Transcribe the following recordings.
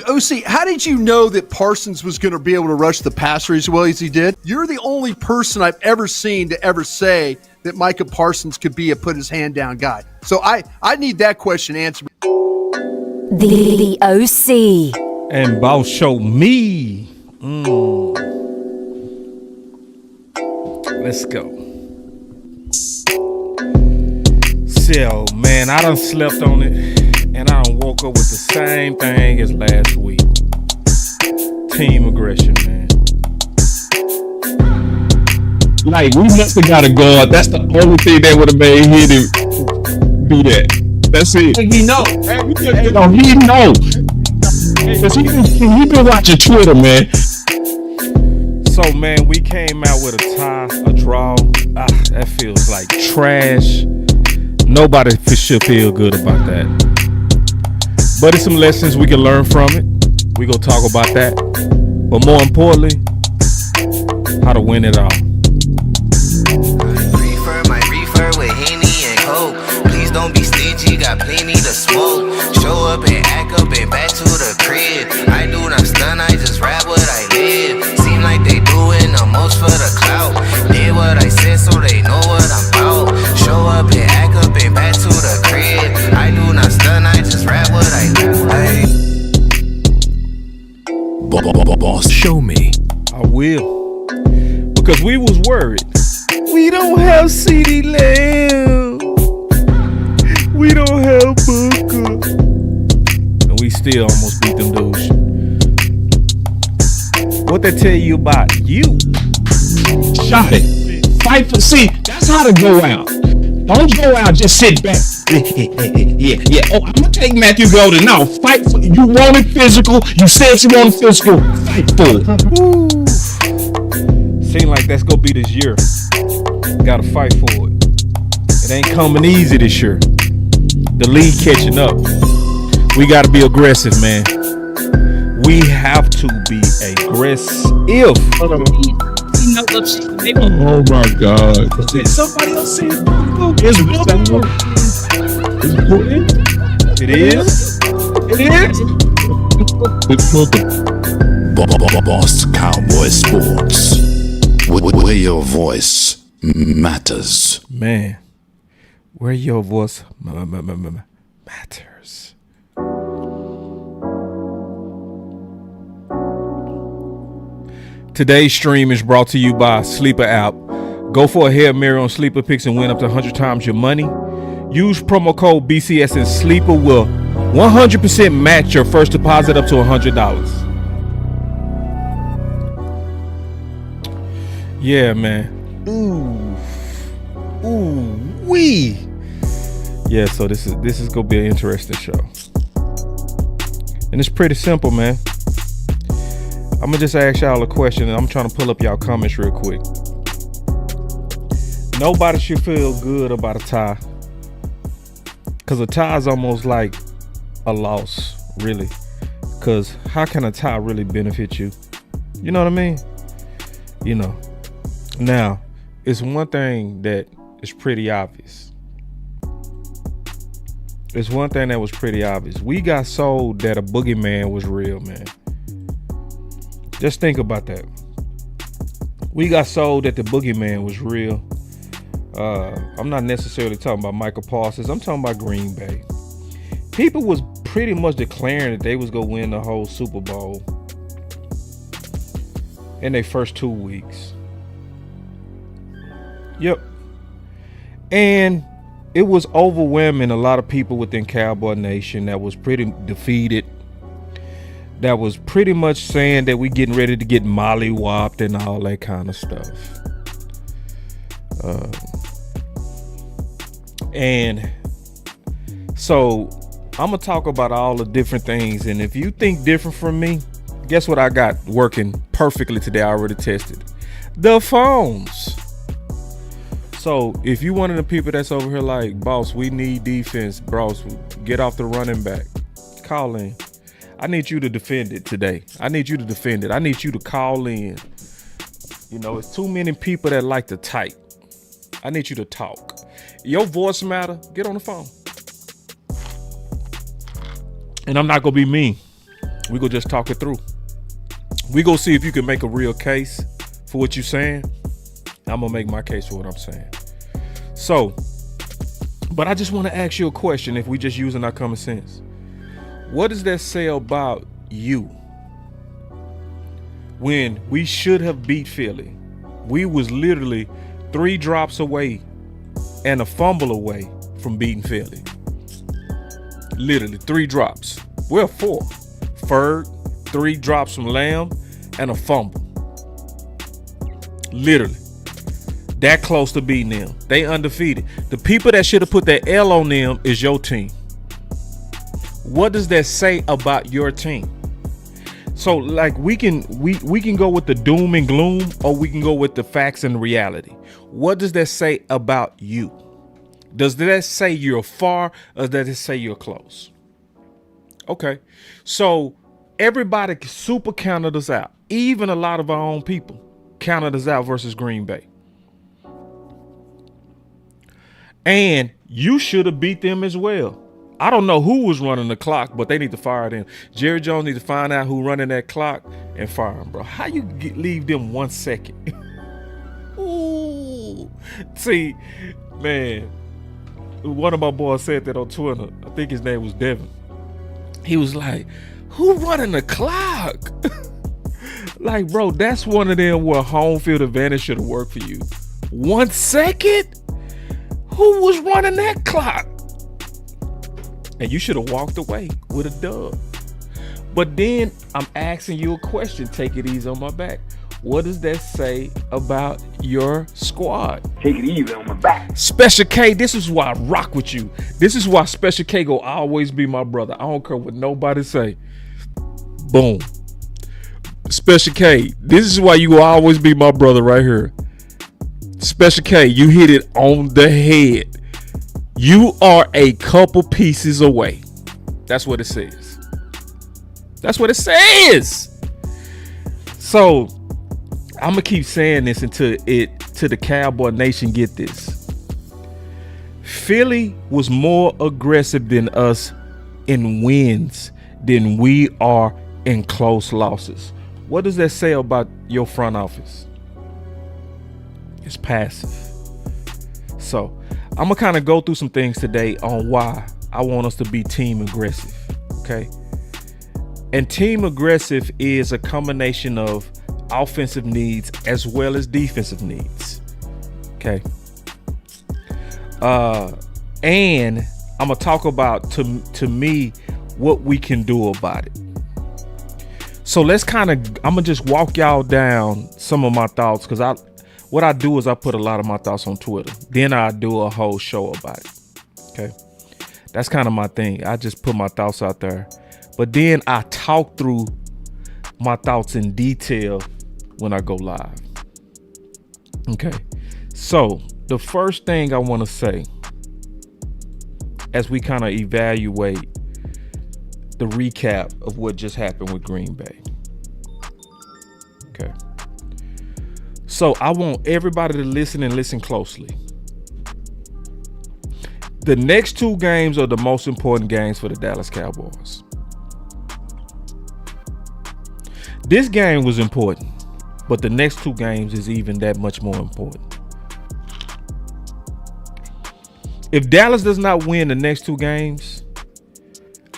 OC, how did you know that Parsons was going to be able to rush the passer as well as he did? You're the only person I've ever seen to ever say that Micah Parsons could be a put his hand down guy. So I need that question answered. The OC. And Boss showed me. Let's go. So, man, I done slept on it. And I done woke up with the same thing as last week. Team aggression, man. Like, we must have got a guard. That's the only thing that would have made him do that. That's it. He know. He know. Because he been watching Twitter, man. So, man, we came out with a tie, a draw. That feels like trash. Nobody should feel good about that. But it's some lessons we can learn from it. We gonna talk about that. But more importantly, how to win it all. My reefer with Henny and Coke. Please don't be stingy, got plenty to smoke. Show up and act up and back to the crib. I do not stun, I just rap what I live. Seem like they doing the most for the clout. Did what I said so they know what I'm about. Show up and act up and back to the crib. I do not stun, I just rap what I live. Boss, show me. I will. Because we was worried. We don't have CeeDee Lamb. We don't have Booker. And we still almost beat them dudes. What they tell you about you? Shot it. Fight for, see, that's how to go out. Don't go out, just sit back. Yeah. Oh, I'm gonna take Matthew Golden. No, fight for, you want it physical. You said you want it physical. Fight for it. Seem like that's gonna be this year. Gotta fight for it. It ain't coming easy this year. The league catching up. We gotta be aggressive, man. We have to be aggressive. Oh my God. Somebody else said It's It is. Boss Cowboy Sports, where your voice matters. Man, where your voice matters. Today's stream is brought to you by Sleeper app. Go for a Hail Mary on Sleeper picks and win up to 100 times your money. Use promo code BCS and Sleeper will 100% match your first deposit up to $100. Yeah, man. Wee. Yeah, so this is gonna be an interesting show. And it's pretty simple, man. I'm gonna just ask y'all a question, and I'm trying to pull up y'all comments real quick. Nobody should feel good about a tie, because a tie is almost like a loss, really. Because how can a tie really benefit you? You know what I mean? You know. Now, it's one thing that is pretty obvious. It's one thing that was pretty obvious. We got sold that a boogeyman was real, man. Just think about that. We got sold that the boogeyman was real. I'm not necessarily talking about Michael Parsons. I'm talking about Green Bay. People was pretty much declaring that they was going to win the whole Super Bowl in their first 2 weeks. Yep. And it was overwhelming a lot of people within Cowboy Nation that was pretty defeated. That was pretty much saying that we getting ready to get mollywopped and all that kind of stuff. And so I'm going to talk about all the different things. And if you think different from me, guess what I got working perfectly today? I already tested the phones. So if you one of the people that's over here like, boss, we need defense, boss, get off the running back, call in. I need you to defend it today. I need you to defend it. I need you to call in. You know, it's too many people that like to type. I need you to talk. Your voice matter. Get on the phone. And I'm not going to be mean. We go just talk it through. We go see if you can make a real case for what you're saying. I'm gonna make my case for what I'm saying. So, but I just want to ask you a question. If we just using our common sense, what does that say about you? When we should have beat Philly, we was literally 3 drops away and a fumble away from beating Philly. Literally 3 drops. Well, 4. Ferg, 3 drops from Lamb, and a fumble. Literally. That close to beating them. They undefeated. The people that should have put that L on them is your team. What does that say about your team? So like we can go with the doom and gloom, or we can go with the facts and reality. What does that say about you? Does that say you're far, or does it say you're close? Okay. So everybody super counted us out. Even a lot of our own people counted us out versus Green Bay. And you should have beat them as well. I don't know who was running the clock, but they need to fire them. Jerry Jones needs to find out who running that clock and fire him, bro. How you leave them 1 second? Ooh. See, man, one of my boys said that on Twitter. I think his name was Devin. He was like, who running the clock? Like, bro, that's one of them where home field advantage should have worked for you. 1 second? Who was running that clock? And you should have walked away with a dub. But then I'm asking you a question. Take it easy on my back. What does that say about your squad? Take it easy on my back. Special K, this is why I rock with you. This is why Special K go always be my brother. I don't care what nobody say. Boom. Special K, this is why you will always be my brother right here. Special K, you hit it on the head. You are a couple pieces away. That's what it says. That's what it says. So I'm gonna keep saying this until the Cowboy Nation get this. Philly was more aggressive than us in wins than we are in close losses. What does that say about your front office? It's passive. So I'm gonna kind of go through some things today on why I want us to be team aggressive. Okay. And team aggressive is a combination of offensive needs as well as defensive needs. Okay. And I'm gonna talk about to me what we can do about it. So let's I'm gonna just walk y'all down some of my thoughts, because what I do is I put a lot of my thoughts on Twitter. Then I do a whole show about it. Okay. That's kind of my thing. I just put my thoughts out there. But then I talk through my thoughts in detail when I go live. Okay. So the first thing I want to say, as we kind of evaluate the recap of what just happened with Green Bay. Okay. So I want everybody to listen and listen closely. The next 2 games are the most important games for the Dallas Cowboys. This game was important, but the next 2 games is even that much more important. If Dallas does not win the next 2 games,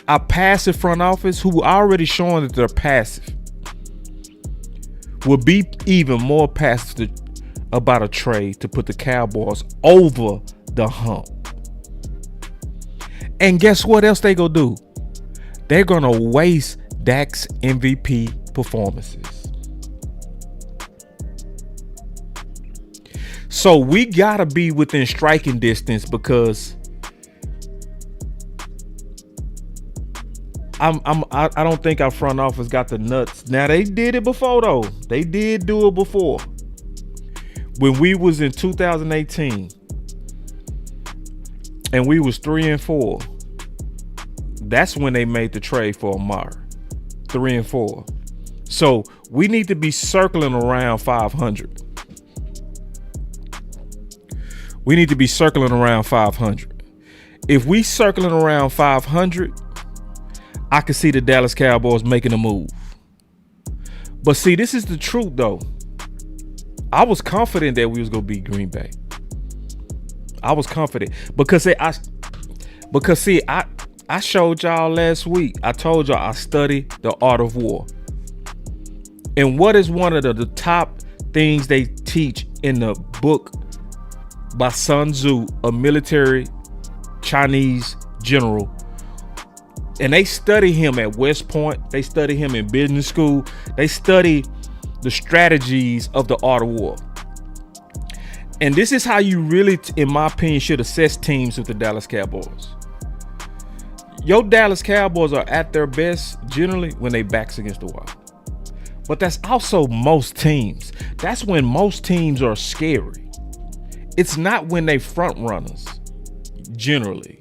our passive front office, who are already showing that they're passive, will be even more passive about a trade to put the Cowboys over the hump. And guess what else they gonna do? They're gonna waste Dak's MVP performances. So we gotta be within striking distance, because I don't think our front office got the nuts. Now, they did it before, though. They did do it before. When we was in 2018 and we was 3-4, that's when they made the trade for Amar. 3-4. So we need to be circling around 500. We need to be circling around 500. If we circling around 500, I could see the Dallas Cowboys making a move. But see, this is the truth though. I was confident that we was gonna beat Green Bay. I was confident because I showed y'all last week. I told y'all I studied the art of war. And what is one of the top things they teach in the book by Sun Tzu, a military Chinese general? And they study him at West Point. They study him in business school. They study the strategies of the art of war. And this is how you really, in my opinion, should assess teams with the Dallas Cowboys. Your Dallas Cowboys are at their best generally when they backs against the wall. But that's also most teams. That's when most teams are scary. It's not when they front runners, generally.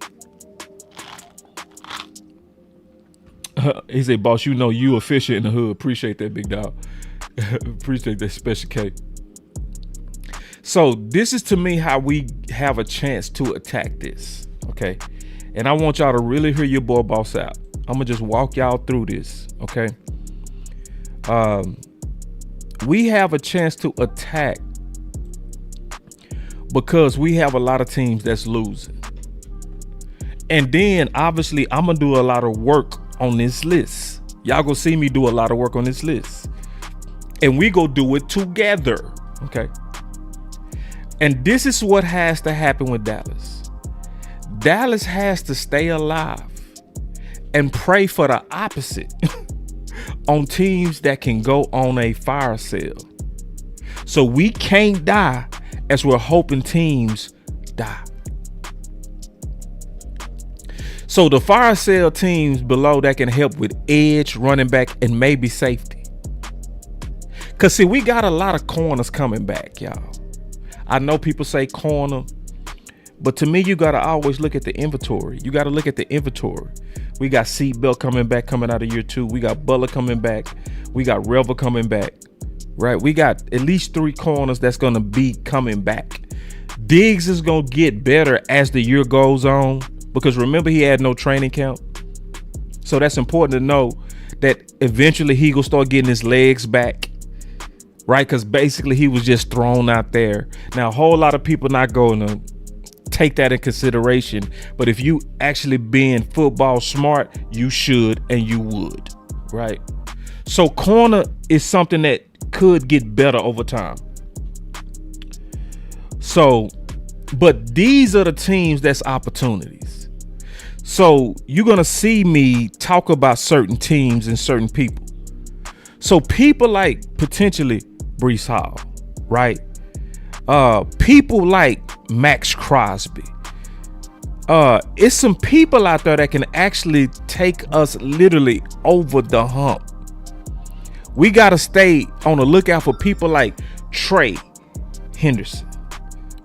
He said, boss, you know you efficient in the hood. Appreciate that, big dog. Appreciate that, Special K. So this is to me how we have a chance to attack this, okay? And I want y'all to really hear your boy boss out. I'm gonna just walk y'all through this, okay? We have a chance to attack because we have a lot of teams that's losing. And then obviously I'm gonna do a lot of work on this list. Y'all gonna see me do a lot of work on this list. And we go do it together, okay? And this is what has to happen with Dallas. Dallas has to stay alive and pray for the opposite on teams that can go on a fire sale. So we can't die as we're hoping teams die. So the fire sale teams below that can help with edge, running back, and maybe safety. Cause see, we got a lot of corners coming back, y'all. I know people say corner, but to me, you gotta always look at the inventory. You gotta look at the inventory. We got Seatbelt coming back, coming out of year 2. We got Butler coming back. We got Revel coming back, right? We got at least 3 corners that's gonna be coming back. Diggs is gonna get better as the year goes on because remember he had no training camp. So that's important to know that eventually he gonna start getting his legs back. Right, because basically he was just thrown out there. Now, a whole lot of people not going to take that in consideration. But if you actually being football smart, you should and you would. Right. So corner is something that could get better over time. So, but these are the teams that's opportunities. So you're going to see me talk about certain teams and certain people. So people like potentially Breece Hall, right? People like Max Crosby. It's some people out there that can actually take us literally over the hump. We got to stay on the lookout for people like Trey Henderson,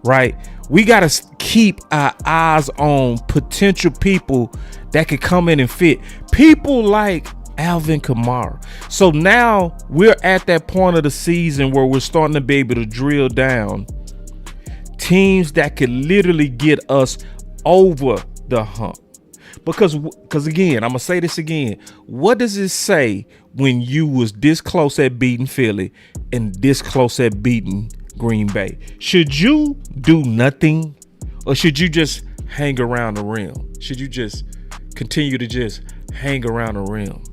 right? We got to keep our eyes on potential people that could come in and fit. People like Alvin Kamara. So now we're at that point of the season where we're starting to be able to drill down teams that could literally get us over the hump. Because again, I'm gonna say this again. What does it say when you was this close at beating Philly and this close at beating Green Bay? Should you do nothing, or should you just hang around the rim? Should you just continue to just hang around the rim?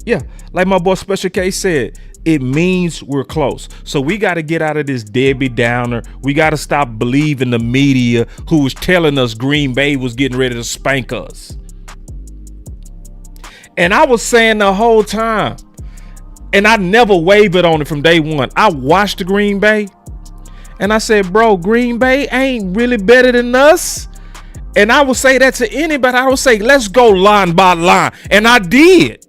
Yeah, like my boy Special K said, it means we're close. So we got to get out of this Debbie Downer. We got to stop believing the media who was telling us Green Bay was getting ready to spank us. And I was saying the whole time, and I never wavered on it from day one. I watched the Green Bay, and I said, bro, Green Bay ain't really better than us. And I would say that to anybody. I would say, let's go line by line. And I did.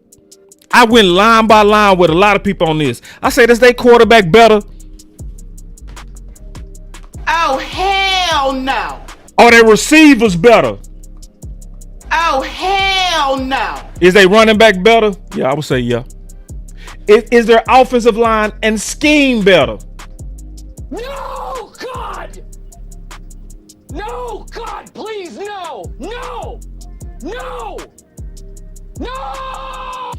I went line by line with a lot of people on this. I said, is their quarterback better? Oh, hell no. Are their receivers better? Oh, hell no. Is they running back better? Yeah, I would say yeah. Is their offensive line and scheme better? No, God! No, God, please, no! No! No! No!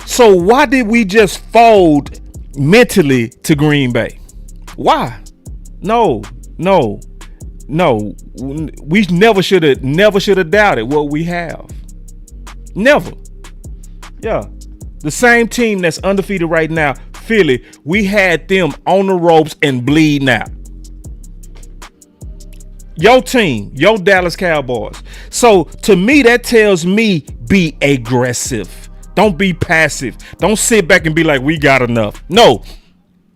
So why did we just fold mentally to Green Bay? Why? No. We never should have doubted what we have. Never. Yeah. The same team that's undefeated right now, Philly, we had them on the ropes and bleeding out. Your team, your Dallas Cowboys. So to me, that tells me be aggressive. Don't be passive. Don't sit back and be like, we got enough. No.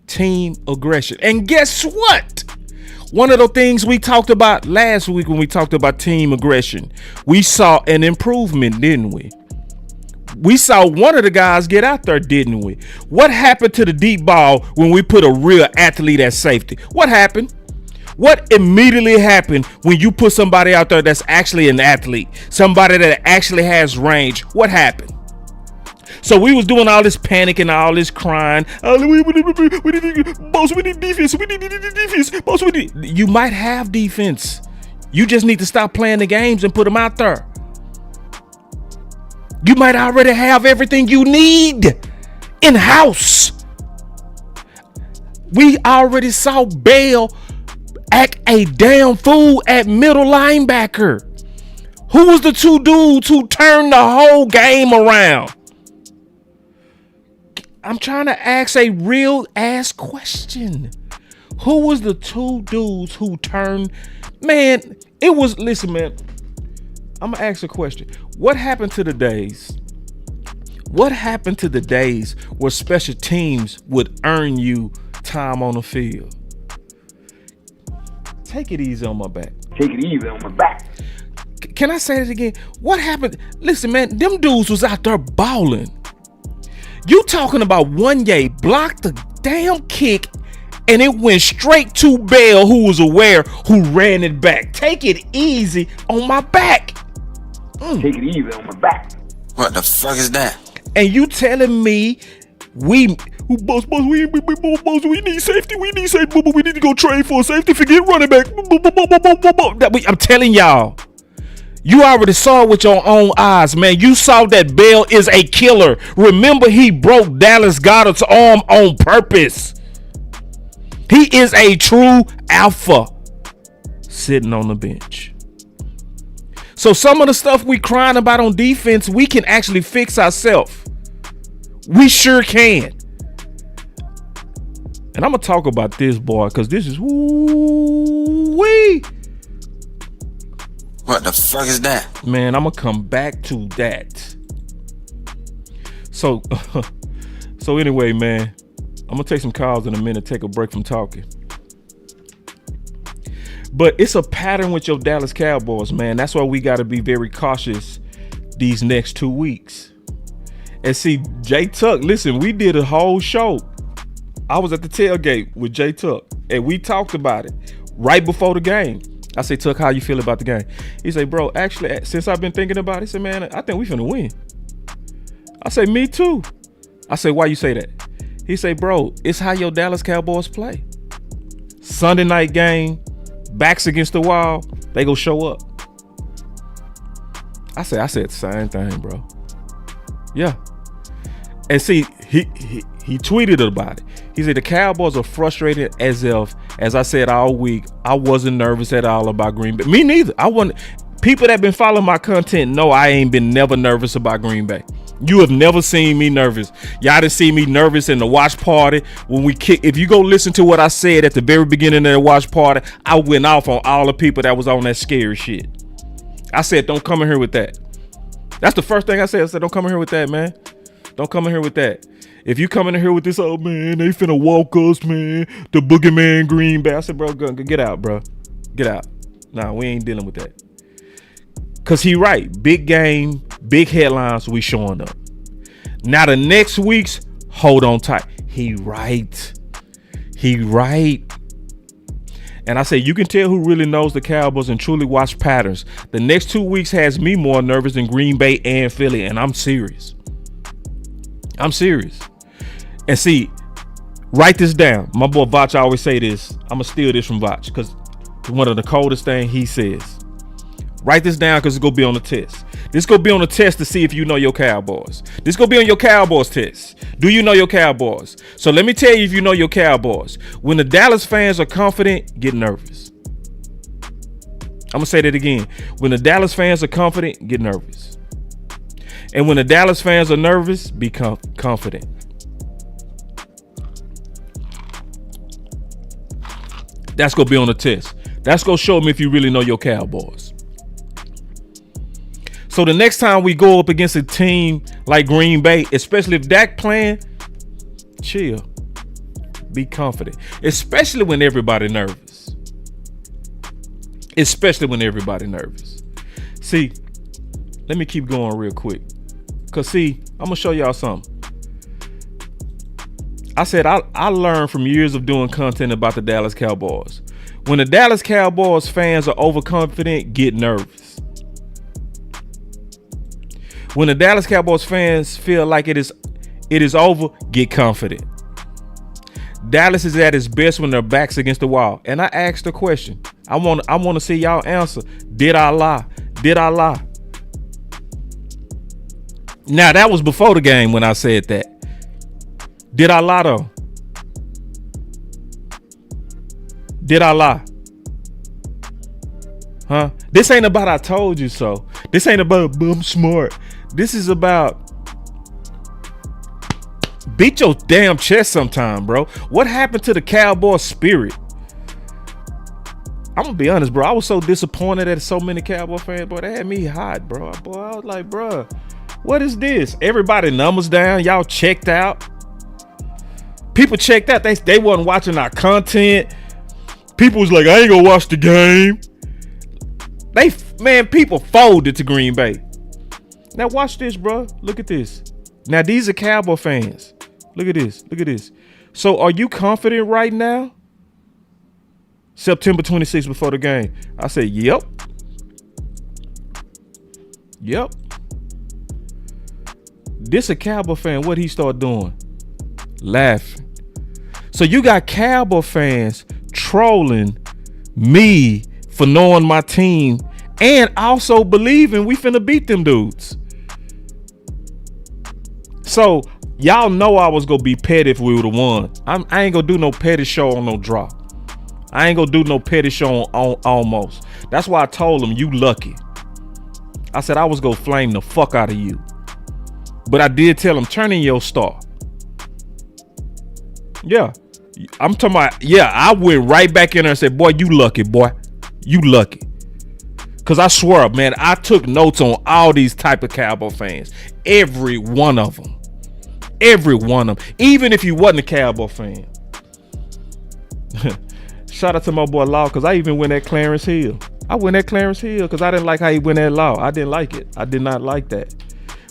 Team aggression. And guess what? One of the things we talked about last week when we talked about team aggression, we saw an improvement, didn't we? We saw one of the guys get out there, didn't we? What happened to the deep ball when we put a real athlete at safety? What happened? What immediately happened when you put somebody out there that's actually an athlete, somebody that actually has range? What happened? So we was doing all this panic and all this crying. Boss, we need defense. We need defense. Boss, we need. You might have defense. You just need to stop playing the games and put them out there. You might already have everything you need in-house. We already saw Bell act a damn fool at middle linebacker. Who was the two dudes who turned the whole game around? I'm trying to ask a real ass question. Who was the two dudes who turned? Man, it was, listen, man, I'm gonna ask a question. What happened to the days? What happened to the days where special teams would earn you time on the field? Take it easy on my back. Take it easy on my back. Can I say that again? What happened? Listen, man, them dudes was out there balling. You talking about one guy blocked the damn kick and it went straight to Bell, who was aware, who ran it back. Take it easy on my back. Take it easy on my back. What the fuck is that? And you telling me we need safety. We need safety. We need to go trade for a safety. Forget running back. I'm telling y'all. You already saw it with your own eyes, man. You saw that Bell is a killer. Remember, he broke Dallas Goedert's arm on purpose. He is a true alpha sitting on the bench. So some of the stuff we crying about on defense, we can actually fix ourselves. We sure can. And I'm going to talk about this, boy, because this is woo-wee. What the fuck is that? Man, I'm going to come back to that. So anyway, man, I'm going to take some calls in a minute, take a break from talking. But it's a pattern with your Dallas Cowboys, man. That's why we got to be very cautious these next 2 weeks. And see, Jay Tuck, listen, we did a whole show. I was at the tailgate with Jay Tuck, and we talked about it right before the game. I say, Tuck, how you feel about the game? He say, bro, actually, since I've been thinking about it, he said, man, I think we finna win. I say, me too. I say, why you say that? He say, bro, it's how your Dallas Cowboys play. Sunday night game, backs against the wall, they go show up. I said the same thing, bro. Yeah. And see, he tweeted about it. He said the Cowboys are frustrated as if, as I said all week, I wasn't nervous at all about Green Bay. Me neither. I wasn't. People that been following my content know I ain't been never nervous about Green Bay. You have never seen me nervous. Y'all didn't see me nervous in the watch party when we kick. If you go listen to what I said at the very beginning of the watch party, I went off on all the people that was on that scary shit. I said, don't come in here with that. That's the first thing I said. I said, don't come in here with that, man. Don't come in here with that. If you come in here with this, oh man, they finna walk us, man. The boogeyman Green Bay. I said, bro, get out, bro. Get out. Nah, we ain't dealing with that. Cause he right. Big game, big headlines, we showing up. Now the next week's, hold on tight. He right. And I say, you can tell who really knows the Cowboys and truly watch patterns. The next 2 weeks has me more nervous than Green Bay and Philly, and I'm serious. And see, write this down. My boy Vach always say this. I'm going to steal this from Vach because it's one of the coldest things he says. Write this down because it's going to be on the test. This gonna be on a test to see if you know your Cowboys. This gonna be on your Cowboys test. Do you know your Cowboys? So let me tell you if you know your Cowboys. When the Dallas fans are confident, get nervous. I'm gonna say that again. When the Dallas fans are confident, get nervous. And when the Dallas fans are nervous, be confident. That's gonna be on the test. That's gonna show them if you really know your Cowboys. So the next time we go up against a team like Green Bay, especially if Dak playing, chill. Be confident. Especially when everybody nervous. Especially when everybody nervous. See, let me keep going real quick. Cause see, I'm gonna show y'all something. I said I learned from years of doing content about the Dallas Cowboys. When the Dallas Cowboys fans are overconfident, get nervous. When the Dallas Cowboys fans feel like it is over, get confident. Dallas is at its best when their back's against the wall. And I asked a question. I want to see y'all answer. Did I lie? Did I lie? Now that was before the game when I said that. Did I lie though? Did I lie? Huh? This ain't about I told you so. This ain't about I'm smart. This is about beat your damn chest sometime, bro. What happened to the Cowboy spirit? I'm gonna be honest, bro. I was so disappointed at so many Cowboy fans, bro. They had me hot, bro. Boy, I was like, bro, what is this? Everybody numbers down. Y'all checked out. People checked out. They wasn't watching our content. People was like, I ain't gonna watch the game. People folded to Green Bay. Now watch this, bro. Look at this. Now these are Cowboy fans. Look at this. Look at this. So are you confident right now? September 26th before the game. I said, yep. Yep. This a Cowboy fan. What he start doing? Laughing. So you got Cowboy fans trolling me for knowing my team and also believing we finna beat them dudes. So y'all know I was gonna be petty if we would've won. I ain't gonna do no petty show on no drop. I ain't gonna do no petty show on almost. That's why I told them you lucky. I said I was gonna flame the fuck out of you. But I did tell them turn in your star. Yeah. I'm talking about, yeah, I went right back in there and said, boy, you lucky, boy. You lucky. Because I swear, man, I took notes on all these type of Cowboy fans. Every one of them. Every one of them. Even if you wasn't a Cowboy fan. Shout out to my boy Law, because I even went at Clarence Hill. I went at Clarence Hill because I didn't like how he went at Law. I didn't like it. I did not like that.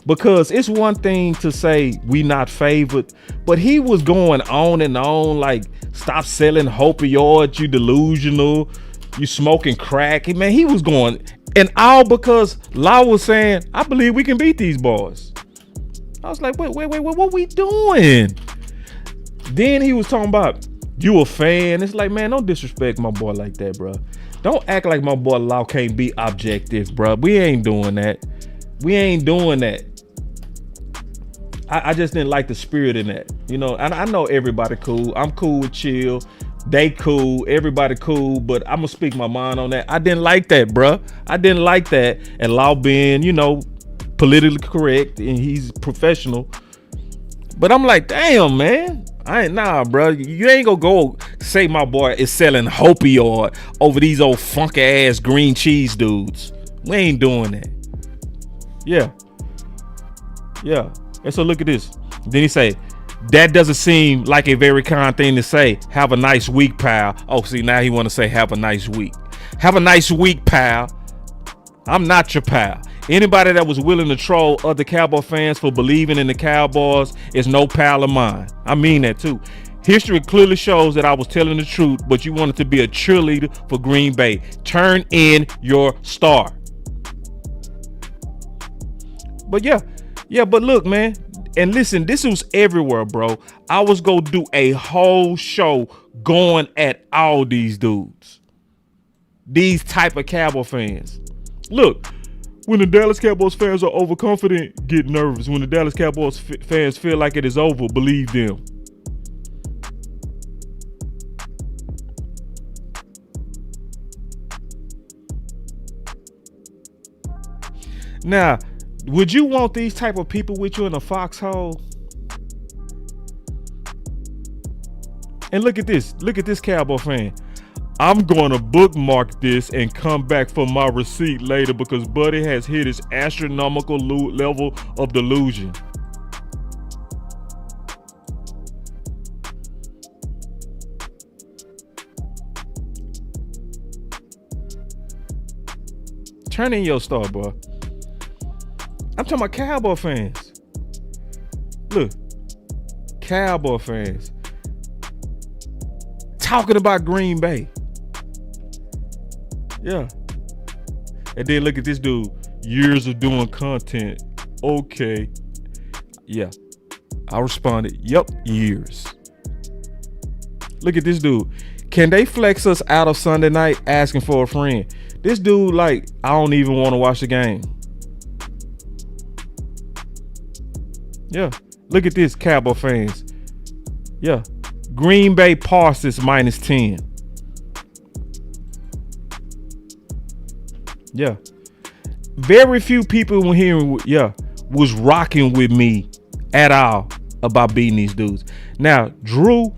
Because it's one thing to say we not favored, but he was going on and on like, stop selling opioids, you delusional, you smoking crack. Man, he was going, and all because Law was saying, I believe we can beat these boys. I was like, wait, what we doing? Then he was talking about, you a fan. It's like, man, don't disrespect my boy like that, bro. Don't act like my boy Law can't be objective, bro. We ain't doing that. We ain't doing that. I just didn't like the spirit in that, you know. And I know everybody cool. I'm cool with Chill. They cool. Everybody cool. But I'm gonna speak my mind on that. I didn't like that, bruh. I didn't like that. And Law being, you know, politically correct and he's professional. But I'm like, damn, man. Bro. You ain't gonna go say my boy is selling opioid over these old funky ass green cheese dudes. We ain't doing that. Yeah. Yeah. And so look at this. Then he say, that doesn't seem like a very kind thing to say. Have a nice week, pal. Oh, see, now he want to say have a nice week. Have a nice week, pal. I'm not your pal. Anybody that was willing to troll other Cowboy fans for believing in the Cowboys is no pal of mine. I mean that too. History clearly shows that I was telling the truth, but you wanted to be a cheerleader for Green Bay. Turn in your star. But yeah, but look, man, and listen, this was everywhere, bro. I was gonna do a whole show going at all these dudes, these type of Cowboy fans. Look, When the Dallas Cowboys fans are overconfident, get nervous. When the Dallas Cowboys fans feel like it is over, believe them. Now, would you want these type of people with you in a foxhole? And look at this Cowboy fan. I'm going to bookmark this and come back for my receipt later because Buddy has hit his astronomical level of delusion. Turn in your star, boy. I'm talking about Cowboy fans. Look, Cowboy fans talking about Green Bay. Yeah. And then look at this dude. Years of doing content. Okay. Yeah. I responded, yep, years. Look at this dude. Can they flex us out of Sunday night asking for a friend? This dude, like, I don't even want to watch the game. Yeah. Look at this, Cowboy fans. Yeah. Green Bay Parsons -10. Yeah. Very few people here, was rocking with me at all about beating these dudes. Now, Drew,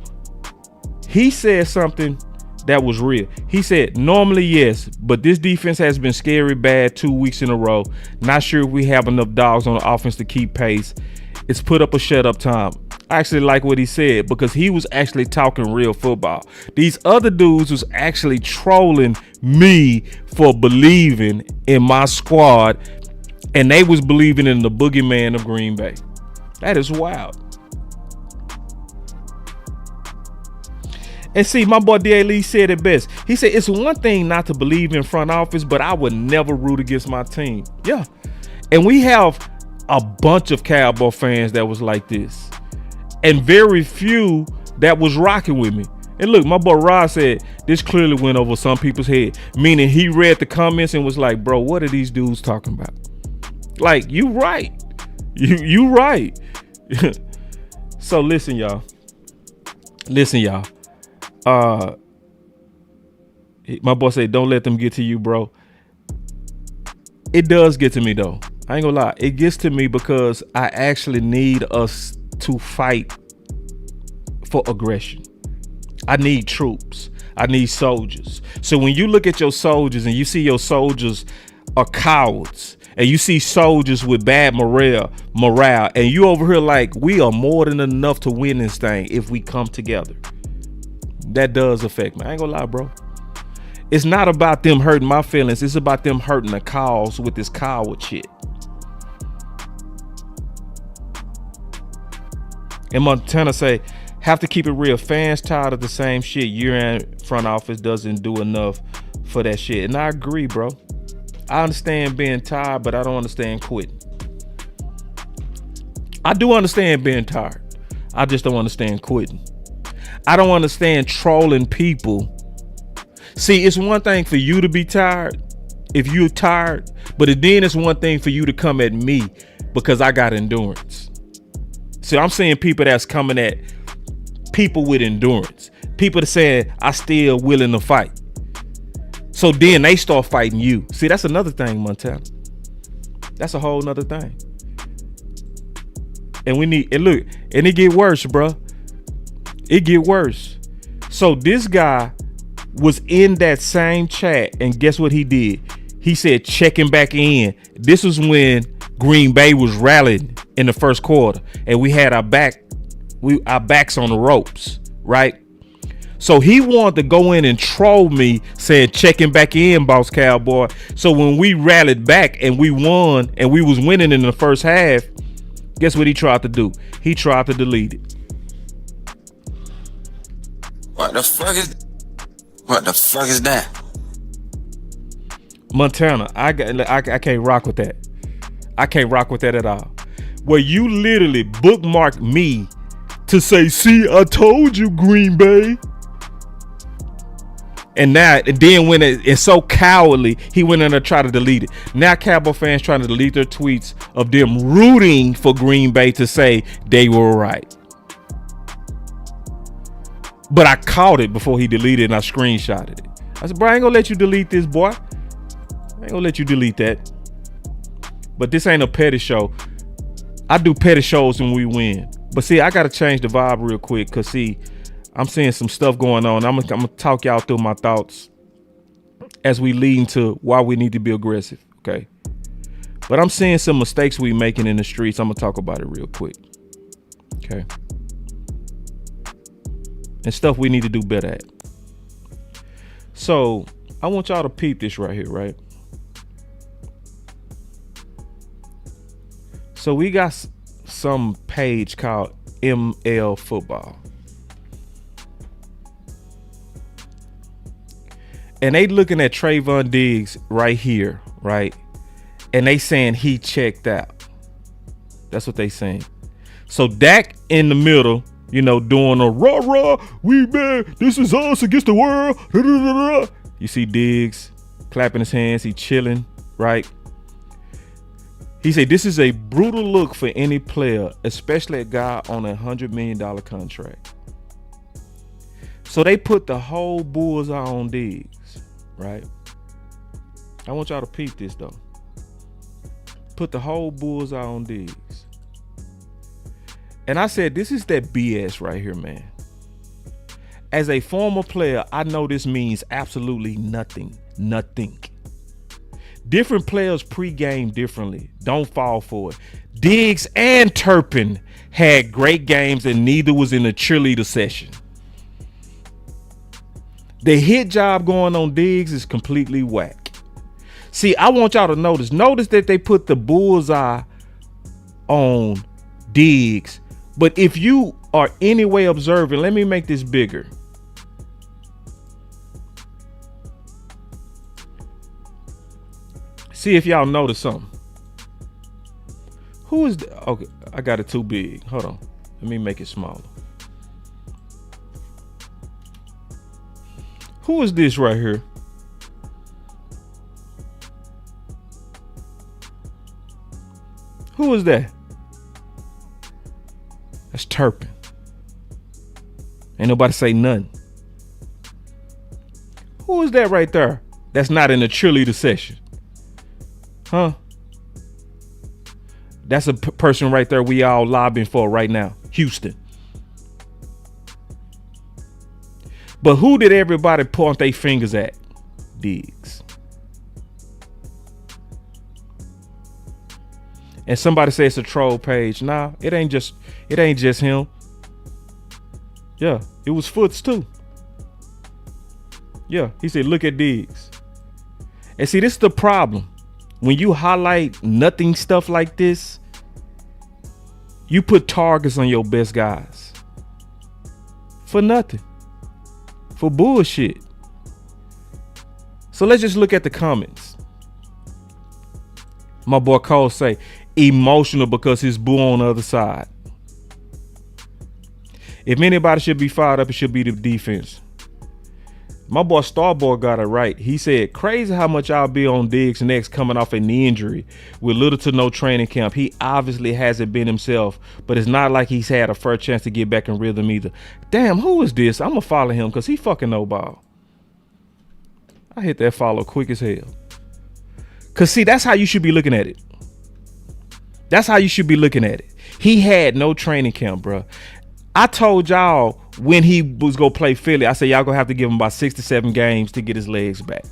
he said something that was real. He said, normally, yes, but this defense has been scary bad 2 weeks in a row. Not sure if we have enough dogs on the offense to keep pace. It's put up a shut up time. I actually like what he said because he was actually talking real football. These other dudes was actually trolling me for believing in my squad, and they was believing in the boogeyman of Green Bay. That is wild. And see, my boy D.A. Lee said it best. He said, it's one thing not to believe in front office, but I would never root against my team. Yeah. And we have a bunch of Cowboy fans that was like this. And very few that was rocking with me. And look, my boy Rod said, this clearly went over some people's head. Meaning he read the comments and was like, bro, what are these dudes talking about? Like, you right. You right. So listen, y'all. My boy said, don't let them get to you, bro. It does get to me, though. I ain't gonna lie. It gets to me because I actually need us to fight for aggression. I need troops. I need soldiers. So when you look at your soldiers and you see your soldiers are cowards, and you see soldiers with bad morale, and you over here like, we are more than enough to win this thing if we come together. That does affect me. I ain't gonna lie, bro. It's not about them hurting my feelings. It's about them hurting the cause with this coward shit. And Montana say, have to keep it real. Fans tired of the same shit. Year-end front office doesn't do enough for that shit. And I agree, bro. I understand being tired, but I don't understand quitting. I do understand being tired. I just don't understand quitting. I don't understand trolling people. See, it's one thing for you to be tired if you're tired, but then it's one thing for you to come at me because I got endurance. See, I'm seeing people that's coming at people with endurance. People that saying, I still willing to fight. So then they start fighting you. See, that's another thing, Montana. That's a whole nother thing. And look, and it get worse, bro. It get worse. So this guy was in that same chat, and guess what he did? He said, checking back in. This was when Green Bay was rallying in the first quarter, and we had our backs on the ropes, right? So he wanted to go in and troll me, saying, checking back in, Boss Cowboy. So when we rallied back and we won and we was winning in the first half, guess what he tried to do? He tried to delete it. What the fuck is that? Montana, I can't rock with that. I can't rock with that at all. Where you literally bookmarked me to say, see, I told you, Green Bay. And then when it's so cowardly, he went in there and tried to delete it. Now Cowboy fans trying to delete their tweets of them rooting for Green Bay to say they were right. But I caught it before he deleted it and I screenshotted it. I said, bro, I ain't gonna let you delete this, boy. I ain't gonna let you delete that. But this ain't a petty show. I do petty shows when we win. But see, I gotta change the vibe real quick because see, I'm seeing some stuff going on. I'm gonna talk y'all through my thoughts as we lead into why we need to be aggressive, okay? But I'm seeing some mistakes we making in the streets. I'm gonna talk about it real quick, okay? And stuff we need to do better at. So I want y'all to peep this right here, right? So we got some page called ML Football. And they looking at Trayvon Diggs right here, right? And they saying he checked out. That's what they saying. So Dak in the middle, you know, doing a rah, we man, this is us against the world. You see Diggs clapping his hands, he chilling, right? He said, this is a brutal look for any player, especially a guy on $100 million contract. So they put the whole bullseye on Diggs, right? I want y'all to peep this though. Put the whole bullseye on Diggs. And I said, this is that BS right here, man. As a former player, I know this means absolutely nothing. Different players pregame differently. Don't fall for it. Diggs and Turpin had great games and neither was in a cheerleader session. The hit job going on Diggs is completely whack. See, I want y'all to notice that they put the bullseye on Diggs. But if you are anyway observing, let me make this bigger. See if y'all notice something. Who is okay, I got it too big. Hold on. Let me make it smaller. Who is this right here? Who is that? That's Turpin. Ain't nobody say nothing. Who is that right there? That's not in the cheerleader session. Huh? That's a person right there we all lobbying for right now. Houston. But who did everybody point their fingers at? Diggs. And somebody says it's a troll page. Nah, it ain't just him. Yeah, it was Foots too. Yeah, he said, look at Diggs. And see, this is the problem. When you highlight nothing stuff like this, you put targets on your best guys. For nothing. For bullshit. So let's just look at the comments. My boy Cole say, emotional because his boo on the other side. If anybody should be fired up, it should be the defense. My boy Starboy got it right. He said, crazy how much I'll be on Diggs next coming off a knee injury with little to no training camp. He obviously hasn't been himself, but it's not like he's had a fair chance to get back in rhythm either. Damn, who is this? I'm going to follow him because he fucking no ball. I hit that follow quick as hell. Because see, that's how you should be looking at it. That's how you should be looking at it. He had no training camp, bro. I told y'all when he was going to play Philly, I said, y'all going to have to give him about 6 to 7 games to get his legs back.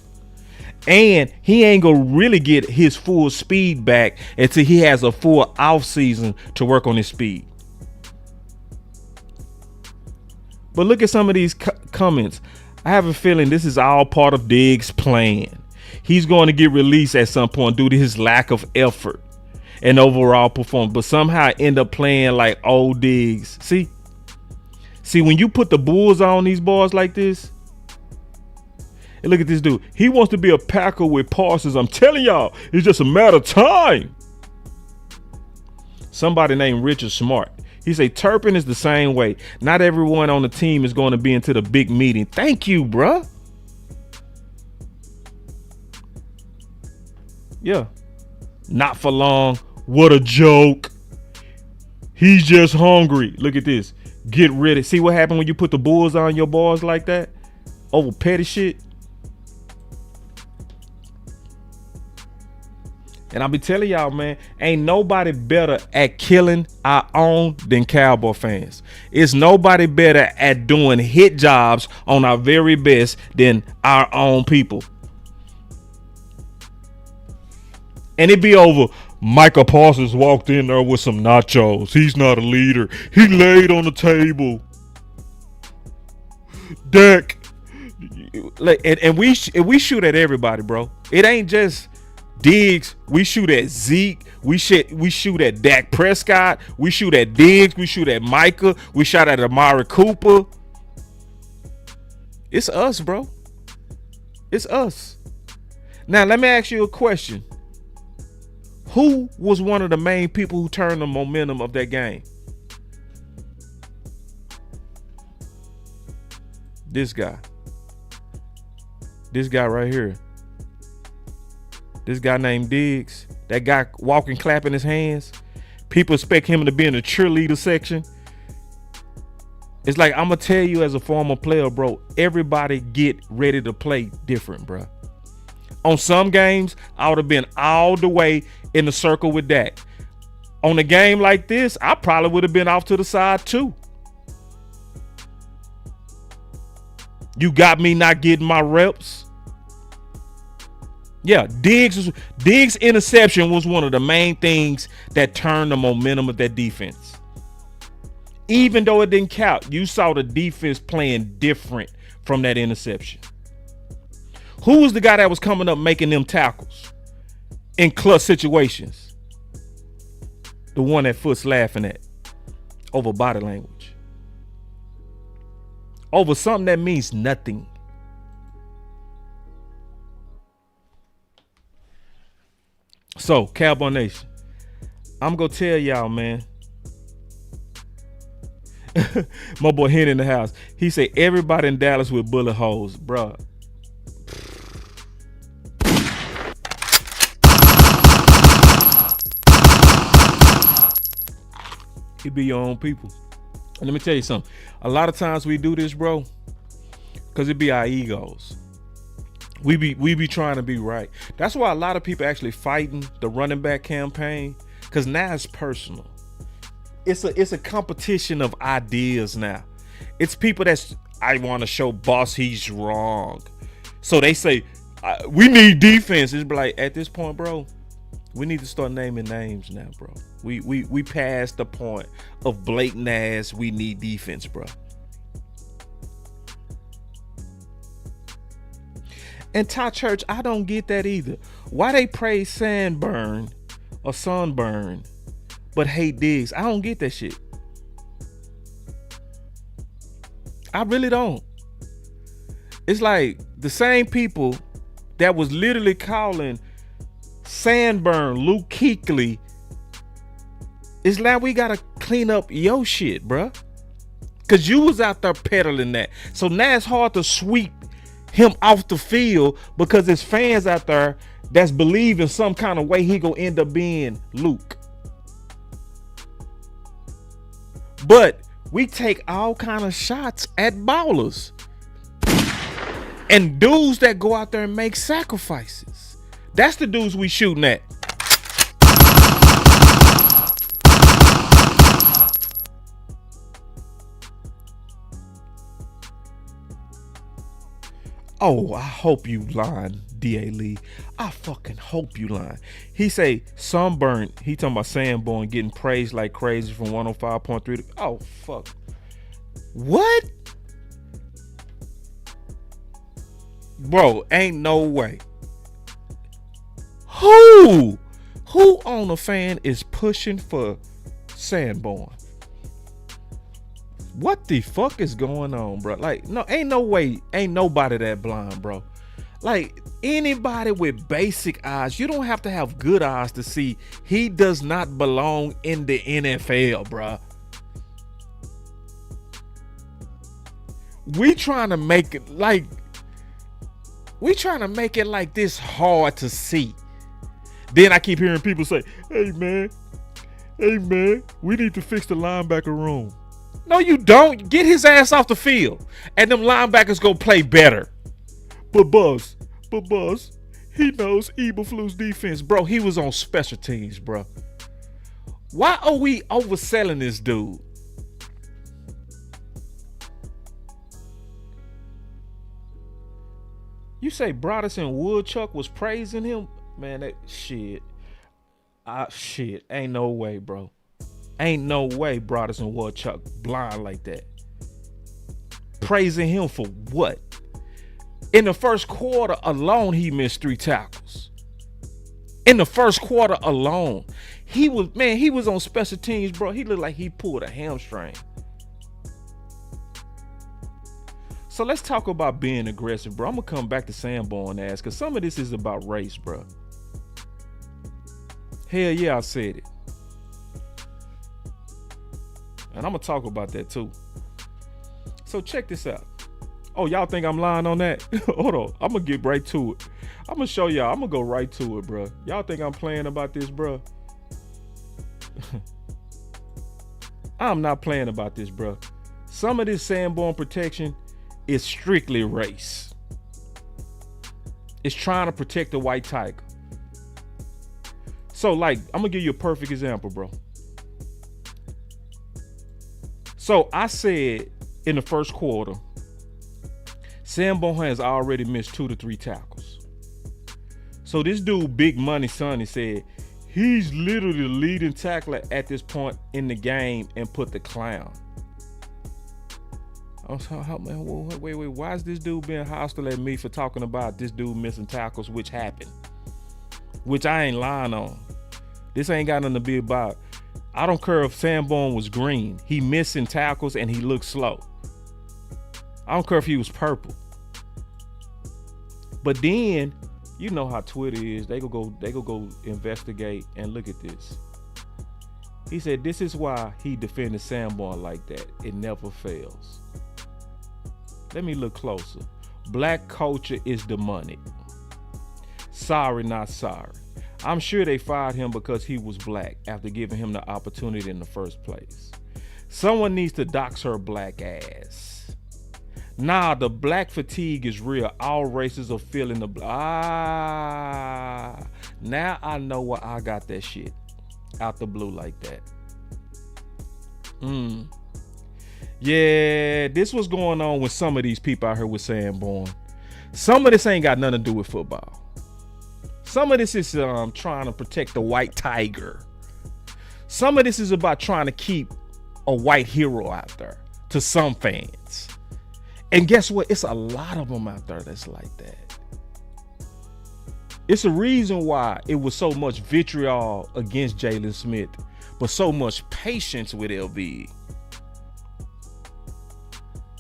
And he ain't going to really get his full speed back until he has a full off season to work on his speed. But look at some of these comments. I have a feeling this is all part of Diggs' plan. He's going to get released at some point due to his lack of effort and overall performance, but somehow end up playing like old Diggs. See, when you put the bulls on these boys like this, and look at this dude. He wants to be a Packer with Parsons. I'm telling y'all, it's just a matter of time. Somebody named Richard Smart. He say Turpin is the same way. Not everyone on the team is going to be into the big meeting. Thank you, bruh. Yeah. Not for long. What a joke. He's just hungry. Look at this. Get ready. See what happened when you put the bulls on your boys like that? Over petty shit. And I'll be telling y'all, man, ain't nobody better at killing our own than Cowboy fans. It's nobody better at doing hit jobs on our very best than our own people. And it be over. Micah Parsons walked in there with some nachos. He's not a leader. He laid on the table. Dak. And we shoot at everybody, bro. It ain't just Diggs. We shoot at Zeke. We shoot at Dak Prescott. We shoot at Diggs. We shoot at Micah. We shot at Amari Cooper. It's us, bro. It's us. Now, let me ask you a question. Who was one of the main people who turned the momentum of that game? This guy. This guy right here. This guy named Diggs. That guy walking, clapping his hands. People expect him to be in the cheerleader section. It's like, I'm going to tell you as a former player, bro, everybody get ready to play different, bro. On some games, I would have been all the way in the circle with Dak. On a game like this, I probably would have been off to the side too. You got me not getting my reps. Yeah, Diggs' interception was one of the main things that turned the momentum of that defense. Even though it didn't count, you saw the defense playing different from that interception. Who was the guy that was coming up making them tackles in clutch situations? The one that Foot's laughing at over body language. Over something that means nothing. So, Cowboy Nation, I'm going to tell y'all, man. My boy Hen in the house. He said everybody in Dallas with bullet holes, bruh. You be your own people. And let me tell you something. A lot of times we do this, bro, because it be our egos. We be trying to be right. That's why a lot of people actually fighting the running back campaign, because now it's personal. It's a competition of ideas now. It's people I want to show boss he's wrong. So they say, we need defense. It's like, at this point, bro, we need to start naming names now, bro. We passed the point of blatant ass we need defense, bro. And Ty Church, I don't get that either. Why they praise Sunburn, but hate Diggs? I don't get that shit. I really don't. It's like the same people that was literally calling Sandburn Luke Kuechly. It's like we gotta clean up your shit, bruh. Cause you was out there peddling that. So now it's hard to sweep him off the field because there's fans out there that's believing some kind of way he gonna end up being Luke. But we take all kind of shots at ballers and dudes that go out there and make sacrifices. That's the dudes we shooting at. Oh, I hope you lying, D.A. Lee. I fucking hope you lying. He say Sunburn. He talking about Sanborn getting praised like crazy from 105.3. Oh, fuck. What? Bro, ain't no way. Who on the fan is pushing for Sanborn? What the fuck is going on, bro? Like, no, ain't no way, ain't nobody that blind, bro. Like, anybody with basic eyes, you don't have to have good eyes to see he does not belong in the NFL, bro. We trying to make it like this hard to see. Then I keep hearing people say, hey man, we need to fix the linebacker room. No, you don't. Get his ass off the field, and them linebackers go play better. But Buzz, he knows Eberflus defense, bro. He was on special teams, bro. Why are we overselling this dude? You say Broadus and Woodchuck was praising him? Man, that shit. Ain't no way, bro. Ain't no way Broadus and Woodchuck blind like that. Praising him for what? In the first quarter alone, he missed 3 tackles. In the first quarter alone. He was on special teams, bro. He looked like he pulled a hamstring. So let's talk about being aggressive, bro. I'm going to come back to Sanborn ass because some of this is about race, bro. Hell yeah, I said it. And I'm going to talk about that too. So check this out. Oh, y'all think I'm lying on that? Hold on. I'm going to get right to it. I'm going to show y'all. I'm going to go right to it, bro. Y'all think I'm playing about this, bro? I'm not playing about this, bro. Some of this Sanborn protection is strictly race. It's trying to protect the white tiger. So, like, I'm going to give you a perfect example, bro. So, I said in the first quarter, Sanborn has already missed 2 to 3 tackles. So, this dude, Big Money Sonny, said he's literally the leading tackler at this point in the game and put the clown. Wait, why is this dude being hostile at me for talking about this dude missing tackles, which happened? Which I ain't lying on. This ain't got nothing to be about. I don't care if Sanborn was green. He missing tackles and he looked slow. I don't care if he was purple. But then, you know how Twitter is. They go investigate and look at this. He said this is why he defended Sanborn like that. It never fails. Let me look closer. Black culture is demonic. Sorry, not sorry. I'm sure they fired him because he was black after giving him the opportunity in the first place. Someone needs to dox her black ass. Nah, the black fatigue is real. All races are feeling the now I know why I got that shit out the blue like that. Yeah, this was going on with some of these people out here with Sanborn. Some of this ain't got nothing to do with football. Some of this is trying to protect the white tiger. Some of this is about trying to keep a white hero out there to some fans. And guess what? It's a lot of them out there that's like that. It's a reason why it was so much vitriol against Jalen Smith, but so much patience with LV.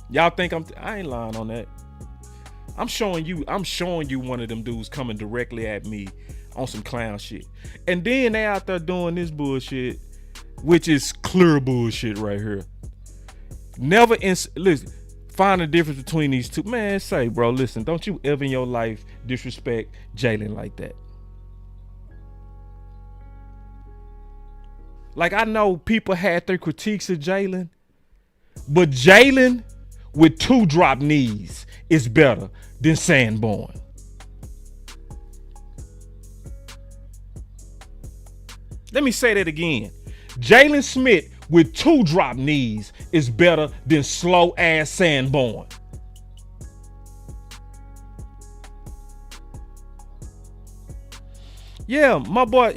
Y'all think I ain't lying on that. I'm showing you one of them dudes coming directly at me on some clown shit. And then they out there doing this bullshit, which is clear bullshit right here. Listen, find the difference between these two. Man, say, bro, listen, don't you ever in your life disrespect Jalen like that. Like, I know people had their critiques of Jalen, but Jalen with 2 drop knees is better than Sanborn. Let me say that again. Jalen Smith with 2 drop knees is better than slow ass Sanborn. Yeah, my boy,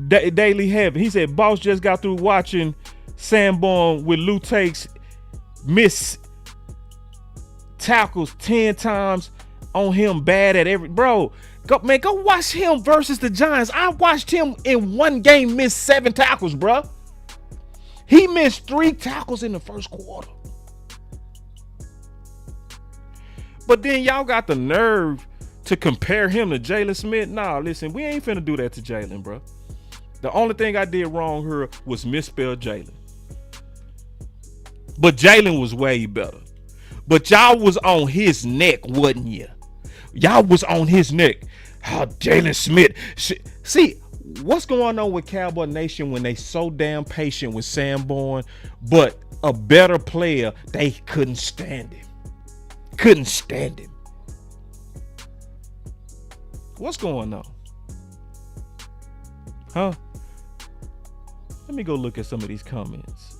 Daily Heaven. He said, Boss just got through watching Sanborn with Lou Takes miss tackles 10 times on him, bad at every. Bro, go watch him versus the Giants. I watched him in one game miss 7 tackles, bro. He missed 3 tackles in the first quarter. But then y'all got the nerve to compare him to Jalen Smith. Nah, listen, we ain't finna do that to Jalen, bro. The only thing I did wrong here was misspell Jalen. But Jalen was way better. But y'all was on his neck, wasn't you? Y'all was on his neck. How Jalen Smith. See, what's going on with Cowboy Nation when they so damn patient with Sanborn, but a better player, they couldn't stand him. Couldn't stand him. What's going on? Huh? Let me go look at some of these comments.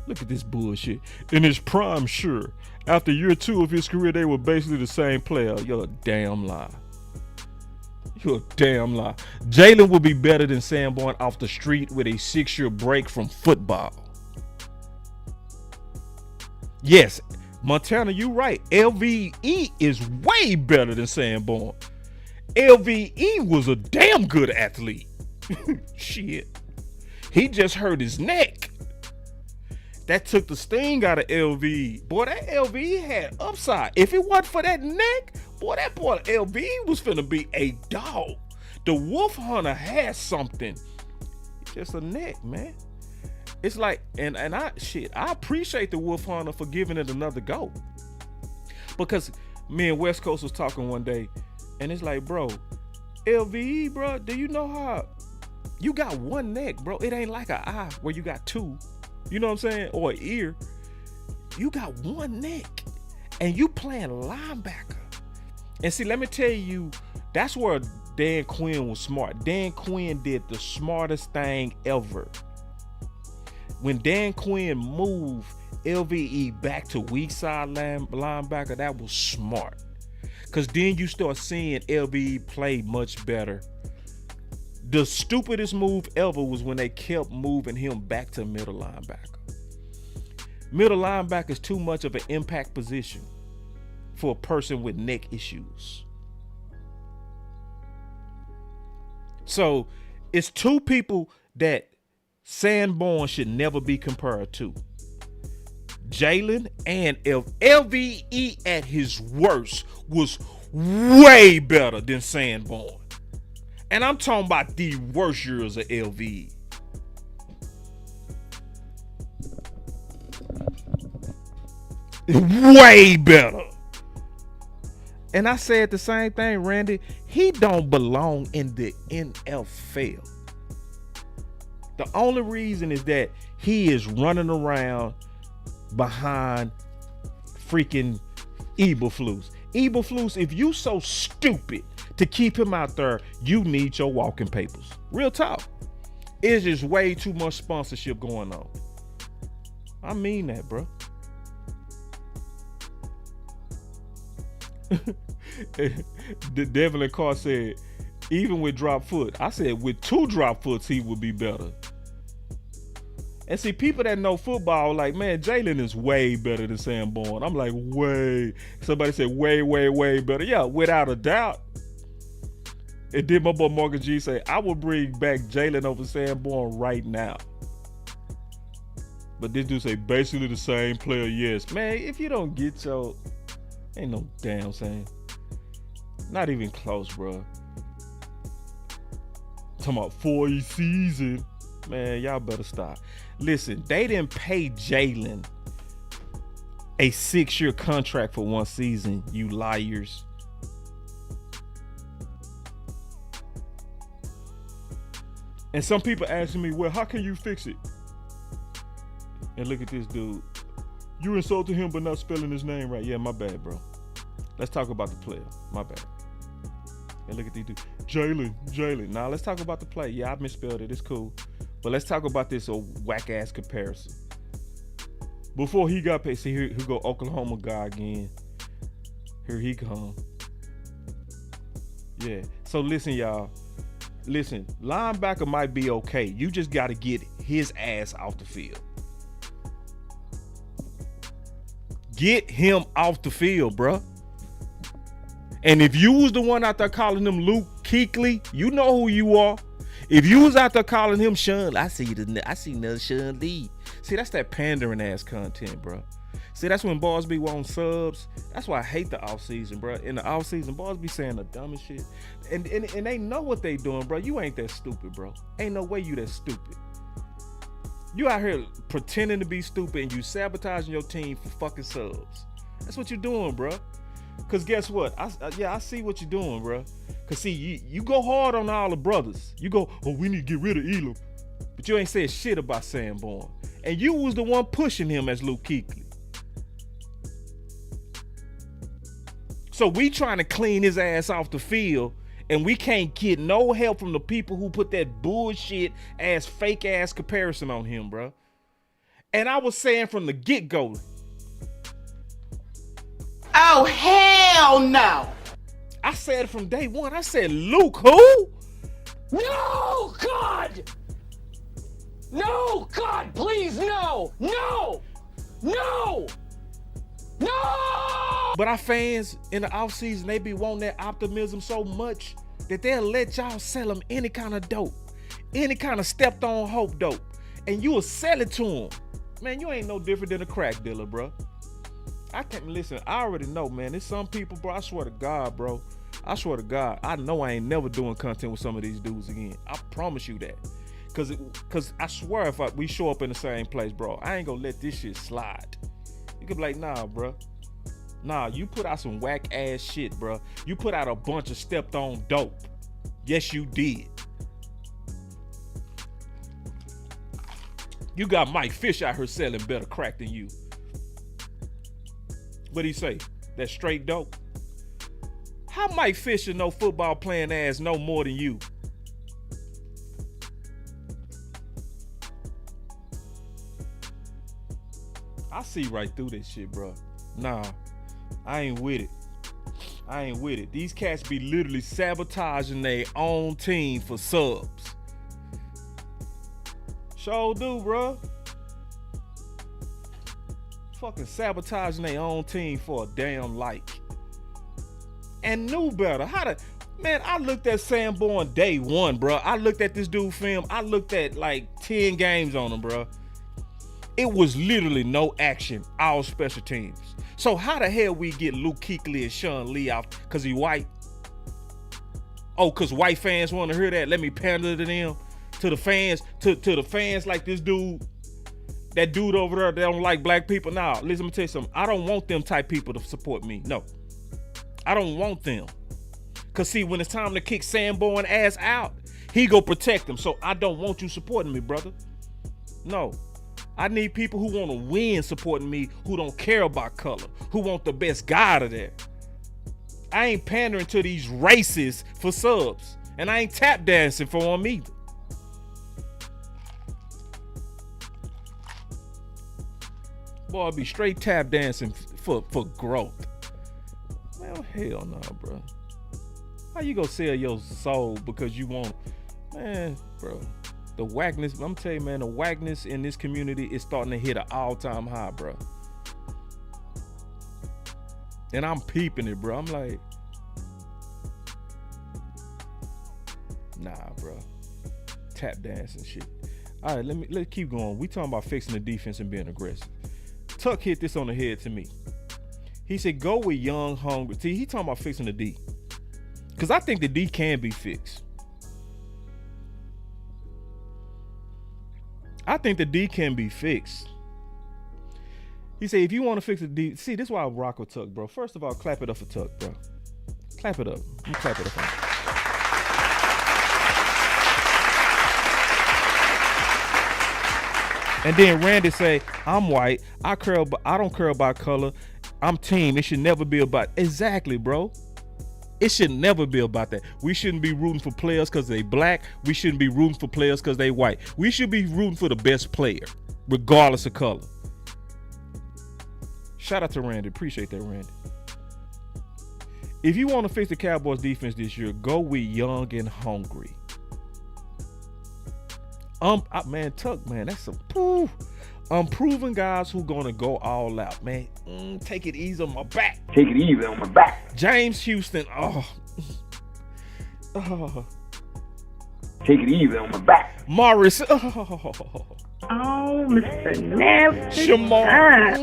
Look at this bullshit. In his prime, sure. After year 2 of his career, they were basically the same player. You're a damn lie. You're a damn lie. Jalen will be better than Sanborn off the street with a 6-year break from football. Yes, Montana, you right. LVE is way better than Sanborn. LVE was a damn good athlete. Shit. He just hurt his neck. That took the sting out of LVE. Boy, that LVE had upside. If it wasn't for that neck, boy, that boy LVE was finna be a dog. The Wolf Hunter has something. It's just a neck, man. It's like, and I appreciate the Wolf Hunter for giving it another go. Because me and West Coast was talking one day, and it's like, bro, LVE, bro, do you know how you got one neck, bro? It ain't like an eye where you got two. You know what I'm saying? Or an ear. You got one neck. And you playing linebacker. And see, let me tell you, that's where Dan Quinn was smart. Dan Quinn did the smartest thing ever. When Dan Quinn moved LVE back to weak side linebacker, that was smart. Because then you start seeing LVE play much better. The stupidest move ever was when they kept moving him back to middle linebacker. Middle linebacker is too much of an impact position for a person with neck issues. So it's two people that Sanborn should never be compared to. Jalen and LVE at his worst was way better than Sanborn. And I'm talking about the worst years of LVE. Way better. And I said the same thing, Randy. He don't belong in the NFL. The only reason is that he is running around behind freaking Eberflus. Eberflus, if you so stupid to keep him out there, you need your walking papers. Real talk. It's just way too much sponsorship going on. I mean that, bro. The Devlin Carr said, even with drop foot. I said with 2 drop foots, he would be better. And see, people that know football, like, man, Jalen is way better than Sanborn. I'm like, way. Somebody said way, way, way better. Yeah, without a doubt. And then my boy Morgan G say, I will bring back Jalen over Sanborn right now. But this dude say, basically the same player, yes. Man, if you don't get your, ain't no damn saying. Not even close, bro. Talking about 4 season. Man, y'all better stop. Listen, they didn't pay Jalen a 6-year contract for 1 season, you liars. And some people asking me, well, how can you fix it? And look at this dude. You insulted him but not spelling his name right. Yeah, my bad, bro. Let's talk about the player. My bad. And look at these dudes. Jalen. Now let's talk about the play. Yeah, I misspelled it. It's cool. But let's talk about this old whack-ass comparison. Before he got paid, see, here go Oklahoma guy again. Here he come. Yeah. So listen, y'all. Listen, linebacker might be okay. You just got to get his ass off the field. Get him off the field, bruh. And if you was the one out there calling him Luke Kuechly, you know who you are. If you was out there calling him Sean, I see another Sean Lee. See, that's that pandering ass content, bro. See, that's when boys be wanting subs. That's why I hate the offseason, bro. In the offseason, boys be saying the dumbest shit. And they know what they doing, bro. You ain't that stupid, bro. Ain't no way you that stupid. You out here pretending to be stupid and you sabotaging your team for fucking subs. That's what you're doing, bro. Cause guess what? I see what you're doing, bro. Cause see, you go hard on all the brothers. You go, oh, we need to get rid of Elam. But you ain't said shit about Sanborn. And you was the one pushing him as Luke Kuechly. So we trying to clean his ass off the field, and we can't get no help from the people who put that bullshit ass, fake ass comparison on him, bro. And I was saying from the get-go. Oh, hell no. I said from day one, I said, Luke, who? No, God! No, God, please, no! No! No! No! But our fans in the offseason, they be wanting that optimism so much that they'll let y'all sell them any kind of dope, any kind of stepped on hope dope, and you will sell it to them. Man, you ain't no different than a crack dealer, bro. I can't listen. I already know, man. There's some people, bro. I swear to God, bro. I swear to God. I know I ain't never doing content with some of these dudes again. I promise you that. Cause I swear if we show up in the same place, bro, I ain't gonna let this shit slide. You could be like, nah, bro. Nah, you put out some whack ass shit, bro. You put out a bunch of stepped on dope. Yes, you did. You got Mike Fish out here selling better crack than you. What'd he say? That straight dope? How Mike Fisher, no football playing ass, know more than you? I see right through this shit, bro. Nah, I ain't with it. I ain't with it. These cats be literally sabotaging their own team for subs. Sure do, bro. Fucking sabotaging their own team for a damn like. And knew better. Man, I looked at Sanborn day one, bro. I looked at this dude film. I looked at like 10 games on him, bro. It was literally no action, all special teams. So how the hell we get Luke Kuechly and Sean Lee out? Cause he white? Oh, cause white fans want to hear that? Let me pander to them, to the fans, to the fans like this dude. That dude over there that don't like black people. Nah, listen, let me tell you something. I don't want them type people to support me. No. I don't want them. Cause see, when it's time to kick Sanborn ass out, he go protect them. So I don't want you supporting me, brother. No. I need people who want to win supporting me, who don't care about color, who want the best guy out of there. I ain't pandering to these racists for subs. And I ain't tap dancing for them either. Boy, I'll be straight tap dancing for growth. Man, hell no, bro. How you gonna sell your soul because you want, man, bro? The whackness, I'm telling you, man, the whackness in this community is starting to hit an all-time high, bro. And I'm peeping it, bro. I'm like, nah, bro. Tap dancing shit. All right, let's keep going. We talking about fixing the defense and being aggressive. Tuck hit this on the head to me. He said, go with young, hungry. See, he talking about fixing the D. Because I think the D can be fixed. I think the D can be fixed. He said, if you want to fix the D, see, this is why I rock with Tuck, bro. First of all, clap it up for Tuck, bro. Clap it up. You clap it up for him. And then Randy say, I'm white. I don't care about color. I'm team. It should never be about. Exactly, bro. It should never be about that. We shouldn't be rooting for players because they black. We shouldn't be rooting for players because they white. We should be rooting for the best player, regardless of color. Shout out to Randy. Appreciate that, Randy. If you want to fix the Cowboys defense this year, go with young and hungry. Man, Tuck, man, that's some poof. Unproven guys who gonna go all out, man. Take it easy on my back. Take it easy on my back. James Houston, Take it easy on my back. Morris, Mr. Nasty. Shamar,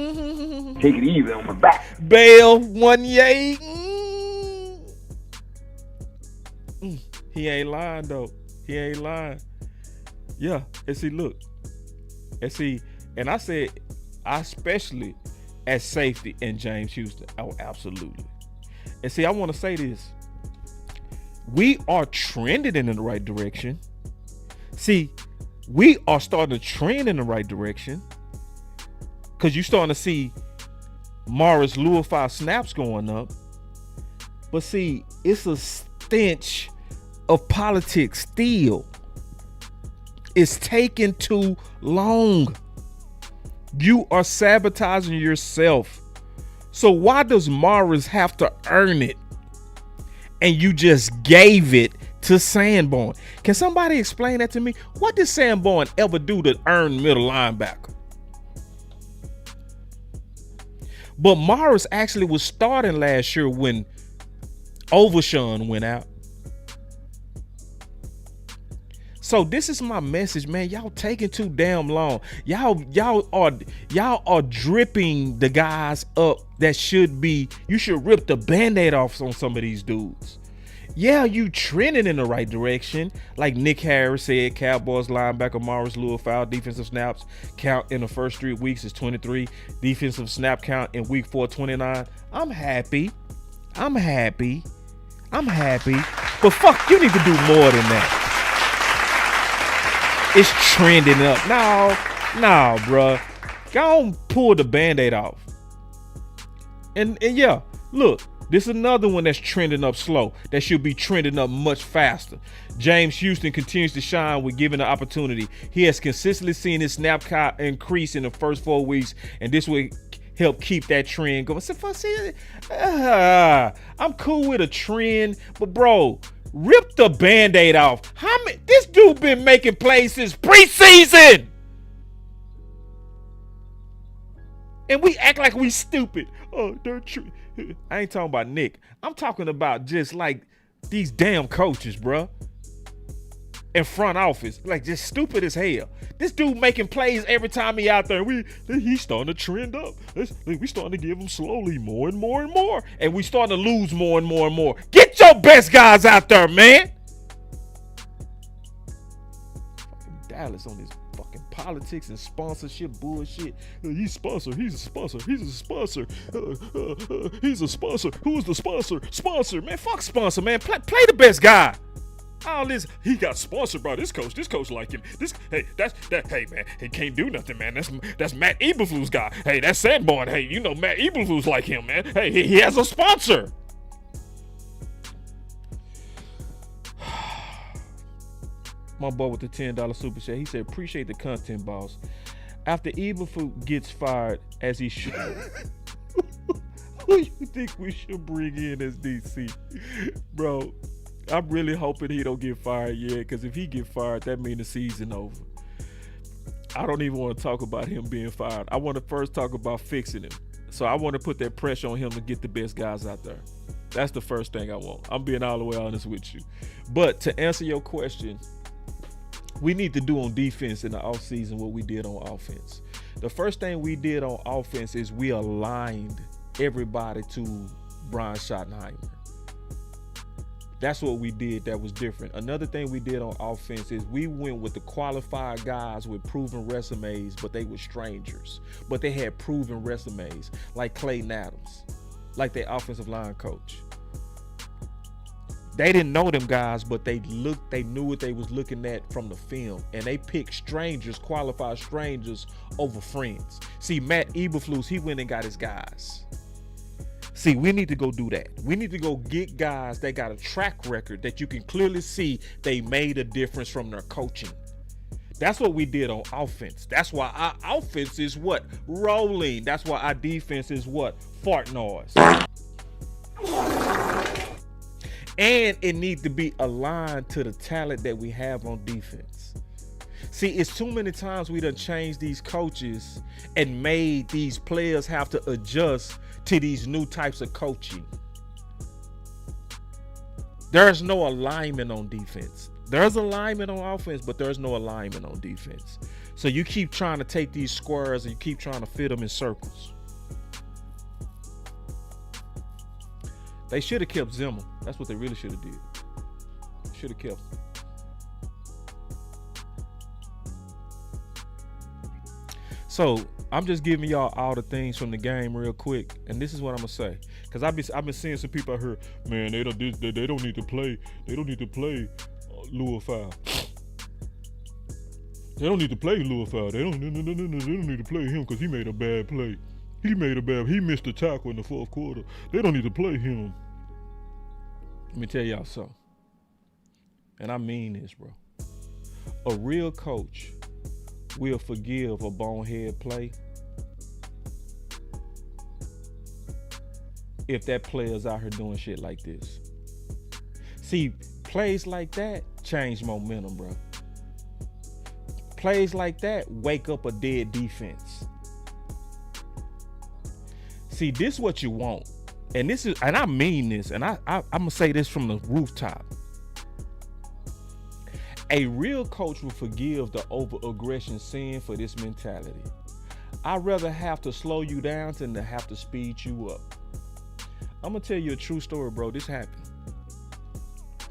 Take it easy on my back. Bale, Wanye. He ain't lying though. He ain't lying. Yeah, and see, look. And see, and I said, especially at safety and James Houston. Oh, absolutely. And see, I want to say this. We are trending in the right direction. See, we are starting to trend in the right direction because you're starting to see Morris Louis snaps going up. But see, it's a stench of politics still. It's taking too long. You are sabotaging yourself. So why does Morris have to earn it? And you just gave it to Sanborn. Can somebody explain that to me? What did Sanborn ever do to earn middle linebacker? But Morris actually was starting last year when Overshawn went out. So this is my message, man. Y'all taking too damn long. Y'all are dripping the guys up that should be. You should rip the Band-Aid off on some of these dudes. Yeah, you trending in the right direction. Like Nick Harris said, Cowboys linebacker Morris Louis defensive snaps count in the first 3 weeks is 23. Defensive snap count in week 4, 29. I'm happy. But fuck, you need to do more than that. It's trending up. No, bruh. Go on, pull the Band-Aid off. And yeah, look, this is another one that's trending up slow. That should be trending up much faster. James Houston continues to shine when given the opportunity. He has consistently seen his snap count increase in the first 4 weeks, and this will help keep that trend going. So, I'm cool with a trend, but bro, rip the Band-Aid off. This dude been making plays since preseason. And we act like we stupid. Oh, they're true. I ain't talking about Nick. I'm talking about just like these damn coaches, bro. In front office. Like just stupid as hell. This dude making plays every time he out there. He's starting to trend up. We starting to give him slowly more and more and more. And we starting to lose more and more and more. Get your best guys out there, man. Fucking Dallas on this fucking politics and sponsorship bullshit. He's a sponsor. Who's the sponsor? Sponsor, man. Fuck sponsor, man. Play the best guy. All this, he got sponsored by this coach. This coach like him. Hey man, he can't do nothing, man. That's Matt Eberflus guy. Hey, that's Sanborn. Hey, you know Matt Eberflus like him, man. Hey, he has a sponsor. My boy with the $10 super chat, he said, appreciate the content, boss. After Eberflus gets fired, as he should, who you think we should bring in as DC? Bro, I'm really hoping he don't get fired yet, because if he get fired, that means the season over. I don't even want to talk about him being fired. I want to first talk about fixing him. So I want to put that pressure on him to get the best guys out there. That's the first thing I want. I'm being all the way honest with you. But to answer your question, we need to do on defense in the offseason what we did on offense. The first thing we did on offense is we aligned everybody to Brian Schottenheimer. That's what we did that was different. Another thing we did on offense is we went with the qualified guys with proven resumes, but they were strangers. But they had proven resumes, like Clayton Adams, like their offensive line coach. They didn't know them guys, but they knew what they was looking at from the film. And they picked strangers, qualified strangers, over friends. See, Matt Eberflus, he went and got his guys. See, we need to go do that. We need to go get guys that got a track record that you can clearly see they made a difference from their coaching. That's what we did on offense. That's why our offense is what? Rolling. That's why our defense is what? Fart noise. And it needs to be aligned to the talent that we have on defense. See, it's too many times we done changed these coaches and made these players have to adjust to these new types of coaching. There's no alignment on defense. There's alignment on offense, but there's no alignment on defense. So you keep trying to take these squares and you keep trying to fit them in circles. They should have kept Zimmer. That's what they really should have did. Should have kept him. So I'm just giving y'all all the things from the game real quick, and this is what I'm gonna say. Cause I've been seeing some people out here, man, they don't need to play. They don't need to play lure foul. They don't need to play lure foul. They don't need to play him because he made a bad play. He missed a tackle in the fourth quarter. They don't need to play him. Let me tell y'all something. And I mean this, bro. A real coach will forgive a bonehead play if that player's out here doing shit like this. See, plays like that change momentum, bro. Plays like that wake up a dead defense. See, this is what you want. And I mean this, and I'm gonna say this from the rooftop. A real coach will forgive the over-aggression sin for this mentality. I'd rather have to slow you down than to have to speed you up. I'm gonna tell you a true story, bro. This happened.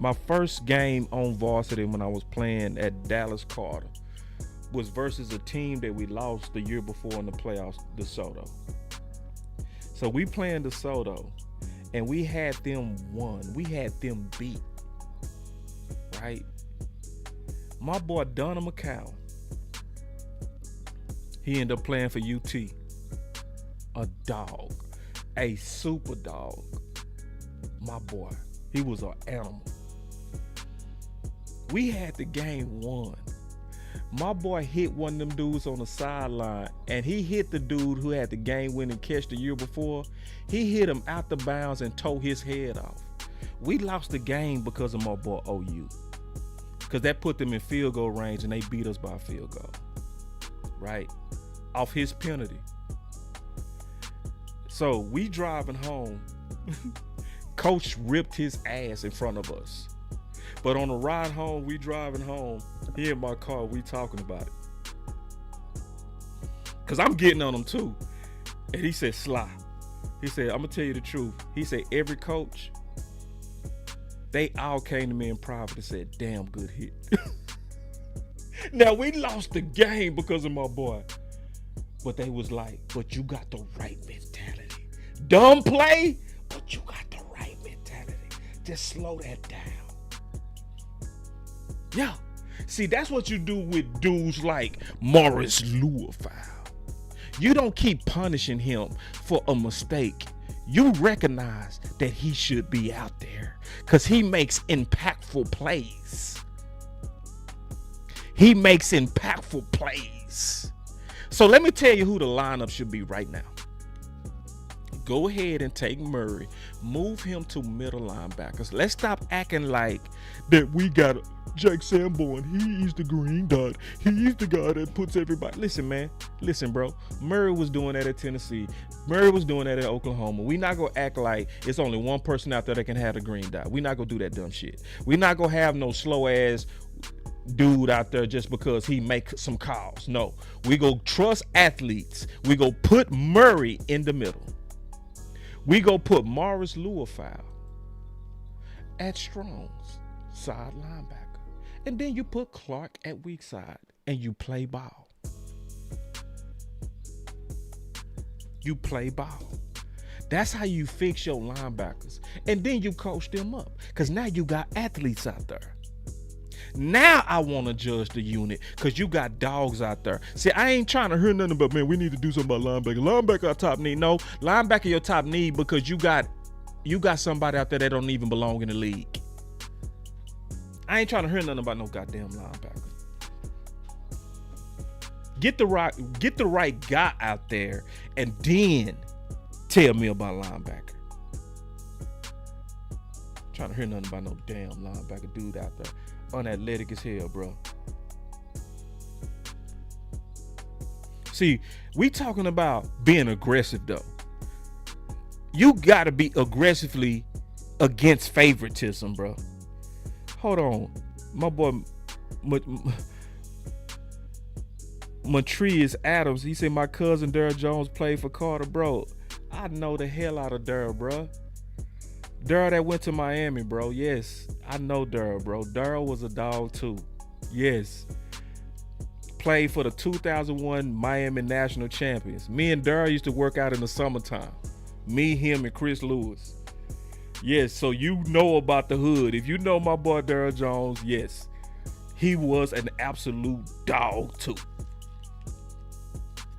My first game on varsity when I was playing at Dallas Cowboys was versus a team that we lost the year before in the playoffs, DeSoto. So we playing DeSoto, and we had them won. We had them beat, right? My boy Donna McCown, he ended up playing for UT. A dog, a super dog. My boy, he was an animal. We had the game won. My boy hit one of them dudes on the sideline, and he hit the dude who had the game-winning catch the year before. He hit him out the bounds and tore his head off. We lost the game because of my boy OU, because that put them in field goal range, and they beat us by a field goal, right? Off his penalty. So we driving home. Coach ripped his ass in front of us. But on the ride home, we driving home, he in my car, we talking about it. Cause I'm getting on him too. And he said, Sly. He said, I'm gonna tell you the truth. He said, every coach, they all came to me in private and said, damn good hit. Now we lost the game because of my boy. But they was like, but you got the right mentality. Dumb play, but you got the right mentality. Just slow that down. Yeah. See, that's what you do with dudes like Morris Lure-Fowl. You don't keep punishing him for a mistake. You recognize that he should be out there because he makes impactful plays. He makes impactful plays. So let me tell you who the lineup should be right now. Go ahead and take Murray. Move him to middle linebackers. Let's stop acting like that we got Jake Sanborn. He's the green dot. He's the guy that puts everybody. Listen, man. Listen, bro. Murray was doing that at Tennessee. Murray was doing that at Oklahoma. We not going to act like it's only one person out there that can have the green dot. We not going to do that dumb shit. We not going to have no slow-ass dude out there just because he make some calls. No. We go trust athletes. We go put Murray in the middle. We go put Morris Lure-Fowl at Strong's side linebacker. And then you put Clark at weak side and you play ball. You play ball. That's how you fix your linebackers. And then you coach them up because now you got athletes out there. Now I want to judge the unit because you got dogs out there. See, I ain't trying to hear nothing about, man, we need to do something about linebacker. Linebacker our top need. No, linebacker your top need because you got somebody out there that don't even belong in the league. I ain't trying to hear nothing about no goddamn linebacker. Get the right guy out there and then tell me about linebacker. Trying to hear nothing about no damn linebacker dude out there. Unathletic as hell, bro. See, we talking about being aggressive though. You gotta be aggressively against favoritism, bro. Hold on, my boy Matrius Adams, he said my cousin Darryl Jones played for Carter, bro. I know the hell out of Darryl, bro. Darryl that went to Miami, bro. Yes, I know Darryl, bro. Darryl was a dog too. Yes. played for the 2001 Miami National Champions. Me and Darryl used to work out in the summertime. Me, him, and Chris Lewis. Yes, so you know about the hood. If you know my boy Darryl Jones, yes, he was an absolute dog too.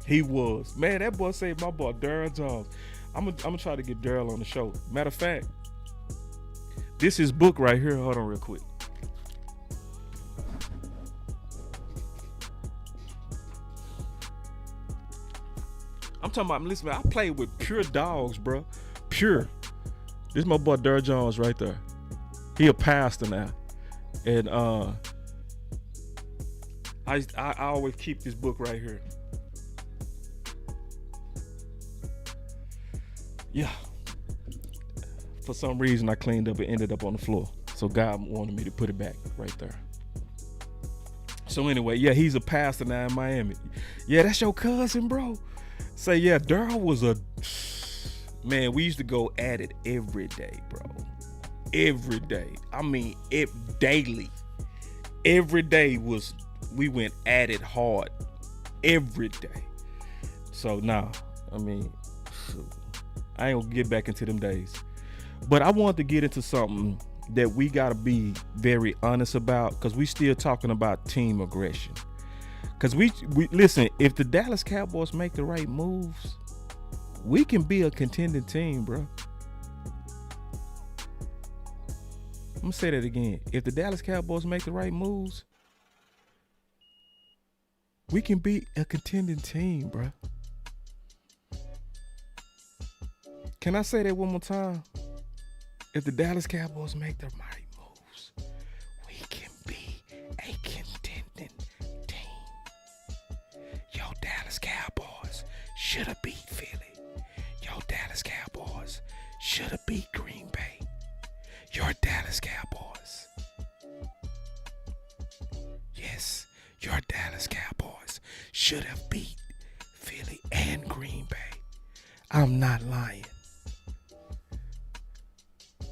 He was. Man, that boy saved my boy Darryl Jones. I'm gonna try to get Darryl on the show. Matter of fact, this is book right here. Hold on real quick. I'm talking about, listen, man, I played with pure dogs, bro. Pure. This is my boy Darryl Jones right there. He a pastor now. And I always keep this book right here. Yeah. For some reason, I cleaned up and ended up on the floor. So God wanted me to put it back right there. So anyway, yeah, he's a pastor now in Miami. Yeah, that's your cousin, bro. Say, yeah, Darryl was a... Man, we used to go at it every day, bro. Every day. I mean, daily. Every day we went at it hard. Every day. So, nah, I mean, I ain't gonna get back into them days. But I wanted to get into something that we gotta be very honest about, because we still talking about team aggression. Because we listen, if the Dallas Cowboys make the right moves, we can be a contending team, bro. I'm gonna say that again. If the Dallas Cowboys make the right moves, we can be a contending team, bro. Can I say that one more time? If the Dallas Cowboys make the right moves, we can be a contending team. Yo, Dallas Cowboys should have beat Philly. Yo, Dallas Cowboys should have beat Green Bay. Your Dallas Cowboys. Yes, your Dallas Cowboys should have beat Philly and Green Bay. I'm not lying.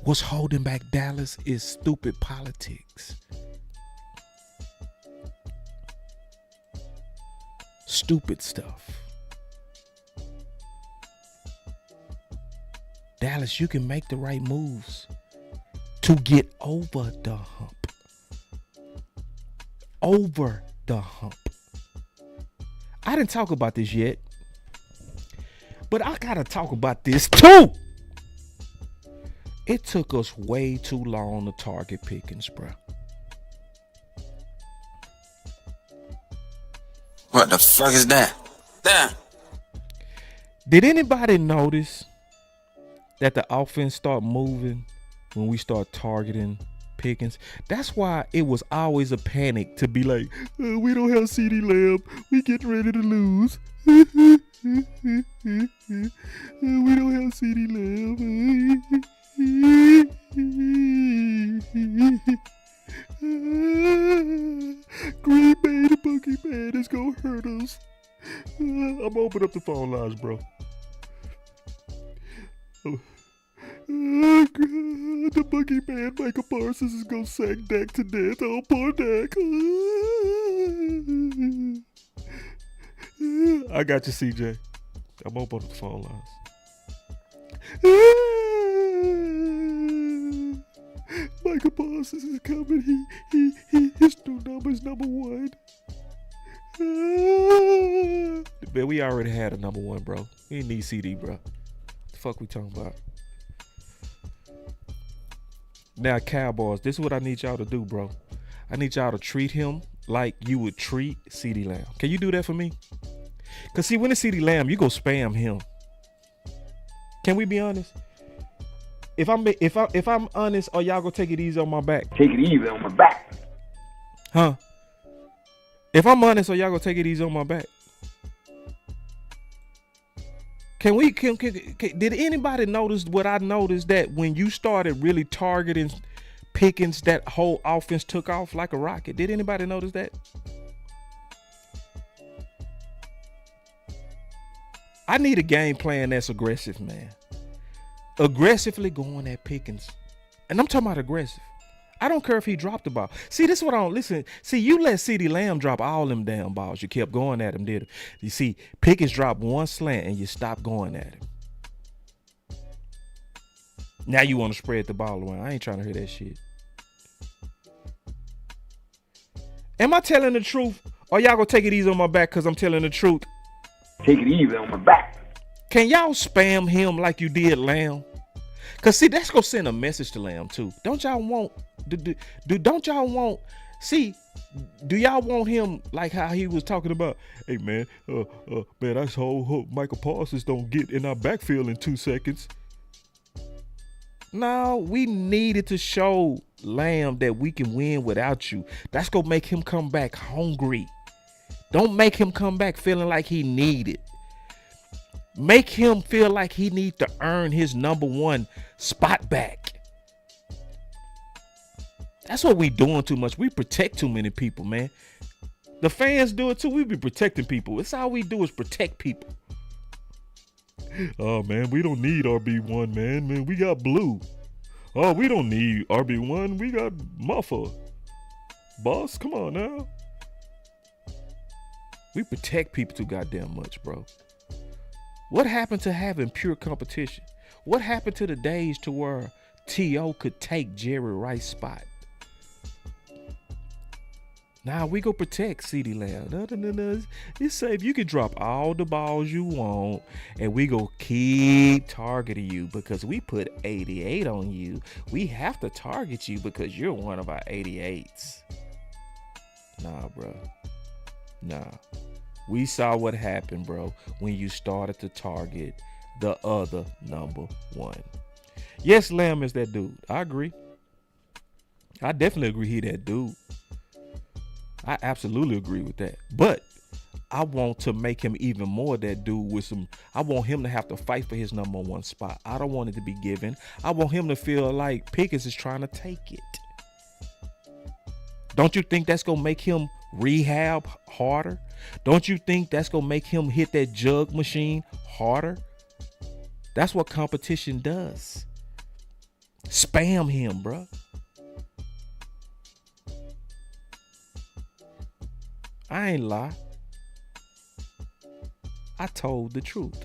What's holding back Dallas is stupid politics. Stupid stuff. Dallas, you can make the right moves to get over the hump. Over the hump. I didn't talk about this yet, but I gotta talk about this too. It took us way too long to target Pickens, bro. What the fuck is that? Damn. Did anybody notice that the offense start moving when we start targeting Pickens? That's why it was always a panic to be like, we don't have CeeDee Lamb. We getting ready to lose. We don't have CeeDee Lamb. Green Bay, the boogeyman is gonna hurt us. I'm gonna open up the phone lines, bro. Oh, God, the boogeyman, Michael Parsons, is gonna sack Dak to death. Oh, poor Dak. I got you, CJ. I'm gonna open up the phone lines. Michael Parsons is coming. His new number is number 1. Man, we already had a number 1, bro. We didn't need CD, bro. What the fuck we talking about? Now, Cowboys, this is what I need y'all to do, bro. I need y'all to treat him like you would treat CeeDee Lamb. Can you do that for me? Because, see, when it's CeeDee Lamb, you go spam him. Can we be honest? If I'm honest, or y'all gonna take it easy on my back? Take it easy on my back. Huh? If I'm honest, or y'all gonna take it easy on my back? Can did anybody notice what I noticed, that when you started really targeting Pickens, that whole offense took off like a rocket? Did anybody notice that? I need a game plan that's aggressive, man. Aggressively going at Pickens. And I'm talking about aggressive. I don't care if he dropped the ball. See, this is what I don't listen. See, you let CeeDee Lamb drop all them damn balls. You kept going at him, did it? You see, Pickens dropped one slant and you stopped going at him. Now you want to spread the ball around. I ain't trying to hear that shit. Am I telling the truth? Or y'all gonna take it easy on my back because I'm telling the truth? Take it easy on my back. Can y'all spam him like you did Lamb? Cause see, that's gonna send a message to Lamb too. Don't y'all want? Don't y'all want? See, do y'all want him like how he was talking about? Hey man, man, I hope Michael Parsons don't get in our backfield in 2 seconds. No, we needed to show Lamb that we can win without you. That's gonna make him come back hungry. Don't make him come back feeling like he needed. Make him feel like he needs to earn his number 1 spot back. That's what we doing too much. We protect too many people, man. The fans do it too. We be protecting people. It's all we do is protect people. Oh, man, we don't need RB1, man. Man, we got Blue. Oh, we don't need RB1. We got Muffa. Boss, come on now. We protect people too goddamn much, bro. What happened to having pure competition? What happened to the days to where T.O. could take Jerry Rice's spot? Now we go protect CeeDee Lamb. No. It's safe. You can drop all the balls you want, and we go keep targeting you because we put 88 on you. We have to target you because you're one of our 88s. Nah, bro. Nah. We saw what happened, bro, when you started to target the other number 1. Yes, Lamb is that dude. I agree. I definitely agree he that dude. I absolutely agree with that. But I want to make him even more that dude with some. I want him to have to fight for his number 1 spot. I don't want it to be given. I want him to feel like Pickens is trying to take it. Don't you think that's going to make him rehab harder? Don't you think that's going to make him hit that jug machine harder? That's what competition does. Spam him, bro. I ain't lie. I told the truth.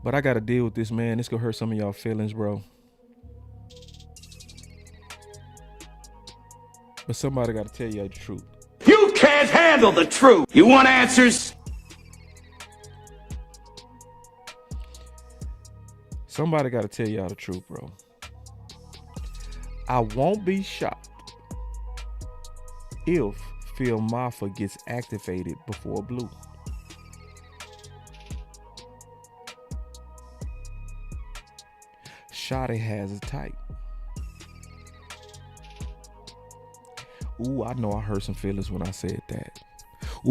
But I got to deal with this, man. This going to hurt some of y'all feelings, bro. But somebody got to tell you the truth. You can't handle the truth. You want answers? Somebody got to tell y'all the truth, bro. I won't be shocked if Phil Maffa gets activated before Blue. Shotty has a type. Ooh, I know I hurt some feelings when I said that.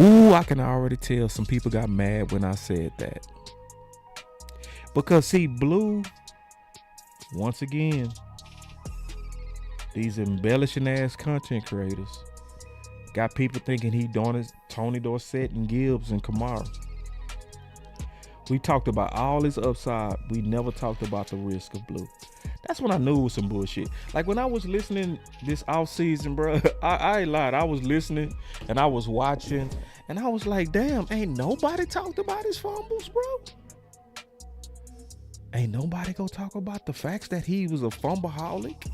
Ooh, I can already tell some people got mad when I said that. Because see, Blue, once again, these embellishing ass content creators got people thinking he doing Tony Dorsett and Gibbs and Kamara. We talked about all his upside. We never talked about the risk of Blue. That's when I knew it was some bullshit. Like when I was listening this offseason, bro, I ain't lied. I was listening and I was watching and I was like, damn, ain't nobody talked about his fumbles, bro. Ain't nobody gonna talk about the facts that he was a fumbleaholic.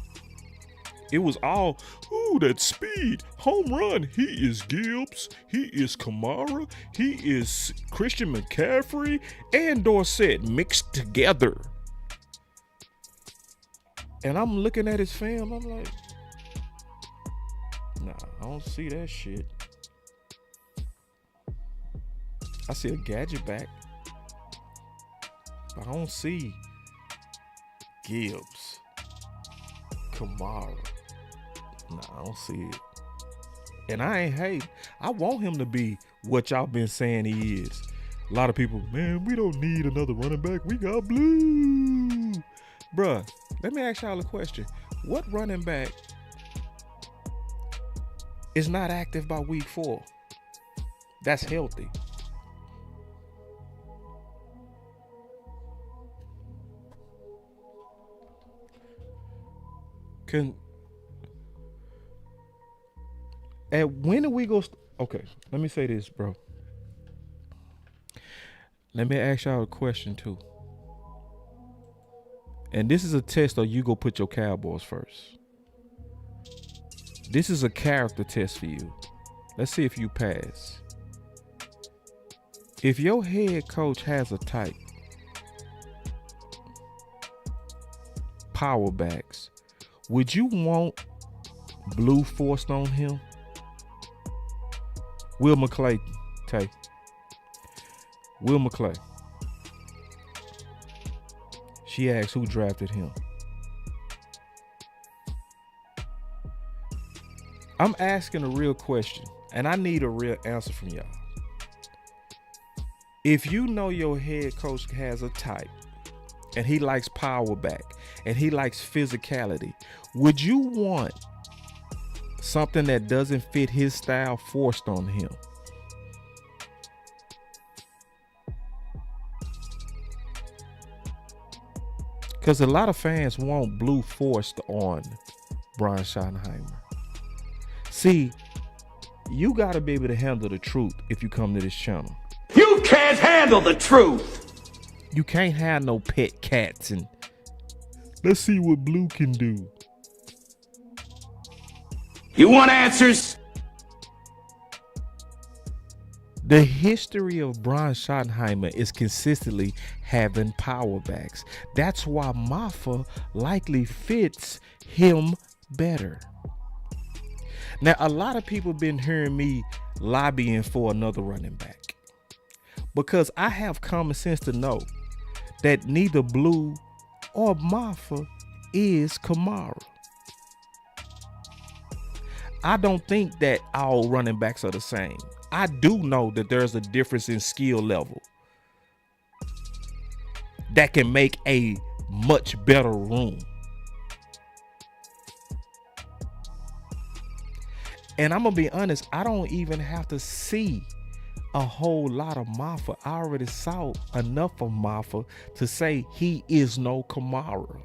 It was all, ooh, that speed, home run. He is Gibbs, he is Kamara, he is Christian McCaffrey and Dorsett mixed together. And I'm looking at his film, I'm like, nah, I don't see that shit. I see a gadget back, but I don't see Gibbs, Kamara. Nah, I don't see it. And I ain't hate. I want him to be what y'all been saying he is. A lot of people, man, we don't need another running back. We got Blue. Bruh, let me ask y'all a question. What running back is not active by week 4? That's healthy. When do we go? Okay, let me say this, bro. Let me ask y'all a question too. And this is a test, or you go put your Cowboys first. This is a character test for you. Let's see if you pass. If your head coach has a type, power backs, would you want blue forced on him? Will McClay, Tay. Will McClay. She asked who drafted him. I'm asking a real question, and I need a real answer from y'all. If you know your head coach has a type, and he likes power back, and he likes physicality, would you want something that doesn't fit his style forced on him? Because a lot of fans want blue forced on Brian Schottenheimer. See, you got to be able to handle the truth if you come to this channel. You can't handle the truth. You can't have no pet cats and let's see what blue can do. You want answers? The history of Brian Schottenheimer is consistently having power backs. That's why Maffa likely fits him better. Now, a lot of people been hearing me lobbying for another running back because I have common sense to know that neither Blue or Maffa is Kamara. I don't think that all running backs are the same. I do know that there's a difference in skill level that can make a much better room. And I'm gonna be honest, I don't even have to see a whole lot of Maffa. I already saw enough of Maffa to say he is no Kamara.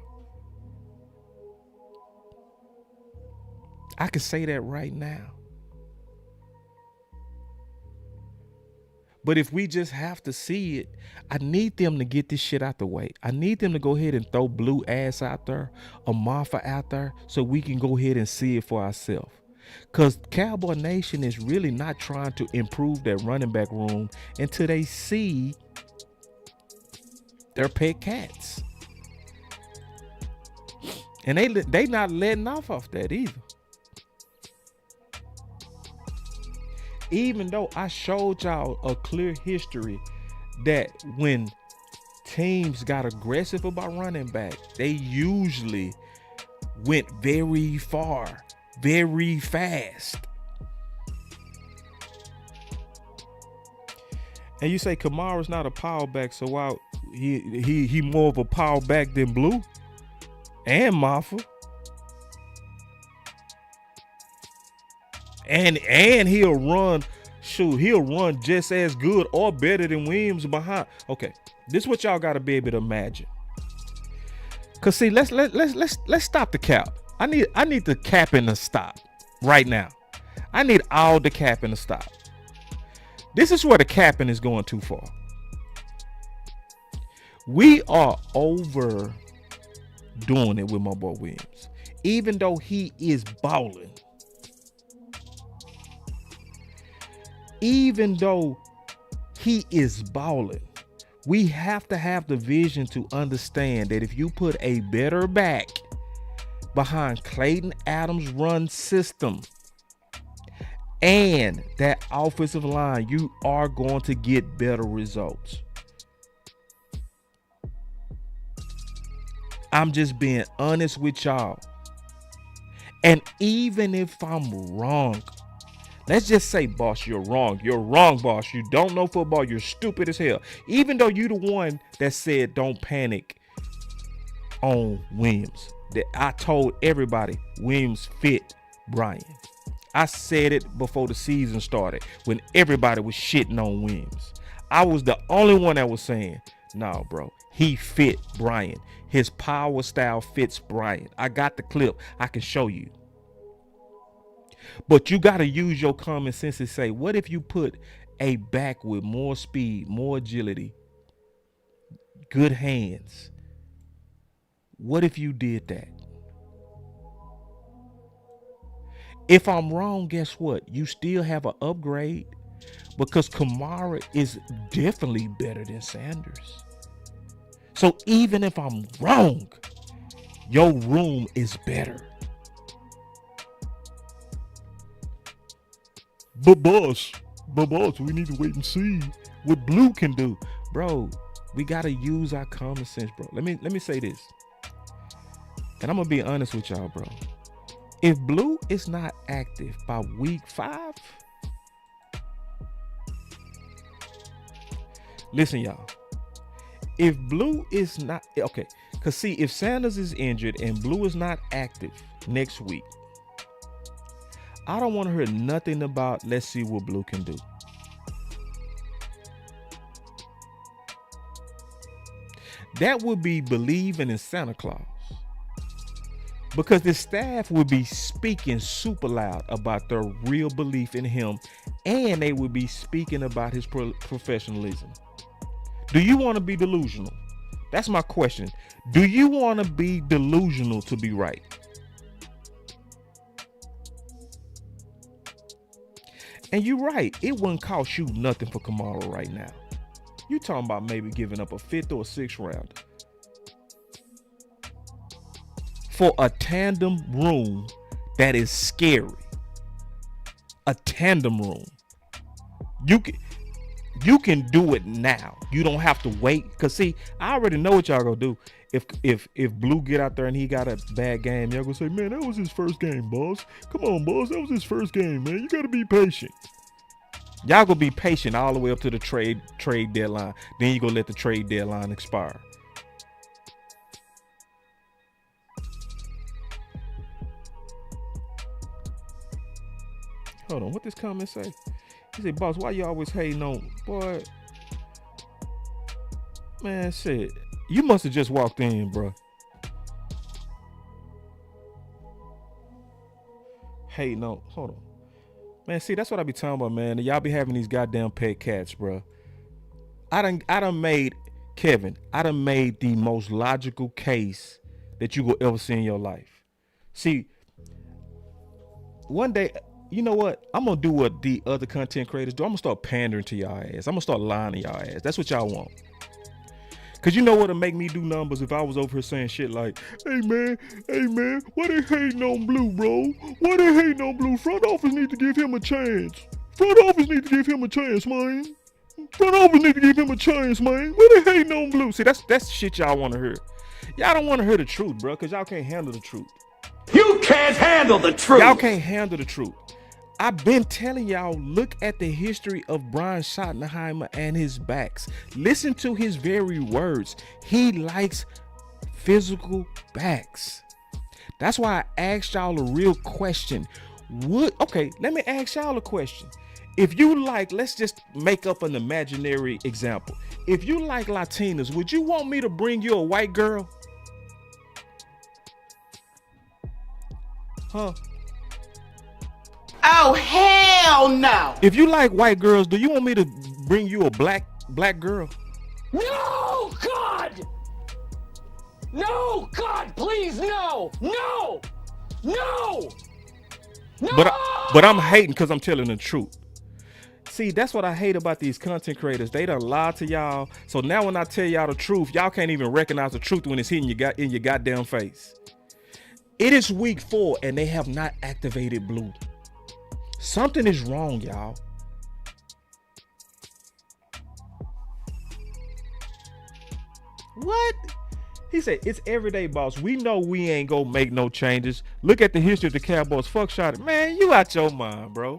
I can say that right now. But if we just have to see it, I need them to get this shit out the way. I need them to go ahead and throw Blue ass out there or Maffa out there so we can go ahead and see it for ourselves. Because Cowboy Nation is really not trying to improve their running back room until they see their pet cats. And they not letting off that either. Even though I showed y'all a clear history that when teams got aggressive about running back, they usually went very far, very fast. And you say Kamara's not a power back, so why he more of a power back than Blue and Maffa? And he'll run just as good or better than Williams behind. Okay, this is what y'all gotta be able to imagine. Cause see, let's stop the cap. I need the capping to stop right now. I need all the capping to stop. This is where the capping is going too far. We are overdoing it with my boy Williams, even though he is balling. Even though he is balling, we have to have the vision to understand that if you put a better back behind Clayton Adams' run system and that offensive line, you are going to get better results. I'm just being honest with y'all. And even if I'm wrong, let's just say, boss, you're wrong. You're wrong, boss. You don't know football. You're stupid as hell. Even though you're the one that said don't panic on Williams. That I told everybody Williams fit Brian. I said it before the season started when everybody was shitting on Williams. I was the only one that was saying, no, bro, he fit Brian. His power style fits Brian. I got the clip. I can show you. But you got to use your common sense and say, what if you put a back with more speed, more agility, good hands? What if you did that? If I'm wrong, guess what? You still have an upgrade because Kamara is definitely better than Sanders. So even if I'm wrong, your room is better. But boss, we need to wait and see what Blue can do. Bro, we got to use our common sense, bro. Let me say this. And I'm going to be honest with y'all, bro. If Blue is not active by week 5, listen, y'all. If Blue is not, okay, because see, if Sanders is injured and Blue is not active next week, I don't want to hear nothing about let's see what Blue can do. That would be believing in Santa Claus. Because the staff would be speaking super loud about their real belief in him, and they would be speaking about his professionalism. Do you want to be delusional? That's my question. Do you want to be delusional to be right? And you're right. It wouldn't cost you nothing for Kamara right now. You talking about maybe giving up a 5th or a 6th round for a tandem room that is scary. A tandem room. You can do it now. You don't have to wait. Cause see, I already know what y'all gonna do. If Blue get out there and he got a bad game, y'all gonna say, man, that was his first game, boss. Come on, boss, that was his first game, man. You gotta be patient. Y'all gonna be patient all the way up to the trade deadline. Then you gonna let the trade deadline expire. Hold on, what this comment say? He said, boss, why you always hating on? Boy, man, shit. You must have just walked in, bro. Hating on, hold on. Man, see, that's what I be talking about, man. Y'all be having these goddamn pet cats, bro. I done made the most logical case that you will ever see in your life. See, one day, you know what? I'm going to do what the other content creators do. I'm going to start pandering to y'all ass. I'm going to start lying to y'all ass. That's what y'all want. Because you know what'll make me do numbers if I was over here saying shit like, hey, man, why they hating on Blue, bro? Why they hating on Blue? Front office need to give him a chance. Front office need to give him a chance, man. Front office need to give him a chance, man. Why they hating on Blue? See, that's shit y'all want to hear. Y'all don't want to hear the truth, bro, because y'all can't handle the truth. You can't handle the truth. Y'all can't handle the truth. I've been telling y'all, look at the history of Brian Schottenheimer and his backs. Listen to his very words. He likes physical backs. That's why I asked y'all a real question. Okay, let me ask y'all a question. If you like, let's just make up an imaginary example. If you like Latinas, would you want me to bring you a white girl? Huh? Oh, hell no. If you like white girls, do you want me to bring you a black girl? No, God! No, God, please, no! No! No! No! But I'm hating because I'm telling the truth. See, that's what I hate about these content creators. They done lie to y'all. So now when I tell y'all the truth, y'all can't even recognize the truth when it's hitting in your goddamn face. It is week 4 and they have not activated Blue. Something is wrong, y'all. What? He said, it's everyday, boss. We know we ain't gonna make no changes. Look at the history of the Cowboys. Fuck shot. Man, you out your mind, bro.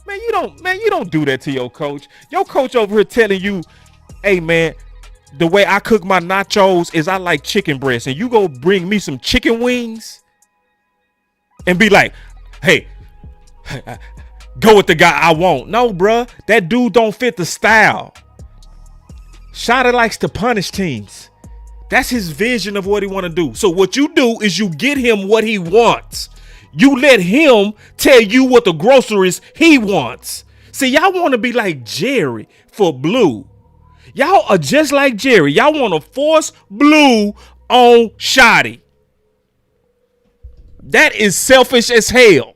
Man, you don't do that to your coach. Your coach over here telling you, hey, man, the way I cook my nachos is I like chicken breast. And you go bring me some chicken wings and be like, hey, go with the guy I want. No, bruh. That dude don't fit the style. Shotta likes to punish teams. That's his vision of what he want to do. So what you do is you get him what he wants. You let him tell you what the groceries he wants. See, y'all want to be like Jerry for Blue. Y'all are just like Jerry. Y'all want to force Blue on Shotty. That is selfish as hell.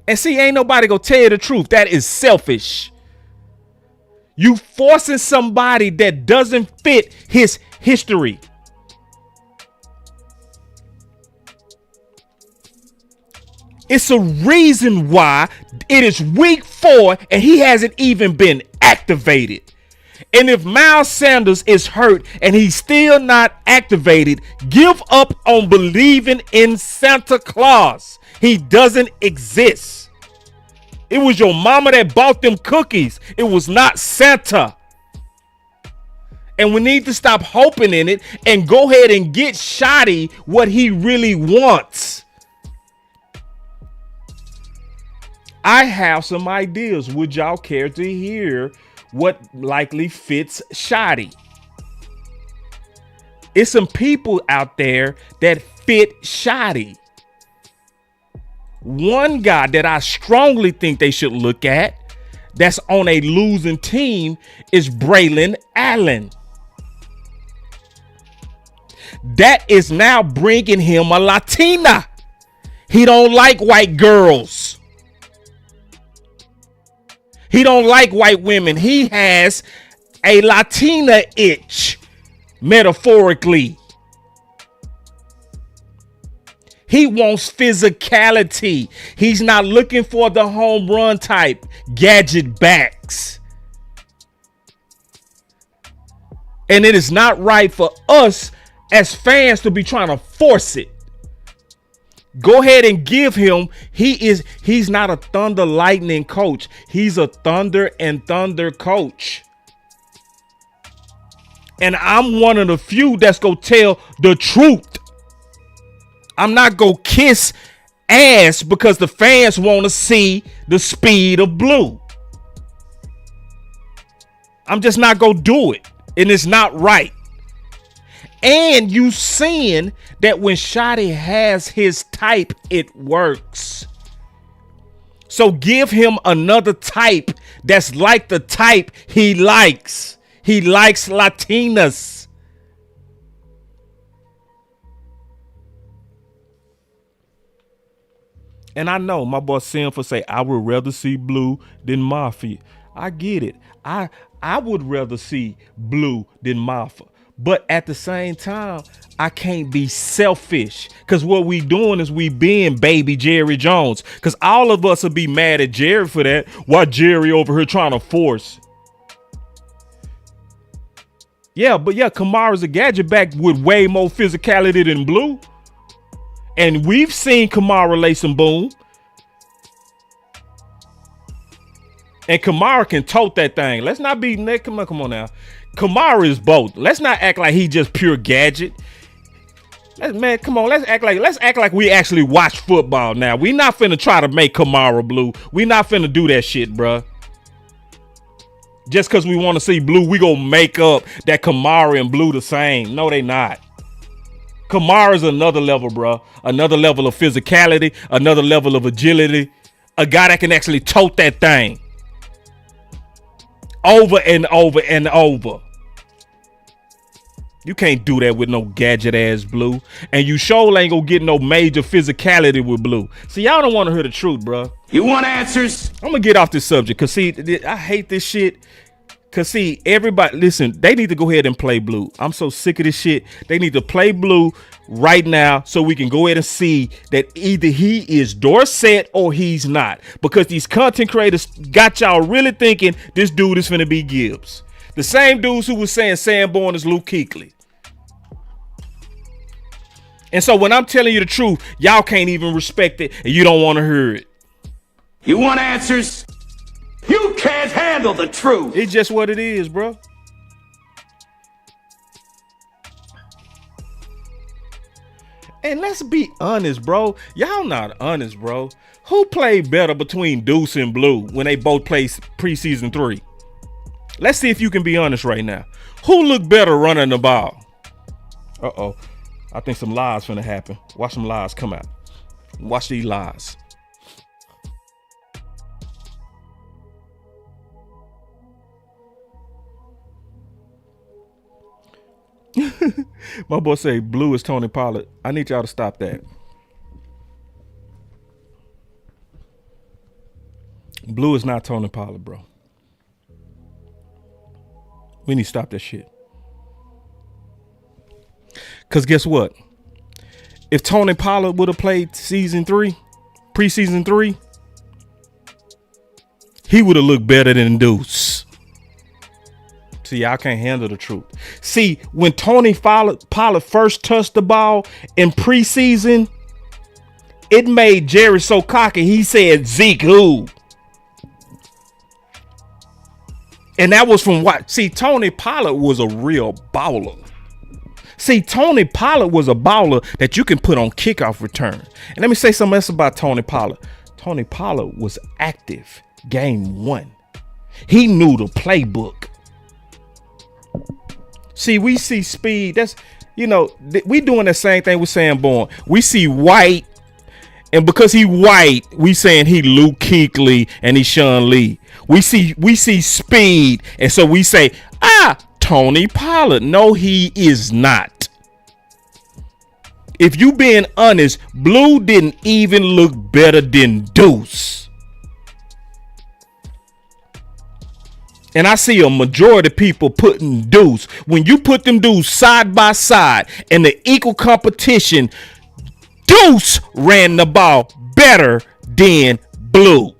And see, ain't nobody gonna tell you the truth. That is selfish. You forcing somebody that doesn't fit his history. It's a reason why it is week 4 and he hasn't even been activated. And if Miles Sanders is hurt and he's still not activated, give up on believing in Santa Claus. He doesn't exist. It was your mama that bought them cookies. It was not Santa. And we need to stop hoping in it and go ahead and get Shotty what he really wants. I have some ideas. Would y'all care to hear what likely fits Shotty? It's some people out there that fit Shotty. One guy that I strongly think they should look at that's on a losing team is Braylon Allen. That is now bringing him a Latina. He don't like white girls. He don't like white women. He has a Latina itch, metaphorically. He wants physicality. He's not looking for the home run type gadget backs. And it is not right for us as fans to be trying to force it. Go ahead and give him. He's not a Thunder Lightning coach. He's a Thunder and Thunder coach. And I'm one of the few that's going to tell the truth. I'm not going to kiss ass because the fans want to see the speed of Blue. I'm just not going to do it. And it's not right. And you seeing that when Shotty has his type, it works. So give him another type that's like the type he likes. He likes Latinas. And I know my boy Sinful say, I would rather see Blue than Mafia. I get it. I would rather see Blue than Mafia. But at the same time, I can't be selfish. Because what we doing is we being baby Jerry Jones. Because all of us will be mad at Jerry for that. Why Jerry over here trying to force? Yeah, but yeah, Kamara's a gadget back with way more physicality than Blue. And we've seen Kamara lay some boom. And Kamara can tote that thing. Let's not be, come on now. Kamara is both. Let's not act like he just pure gadget. Man, come on. Let's act like we actually watch football now. We not finna try to make Kamara Blue. We not finna do that shit, bruh. Just because we want to see Blue, we gonna make up that Kamara and Blue the same. No, they not. Kamara's another level, bro. Another level of physicality, another level of agility. A guy that can actually tote that thing over and over and over. You can't do that with no gadget ass Blue. And you sure ain't gonna get no major physicality with Blue. See, y'all don't want to hear the truth, bro. You want answers? I'm gonna get off this subject because see, I hate this shit. Cause see, everybody, listen, they need to go ahead and play Blue. I'm so sick of this shit. They need to play Blue right now so we can go ahead and see that either he is Dorsett or he's not. Because these content creators got y'all really thinking this dude is finna be Gibbs. The same dudes who was saying Sanborn is Luke Kuechly. And so when I'm telling you the truth, y'all can't even respect it and you don't want to hear it. You want answers? You can't handle the truth. It's just what it is, bro. And let's be honest, bro. Y'all not honest, bro. Who played better between Deuce and Blue when they both played preseason 3? Let's see if you can be honest right now. Who look better running the ball? Uh-oh. I think some lies finna happen. Watch some lies come out. Watch these lies. My boy say blue is Tony Pollard. I need y'all to stop that. Blue is not Tony Pollard, bro. We need to stop that shit. Because guess what? If Tony Pollard would have played preseason 3, he would have looked better than Deuce. See, y'all can't handle the truth. See, when Tony Pollard first touched the ball in preseason, it made Jerry so cocky, he said, Zeke who? And that was from what? See, Tony Pollard was a real baller. See, Tony Pollard was a baller that you can put on kickoff return. And let me say something else about Tony Pollard. Tony Pollard was active game 1. He knew the playbook. See, we see speed. That's, we doing the same thing with Sanborn. We see White, and because he white, we saying he Luke Kuechly and he Sean Lee. We see speed, and so we say, Tony Pollard. No, he is not. If you being honest, Blue didn't even look better than Deuce. And I see a majority of people putting Deuce. When you put them dudes side by side in the equal competition, Deuce ran the ball better than Blue.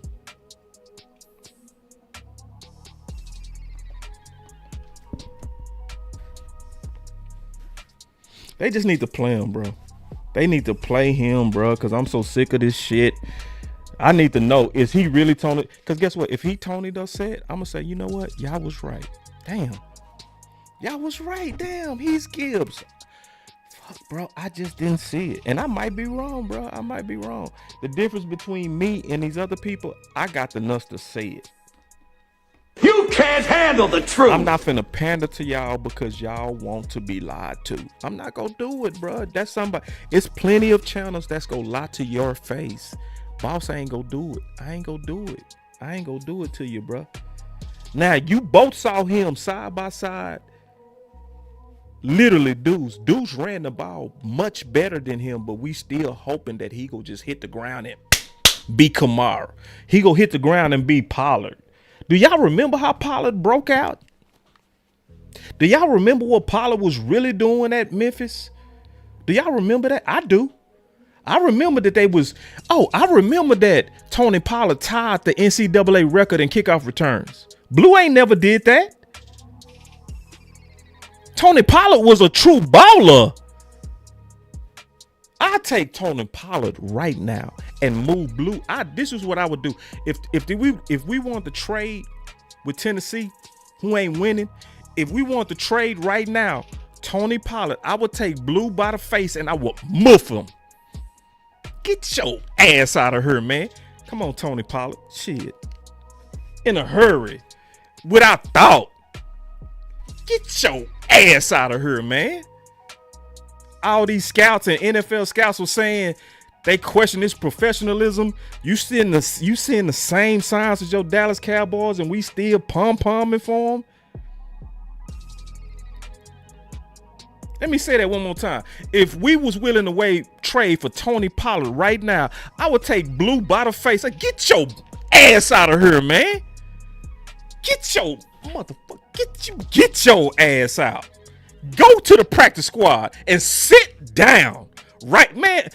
They just need to play him, bro. They need to play him, bro, because I'm so sick of this shit. I need to know, is he really Tony? Because guess what? If he Tony does say it, I'm going to say, you know what? Y'all was right. Damn. Y'all was right. Damn, he's Gibbs. Fuck, bro. I just didn't see it. And I might be wrong, bro. I might be wrong. The difference between me and these other people, I got the nuts to say it. You can't handle the truth. I'm not finna pander to y'all because y'all want to be lied to. I'm not gonna do it, bro. That's somebody. It's plenty of channels that's gonna lie to your face. Boss ain't gonna do it. I ain't gonna do it. I ain't gonna do it to you, bro. Now, you both saw him side by side. Literally, Deuce ran the ball much better than him, but we still hoping that he go just hit the ground and be Kamara. He go hit the ground and be Pollard. Do y'all remember how Pollard broke out? Do y'all remember what Pollard was really doing at Memphis? Do y'all remember that? I do. I remember that I remember that Tony Pollard tied the NCAA record in kickoff returns. Blue ain't never did that. Tony Pollard was a true baller. I take Tony Pollard right now and move Blue. This is what I would do. If we want to trade with Tennessee, who ain't winning, if we want to trade right now, Tony Pollard, I would take Blue by the face and I would muff him. Get your ass out of here, man. Come on, Tony Pollard. Shit. In a hurry. Without thought. Get your ass out of here, man. All these scouts and NFL scouts were saying they question this professionalism. You seeing the same signs as your Dallas Cowboys and we still pom-pomming for them? Let me say that one more time. If we was willing to trade for Tony Pollard right now, I would take Blue by the face. Like, get your ass out of here, man. Get your motherfucker. Get your ass out. Go to the practice squad and sit down. Right, man.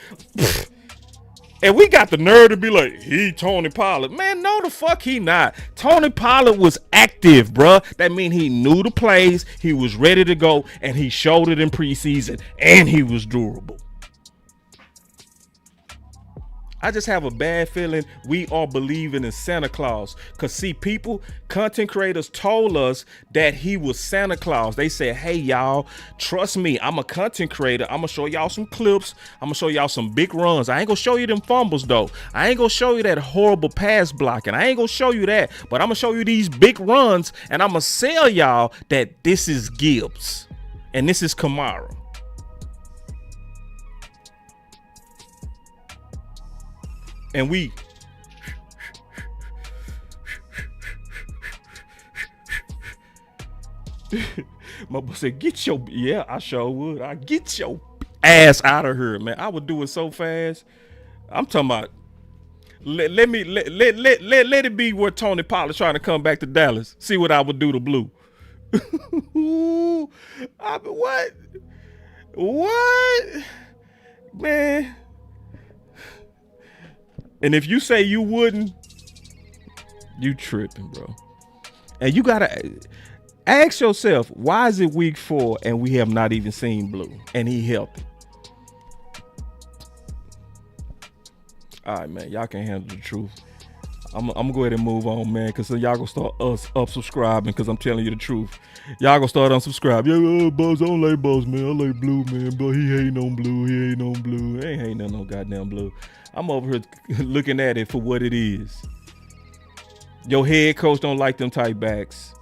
And we got the nerve to be like, he Tony Pollard. Man, no the fuck he not. Tony Pollard was active, bruh. That means he knew the plays, he was ready to go, and he showed it in preseason, and he was durable. I just have a bad feeling we are believing in Santa Claus. Because, see, content creators told us that he was Santa Claus. They said, hey, y'all, trust me. I'm a content creator. I'm going to show y'all some clips. I'm going to show y'all some big runs. I ain't going to show you them fumbles, though. I ain't going to show you that horrible pass blocking. I ain't going to show you that. But I'm going to show you these big runs, and I'm going to sell y'all that this is Gibbs and this is Kamara. And we my boy said, I sure would. I get your ass out of here, man. I would do it so fast. I'm talking about let it be where Tony Pollard trying to come back to Dallas. See what I would do to Blue. What? Man. And if you say you wouldn't, you tripping, bro. And you gotta ask yourself, why is it week 4 and we have not even seen Blue and he healthy? All right, man, y'all can't handle the truth. I'm gonna go ahead and move on, man, because y'all gonna start unsubscribing because I'm telling you the truth. Y'all gonna start unsubscribing. Yeah, Boss, I don't like Boss, man. I like Blue, man, but he hating on Blue. He ain't on Blue. Ain't hating on no goddamn Blue. I'm over here looking at it for what it is. Your head coach don't like them tight backs.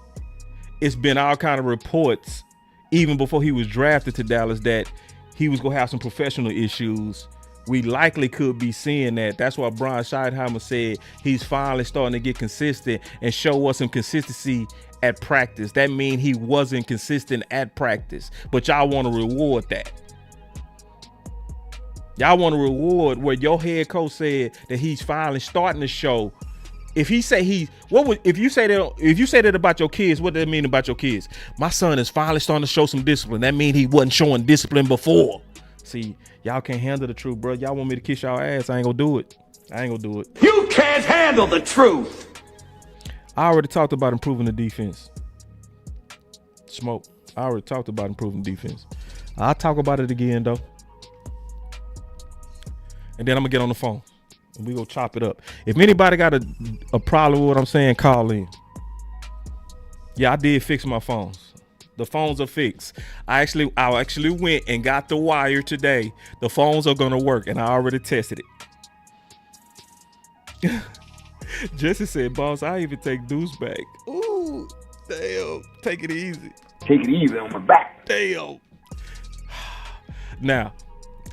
It's been all kind of reports, even before he was drafted to Dallas, that he was going to have some professional issues. We likely could be seeing that. That's why Brian Schottenheimer said he's finally starting to get consistent and show us some consistency at practice. That means he wasn't consistent at practice, but y'all want to reward that. Y'all want to reward where your head coach said that he's finally starting to show. If he say if you say that about your kids, what does that mean about your kids? My son is finally starting to show some discipline. That means he wasn't showing discipline before. See, y'all can't handle the truth, bro. Y'all want me to kiss y'all ass? I ain't gonna do it. You can't handle the truth. I already talked about improving the defense. Smoke. I already talked about improving defense. I'll talk about it again, though. And then I'm gonna get on the phone and we go chop it up. If anybody got a problem with what I'm saying, call in. Yeah, I did fix my phones. The phones are fixed. I actually went and got the wire today. The phones are gonna work, and I already tested it. Jesse said, Boss, I even take Deuce back. Ooh, damn. Take it easy. Take it easy on my back. Damn. Now,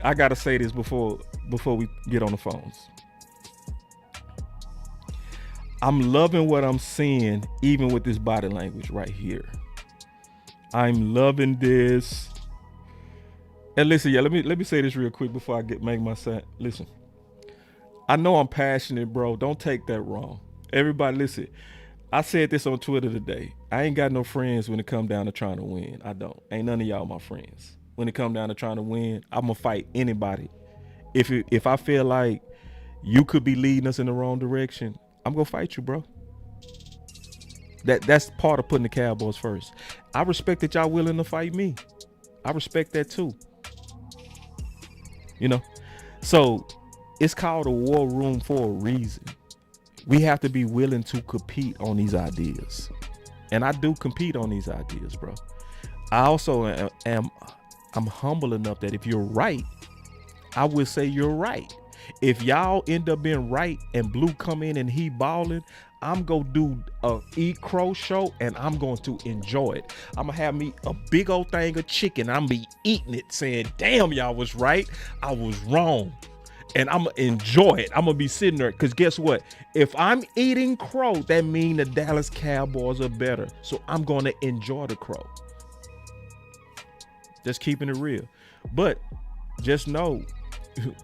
I gotta say this before we get on the phones. I'm loving what I'm seeing, even with this body language right here. I'm loving this. And listen, yeah, let me say this real quick before I make my set. Listen, I know I'm passionate, bro. Don't take that wrong. Everybody, listen. I said this on Twitter today. I ain't got no friends when it come down to trying to win. I don't. Ain't none of y'all my friends. When it come down to trying to win, I'm gonna fight anybody. If I feel like you could be leading us in the wrong direction, I'm gonna fight you, bro. That's part of putting the Cowboys first. I respect that y'all willing to fight me. I respect that too. You know, so it's called a war room for a reason. We have to be willing to compete on these ideas, and I do compete on these ideas, bro. I also I'm humble enough that if you're right, I would say you're right. If y'all end up being right and Blue come in and he balling, I'm gonna do a Eat Crow show and I'm going to enjoy it. I'm gonna have me a big old thing of chicken. I'm gonna be eating it saying, damn, y'all was right. I was wrong. And I'm gonna enjoy it. I'm gonna be sitting there because guess what? If I'm eating crow, that means the Dallas Cowboys are better. So I'm gonna enjoy the crow. Just keeping it real. But just know,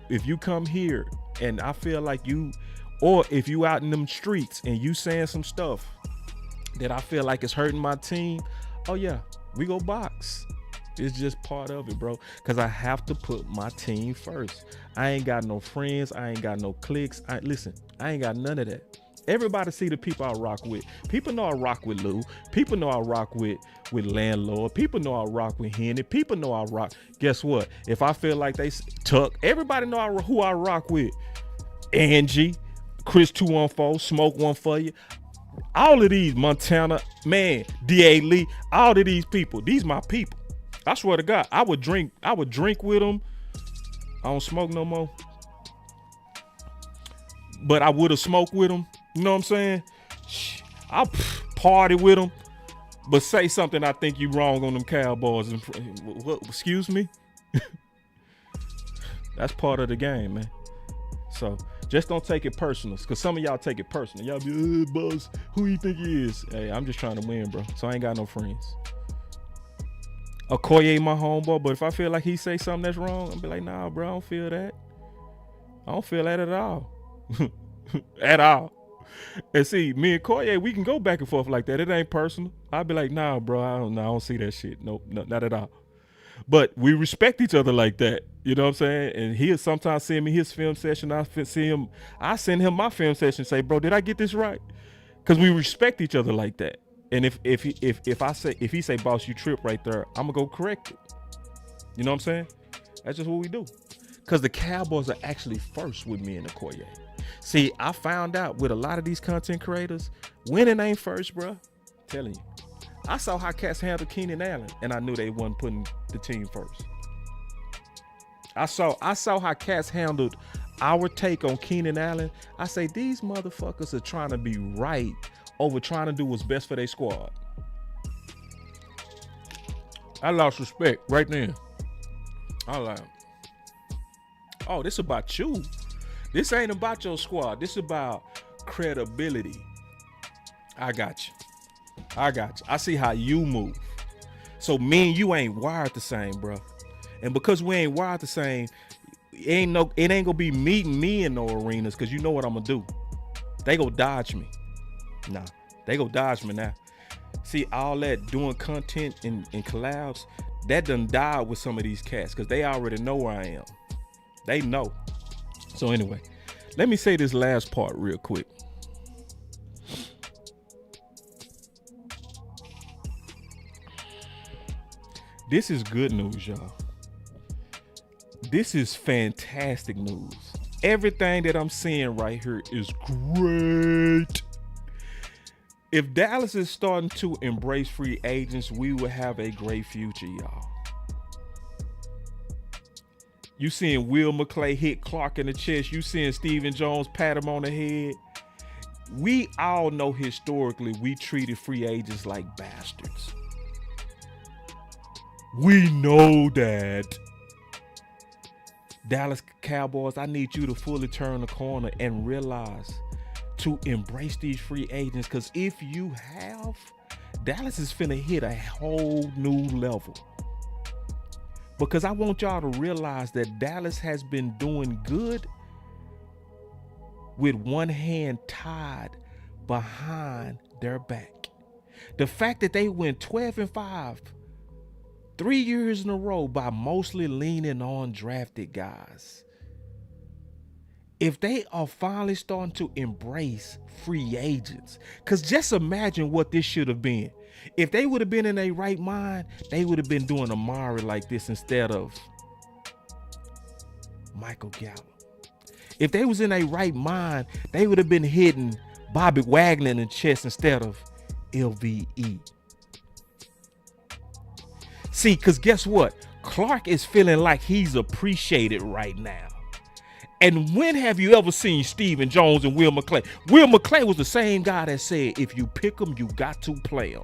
if you come here and I feel like you, or if you out in them streets and you saying some stuff that I feel like it's hurting my team, oh yeah, we go box. It's just part of it, bro. Because I have to put my team first. I ain't got no friends. I ain't got no cliques. Listen, I ain't got none of that. Everybody see the people I rock with. People know I rock with Lou. People know I rock with Landlord. People know I rock with Henny. People know I rock. Guess what? If I feel like they Tuck, everybody know who I rock with. Angie, Chris 214, Smoke One For You. All of these, Montana, man, D.A. Lee, all of these people, these my people. I swear to God, I would drink with them. I don't smoke no more. But I would have smoked with them. You know what I'm saying? I'll party with them. But say something I think you wrong on them Cowboys. What, excuse me? That's part of the game, man. So just don't take it personal. Because some of y'all take it personal. Y'all be, boss, who you think he is? Hey, I'm just trying to win, bro. So I ain't got no friends. Okoye my homeboy, but if I feel like he say something that's wrong, I'll be like, nah, bro, I don't feel that. I don't feel that at all. At all. And see, me and Koye, we can go back and forth like that. It ain't personal. I'll be like, nah, bro, I don't see that shit. Nope, not at all. But we respect each other like that. You know what I'm saying? And he'll sometimes send me his film session. I send him my film session and say, bro, did I get this right? Because we respect each other like that. And if he say, boss, you trip right there, I'm gonna go correct it. You know what I'm saying? That's just what we do. Because the Cowboys are actually first with me and Okoye. See, I found out with a lot of these content creators, winning ain't first, bro. Telling you. I saw how cats handled Keenan Allen, and I knew they wasn't putting the team first. I saw how cats handled our take on Keenan Allen. I say, these motherfuckers are trying to be right over trying to do what's best for their squad. I lost respect right then. I like, oh, this about you. This ain't about your squad. This is about credibility. I got you. I see how you move. So me and you ain't wired the same, bro. And because we ain't wired the same, it ain't gonna be meeting me in no arenas, because you know what I'm gonna do. They go dodge me. Nah, they go dodge me now. See, all that doing content in collabs, that done died with some of these cats, because they already know where I am. They know. So anyway, let me say this last part real quick. This is good news, y'all. This is fantastic news. Everything that I'm seeing right here is great. If Dallas is starting to embrace free agents, we will have a great future, y'all. You seeing Will McClay hit Clark in the chest. You seeing Stephen Jones pat him on the head. We all know historically we treated free agents like bastards. We know that. Dallas Cowboys, I need you to fully turn the corner and realize to embrace these free agents, because if you have, Dallas is finna hit a whole new level. Because I want y'all to realize that Dallas has been doing good with one hand tied behind their back. The fact that they went 12-5 3 years in a row by mostly leaning on drafted guys. If they are finally starting to embrace free agents, because just imagine what this should have been. If they would have been in their right mind, they would have been doing Amari like this instead of Michael Gallup. If they was in their right mind, they would have been hitting Bobby Wagner in the chest instead of LVE. See, because guess what? Clark is feeling like he's appreciated right now. And when have you ever seen Stephen Jones and Will McClay? Will McClay was the same guy that said, if you pick him, you got to play him.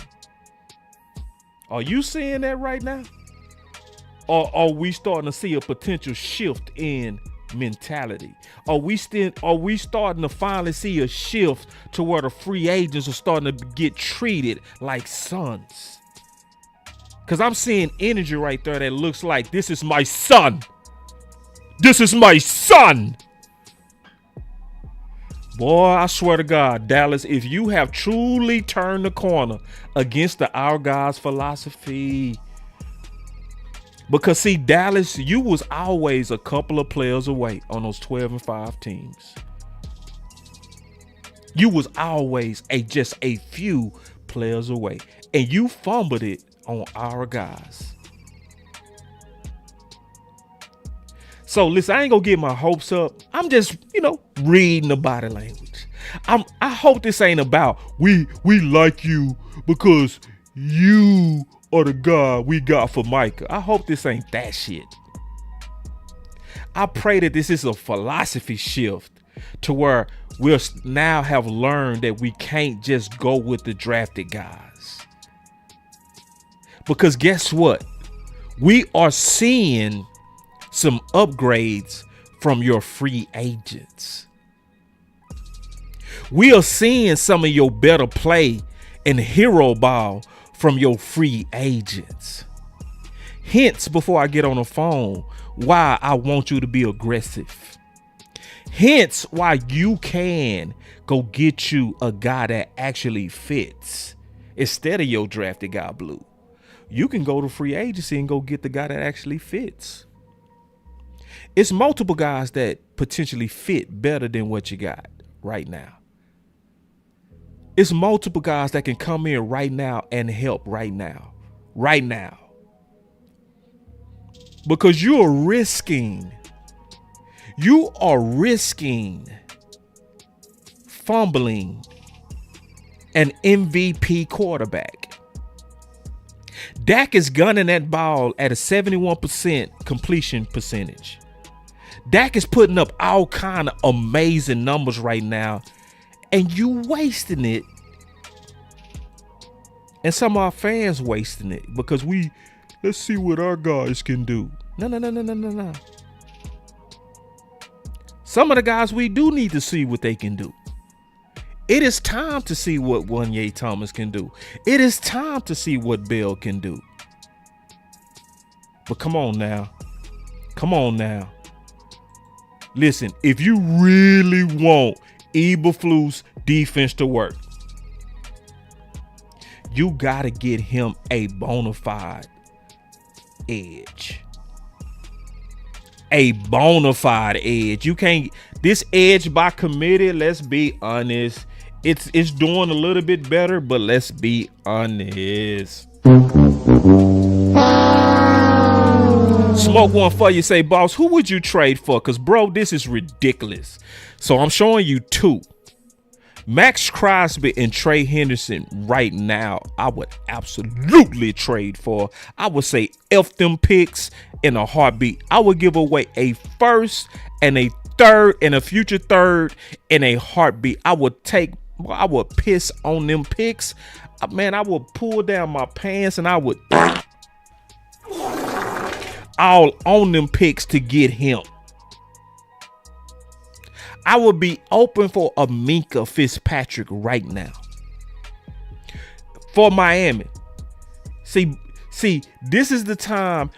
Are you seeing that right now? Or are we starting to see a potential shift in mentality? Are we starting to finally see a shift to where the free agents are starting to get treated like sons? Because I'm seeing energy right there that looks like, this is my son. This is my son. Boy, I swear to God, Dallas, if you have truly turned the corner against the Our Guys philosophy, because see, Dallas, you was always a couple of players away on those 12-5 teams. You was always just a few players away, and you fumbled it on Our Guys. So listen, I ain't gonna get my hopes up. I'm just, reading the body language. I hope this ain't about we like you because you are the guy we got for Micah. I hope this ain't that shit. I pray that this is a philosophy shift to where we'll now have learned that we can't just go with the drafted guys. Because guess what? We are seeing some upgrades from your free agents. We are seeing some of your better play and hero ball from your free agents. Hence, before I get on the phone, why I want you to be aggressive. Hence, why you can go get you a guy that actually fits instead of your drafted guy blue. You can go to free agency and go get the guy that actually fits. It's multiple guys that potentially fit better than what you got right now. It's multiple guys that can come in right now and help right now. Right now. Because you are risking fumbling an MVP quarterback. Dak is gunning that ball at a 71% completion percentage. Dak is putting up all kind of amazing numbers right now, and you wasting it. And some of our fans wasting it because let's see what our guys can do. No. Some of the guys we do need to see what they can do. It is time to see what Wanye Thomas can do. It is time to see what Bell can do. But come on now. Listen, if you really want Eberflus defense to work, you got to get him a bona fide edge. A bona fide edge. You can't, this edge by committee, let's be honest, it's doing a little bit better, but let's be honest. Smoke one for you, say, boss, who would you trade for? Because, bro, this is ridiculous. So I'm showing you two. Max Crosby and Trey Henderson right now, I would absolutely trade for. I would say F them picks in a heartbeat. I would give away a first and a third and a future third in a heartbeat. I would piss on them picks. Man, I would pull down my pants and I would all on them picks to get him. I would be open for a Minka Fitzpatrick right now for Miami. See, this is the time.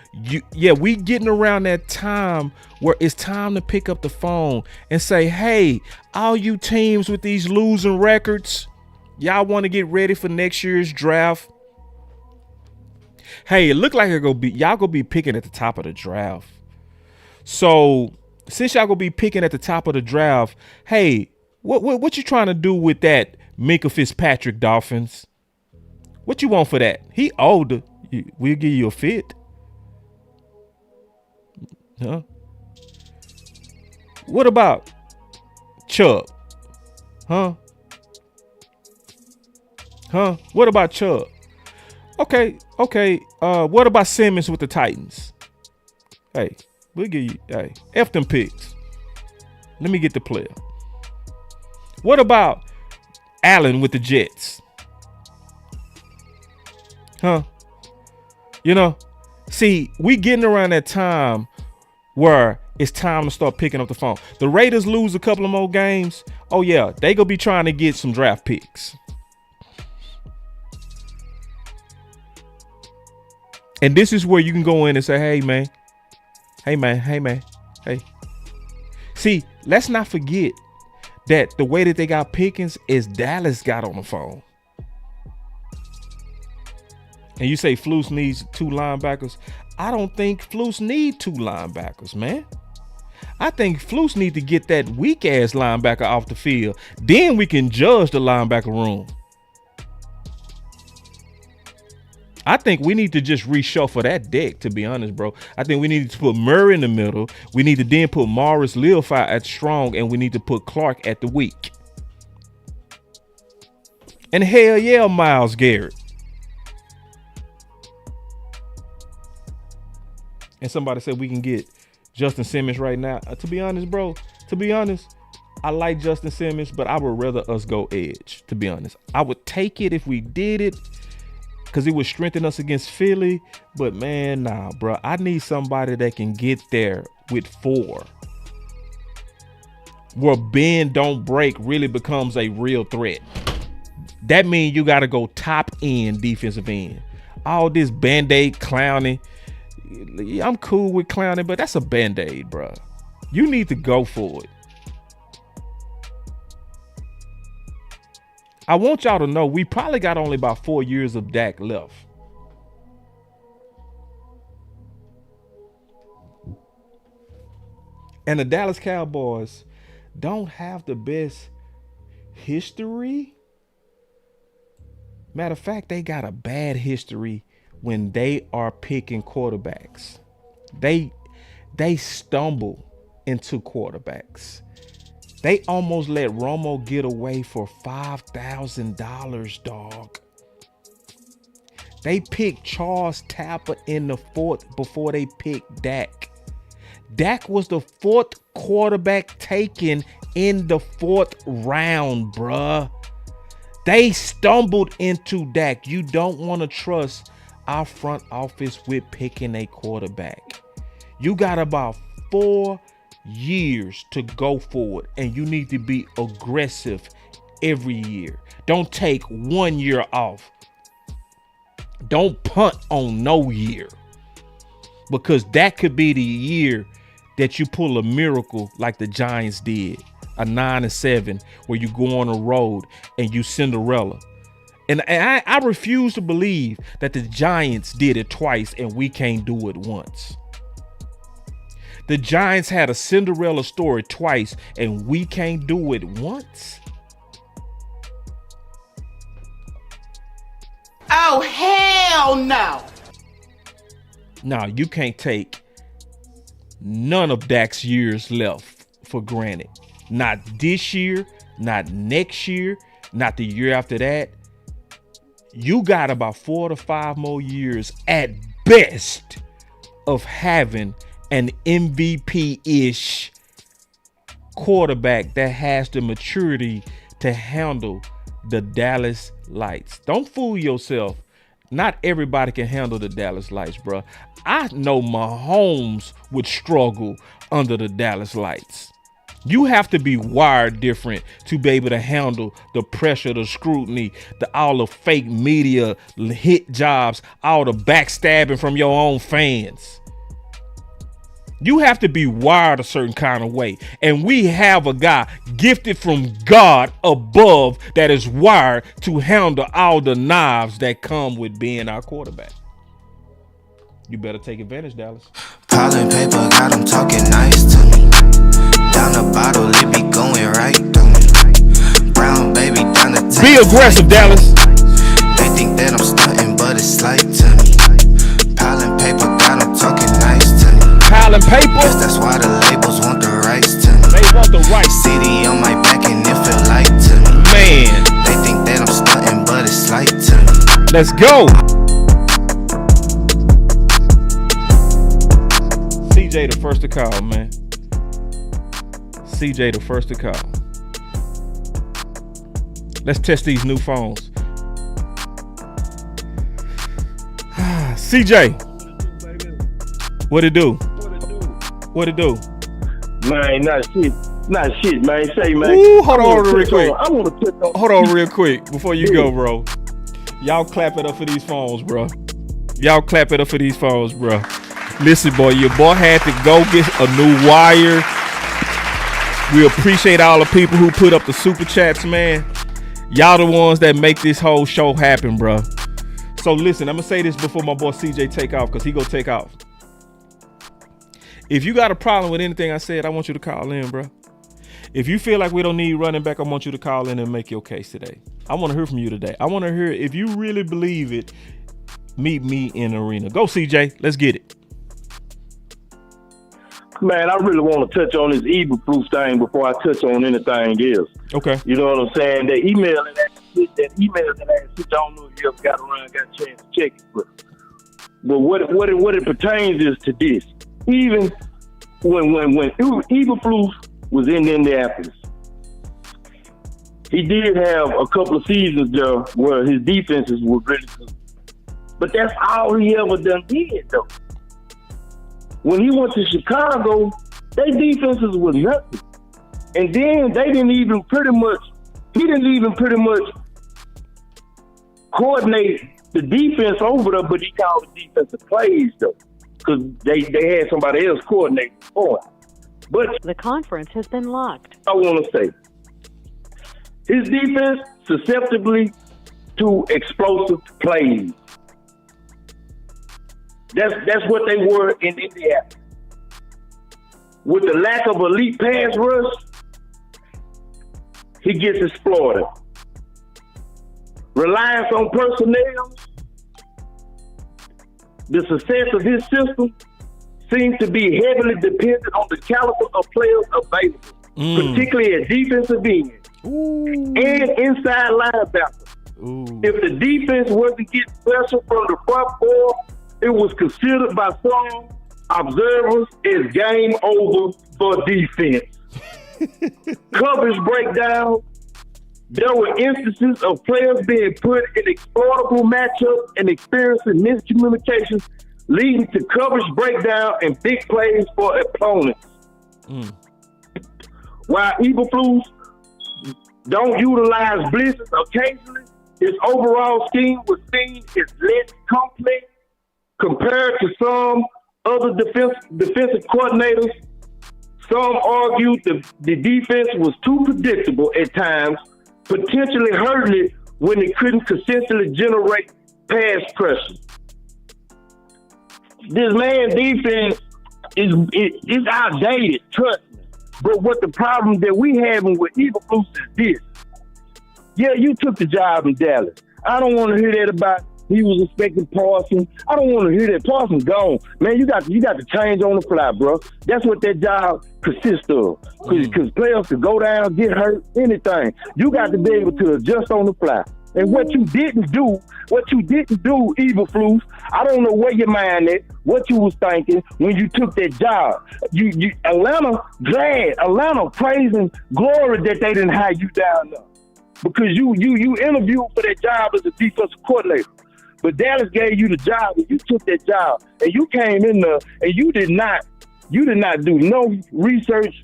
We getting around that time where it's time to pick up the phone and say, hey, all you teams with these losing records, y'all want to get ready for next year's draft. Hey, it look like y'all gonna be picking at the top of the draft. So since y'all gonna be picking at the top of the draft, hey, what you trying to do with that Minka Fitzpatrick, Dolphins? What you want for that? He older. We'll give you a fit. Huh? What about Chubb? Huh? What about Chubb? Okay. What about Simmons with the Titans? Hey, we'll give you, F them picks. Let me get the player. What about Allen with the Jets? Huh? See, we getting around that time where it's time to start picking up the phone. The Raiders lose a couple of more games. Oh yeah, they gonna be trying to get some draft picks. And this is where you can go in and say, hey man. See, let's not forget that the way that they got Pickens is Dallas got on the phone. And you say Flus needs 2 linebackers. I don't think Flus need 2 linebackers, man. I think Flus need to get that weak ass linebacker off the field. Then we can judge the linebacker room. I think we need to just reshuffle that deck, to be honest, bro. I think we need to put Murray in the middle. We need to then put Morris Lealfire at strong, and we need to put Clark at the weak. And hell yeah, Myles Garrett. And somebody said we can get Justin Simmons right now. To be honest, bro, I like Justin Simmons, but I would rather us go edge, to be honest. I would take it if we did it, because it would strengthen us against Philly. But man, nah, bro. I need somebody that can get there with 4. Where bend don't break really becomes a real threat. That means you got to go top end defensive end. All this Band-Aid clowning. I'm cool with clowning, but that's a Band-Aid, bro. You need to go for it. I want y'all to know we probably got only about 4 years of Dak left. And the Dallas Cowboys don't have the best history. Matter of fact, they got a bad history when they are picking quarterbacks. They stumble into quarterbacks. They almost let Romo get away for $5,000, dog. They picked Charles Tapper in the 4th before they picked Dak. Dak was the 4th quarterback taken in the 4th round, bruh. They stumbled into Dak. You don't want to trust our front office with picking a quarterback. You got about 4 years to go forward, and you need to be aggressive every year. Don't take 1 year off. Don't punt on no year, because that could be the year that you pull a miracle like the Giants did, a 9-7, where you go on a road and you Cinderella. And I refuse to believe that the Giants did it twice and we can't do it once. The Giants had a Cinderella story twice and we can't do it once. Oh, hell no. Now, you can't take none of Dak's years left for granted. Not this year, not next year, not the year after that. You got about 4 to 5 more years at best of having an MVP-ish quarterback that has the maturity to handle the Dallas Lights. Don't fool yourself. Not everybody can handle the Dallas Lights, bro. I know Mahomes would struggle under the Dallas Lights. You have to be wired different to be able to handle the pressure, the scrutiny, all the fake media hit jobs, all the backstabbing from your own fans. You have to be wired a certain kind of way. And we have a guy gifted from God above that is wired to handle all the knives that come with being our quarterback. You better take advantage, Dallas. Piling paper, got them talking nice to me. Down the bottle, it be going right through me. Brown baby, down the Be aggressive, Dallas. They think that I'm stunting, but it's slight to me. Piling paper, got them talking nice to me. Piling paper? Guess that's why the labels want the rights to me. They want the rights. City on my back and it feel light to me. Man. They think that I'm stunting, but it's slight to me. Let's go. CJ the first to call, man. CJ the first to call. Let's test these new phones. CJ. What it do? What it do? Man, not shit, man. Say, man. Ooh, hold on real quick. I want to put on. Hold on real quick before you go, bro. Y'all clap it up for these phones, bro. Y'all clap it up for these phones, bro. Listen, boy, your boy had to go get a new wire. We appreciate all the people who put up the super chats, man. Y'all the ones that make this whole show happen, bro. So listen, I'm gonna say this before my boy CJ take off, because he gonna take off. If you got a problem with anything I said, I want you to call in, bro. If you feel like we don't need running back, I want you to call in and make your case today. I want to hear from you today. I want to hear if you really believe it. Meet me in the arena. Go, CJ. Let's get it. Man, I really want to touch on this Eberflus thing before I touch on anything else. Okay. You know what I'm saying? That email that I don't know if you ever got a chance to check it, but what it pertains is to this. Even when Eberflus was in Indianapolis, he did have a couple of seasons there where his defenses were really good. But that's all he ever done did, though. When he went to Chicago, their defenses was nothing. And then he didn't even pretty much coordinate the defense over there, but he called the defensive plays, though. Because they had somebody else coordinating for him. But the conference has been locked. I want to say, his defense susceptibly to explosive plays. That's what they were in Indiana. With the lack of elite pass rush, he gets exploited. Reliance on personnel, the success of his system seems to be heavily dependent on the caliber of players available, particularly at defensive end and inside linebacker. If the defense wasn't getting pressure from the front four, it was considered by some observers as game over for defense. Coverage breakdown. There were instances of players being put in exploitable matchups and experiencing miscommunications, leading to coverage breakdown and big plays for opponents. While Eberflus don't utilize blitzes occasionally, his overall scheme was seen as less complex compared to some other defensive coordinators. Some argued the defense was too predictable at times, potentially hurting it when it couldn't consistently generate pass pressure. This man's defense is outdated, trust me. But what the problem that we having with Eberflus is this. Yeah, you took the job in Dallas. I don't want to hear that about he was expecting Parsons. I don't want to hear that. Parsons gone. Man, you got to change on the fly, bro. That's what that job consists of. Because players could go down, get hurt, anything. You got to be able to adjust on the fly. And what you didn't do, Eberflus, I don't know where your mind at, what you was thinking when you took that job. Atlanta praising glory that they didn't hire you down there. Because you interviewed for that job as a defensive coordinator. But Dallas gave you the job and you took that job. And you came in there and you did not do no research,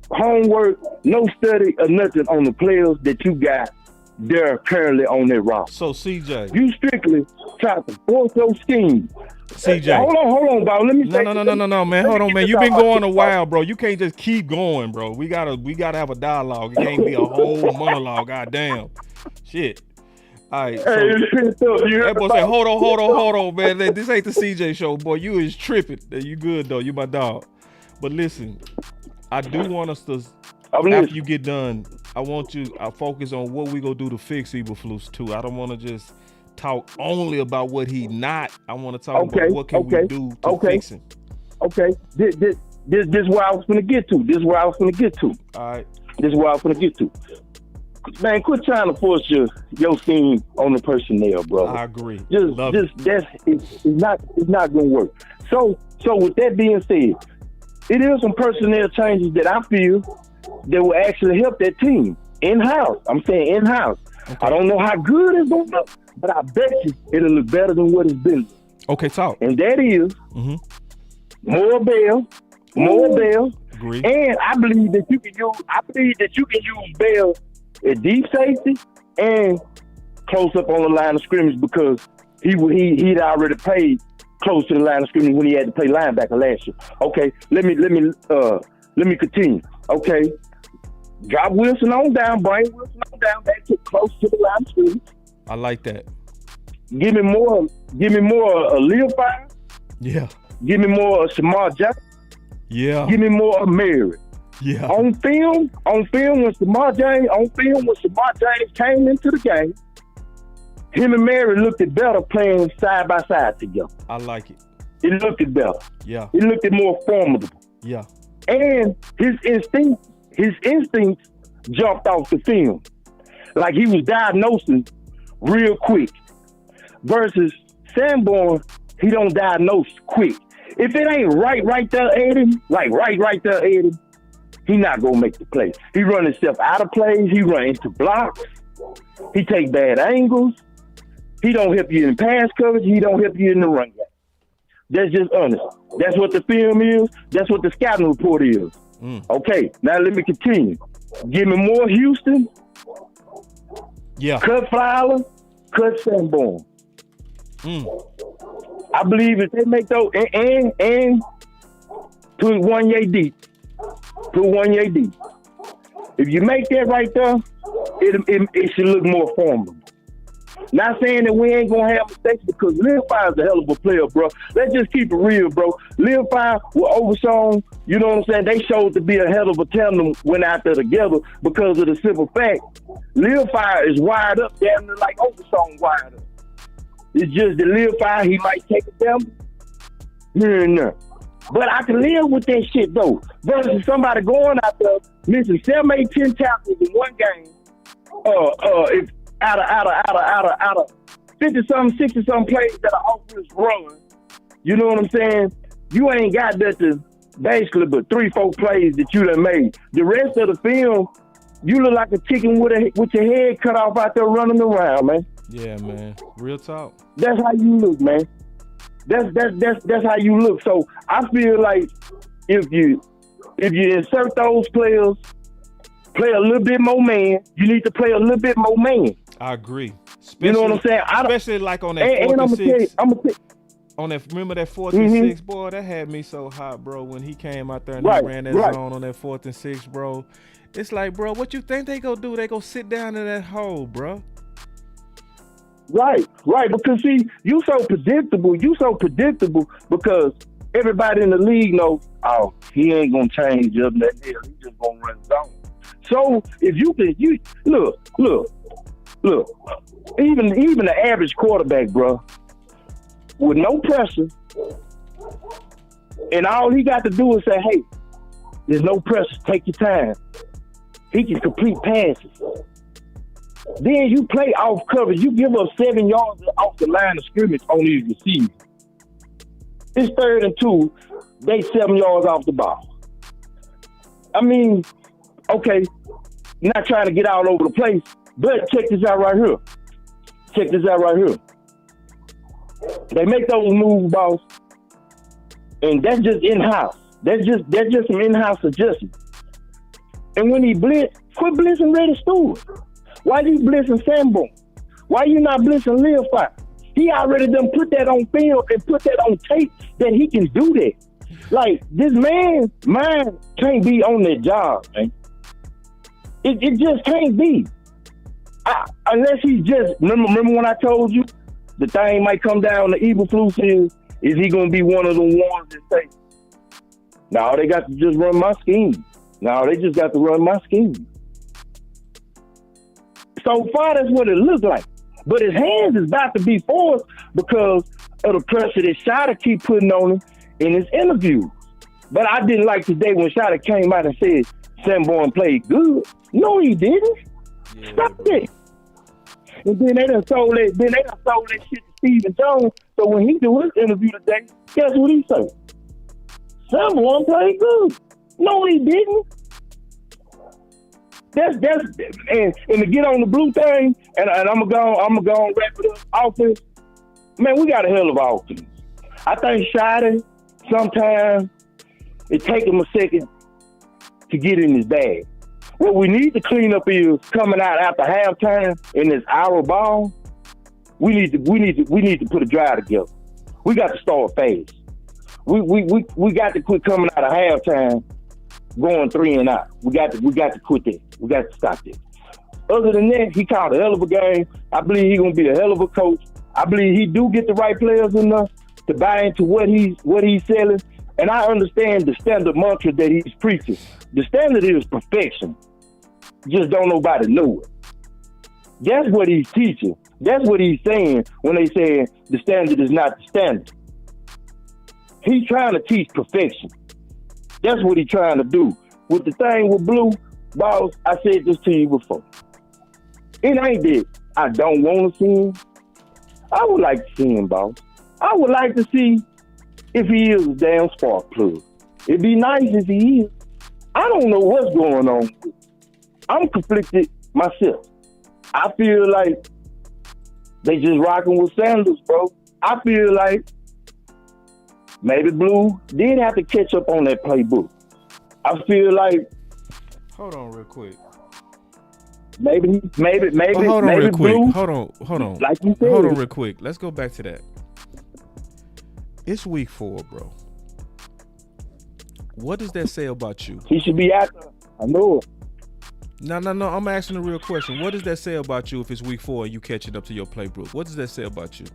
homework, no study or nothing on the players that you got there currently on their roster. So CJ, you strictly tried to force your scheme. CJ, hold on, bro. Let me say no, man. Hold on, man. You've been going a while, bro. You can't just keep going, bro. We gotta have a dialogue. It can't be a whole monologue. Goddamn, shit. All right. So, that boy said, hold on, man. This ain't the CJ show, boy. You is tripping. You good though. You my dog. But listen, I do want us to. After you get done, I focus on what we gonna do to fix Eberflus too. I don't want to just talk only about what he not. I want to talk about what can we do to fix him. Okay, this is where I was gonna get to. All right, this is where I was gonna get to. Man, quit trying to force your scheme on the personnel, bro. I agree. It's not gonna work. So with that being said, it is some personnel changes that I feel that will actually help that team in-house. I'm saying in-house. Okay. I don't know how good it's going to look, but I bet you it'll look better than what it's been. Okay, talk. And that is more Bell. Agree. And I believe that you can use Bell at deep safety and close up on the line of scrimmage because he'd already played close to the line of scrimmage when he had to play linebacker last year. Okay, let me continue. Okay, drop Wilson on down, bring Wilson on down back to close to the line of scrimmage. I like that. Give me more Learfire. Yeah. Give me more Shamar Jackson. Yeah. Give me more Mary. Yeah. On film when Shamar James came into the game, him and Mary looked at better playing side by side together. I like it. It looked at better. Yeah. It looked at more formidable. Yeah. And his instincts jumped off the film. Like he was diagnosing real quick. Versus Sanborn, he don't diagnose quick. If it ain't right there at him, like right there at him, he not gonna make the play. He run himself out of plays. He run into blocks. He take bad angles. He don't help you in pass coverage. He don't help you in the run game. That's just honest. That's what the film is. That's what the scouting report is. Okay, now let me continue. Give me more Houston. Yeah. Cut Fowler. Cut Sanborn. I believe if they make those and put 1 year deep. Put 1 year deep. If you make that right there, it should look more formidable. Not saying that we ain't gonna have mistakes because Lil Fire is a hell of a player, bro. Let's just keep it real, bro. Lil Fire with Overshawn, you know what I'm saying? They showed to be a hell of a tandem went out there together because of the simple fact Lil Fire is wired up damn near like Overshawn wired up. It's just that Lil Fire, he might take it down here and there. But I can live with that shit though. Versus somebody going out there missing 7, 8, 10 tackles in one game. If out of 50-something, 60-something plays that are offense run, you know what I'm saying? You ain't got that to basically but 3-4 plays that you done made. The rest of the film, you look like a chicken with your head cut off out there running around, man. Yeah, man. Real talk. That's how you look, man. That's how you look. So I feel like if you insert those players, play a little bit more man, you need to play a little bit more man. I agree. Especially, you know what I'm saying? Especially like on that 4th and 6. On that, remember that 4th and 6, boy? That had me so hot, bro. When he came out there and he ran that zone on that 4th and 6, bro. It's like, bro, what you think they gonna do? They gonna sit down in that hole, bro. Right. Because see, you so predictable because everybody in the league knows, oh, he ain't gonna change up that deal. He just gonna run zone. So if you look, even the average quarterback, bro, with no pressure, and all he got to do is say, hey, there's no pressure, take your time. He can complete passes. Then you play off coverage. You give up 7 yards off the line of scrimmage on these receivers. It's 3rd and 2. They 7 yards off the ball. I mean, okay, not trying to get all over the place, but check this out right here. They make those moves, boss, and that's just in-house. That's just some in-house adjustment. And when he blitz, quit blitzing Reddy Stewart. Why you blitzing Sanborn? Why you not blitzing Lil Fire? He already done put that on film and put that on tape that he can do that. Like, this man's mind can't be on that job, man. It just can't be. Unless he just, remember when I told you the thing might come down to Eberflus is he going to be one of the ones that say, no, they got to just run my scheme. No, they just got to run my scheme. So far, that's what it looks like. But his hands is about to be forced because of the pressure that Shada keep putting on him in his interviews. But I didn't like today when Shada came out and said Sanborn played good. No, he didn't. Yeah, stop it. And then they done sold that shit to Stephen Jones. So when he do his interview today, guess what he say? Sanborn played good. No, he didn't. That's and to get on the blue thing, and I'm gonna go and wrap it up. Offense, man, we got a hell of an offense. I think Shada sometimes it take him a second to get in his bag. What we need to clean up is coming out after halftime in this hour ball. We need to put a drive together. We got to start fast. We got to quit coming out of halftime going 3 and out. We got to quit that. We got to stop that. Other than that, he called a hell of a game. I believe he's gonna be a hell of a coach. I believe he do get the right players enough to buy into what he's selling. And I understand the standard mantra that he's preaching. The standard is perfection. Just don't nobody know it. That's what he's teaching. That's what he's saying when they say the standard is not the standard. He's trying to teach perfection. That's what he's trying to do. With the thing with Blue, boss, I said this to you before. It ain't that I don't want to see him. I would like to see him, boss. I would like to see if he is a damn spark plug. It'd be nice if he is. I don't know what's going on. I'm conflicted myself. I feel like they just rocking with Sanders, bro. I feel like maybe Blue did have to catch up on that playbook. I feel like. Hold on real quick. Maybe hold on maybe real quick. Blue, Hold on. Like you said. Hold on real quick. Let's go back to that. It's week 4, bro. What does that say about you? He should be out there. I know it. No. I'm asking a real question. What does that say about you if it's week 4 and you catching up to your playbook? What does that say about you?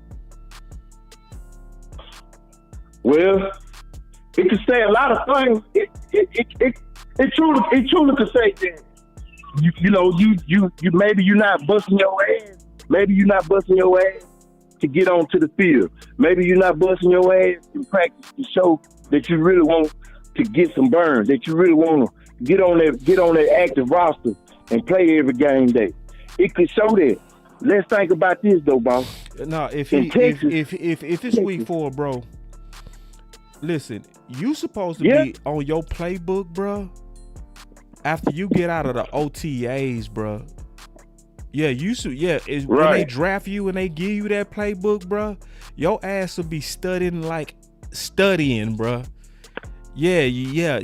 Well, it could say a lot of things. It truly could say that. You maybe you're not busting your ass. Maybe you're not busting your ass to get onto the field. Maybe you're not busting your ass in practice to show that you really want to get some burns, that you really want to get on that active roster and play every game day. It could show that. Let's think about this though, boss. No, if Texas, it's week 4, bro. Listen, you supposed to be on your playbook, bro. After you get out of the OTAs, bro. Yeah, when they draft you and they give you that playbook, bro, your ass will be studying, bro. Yeah.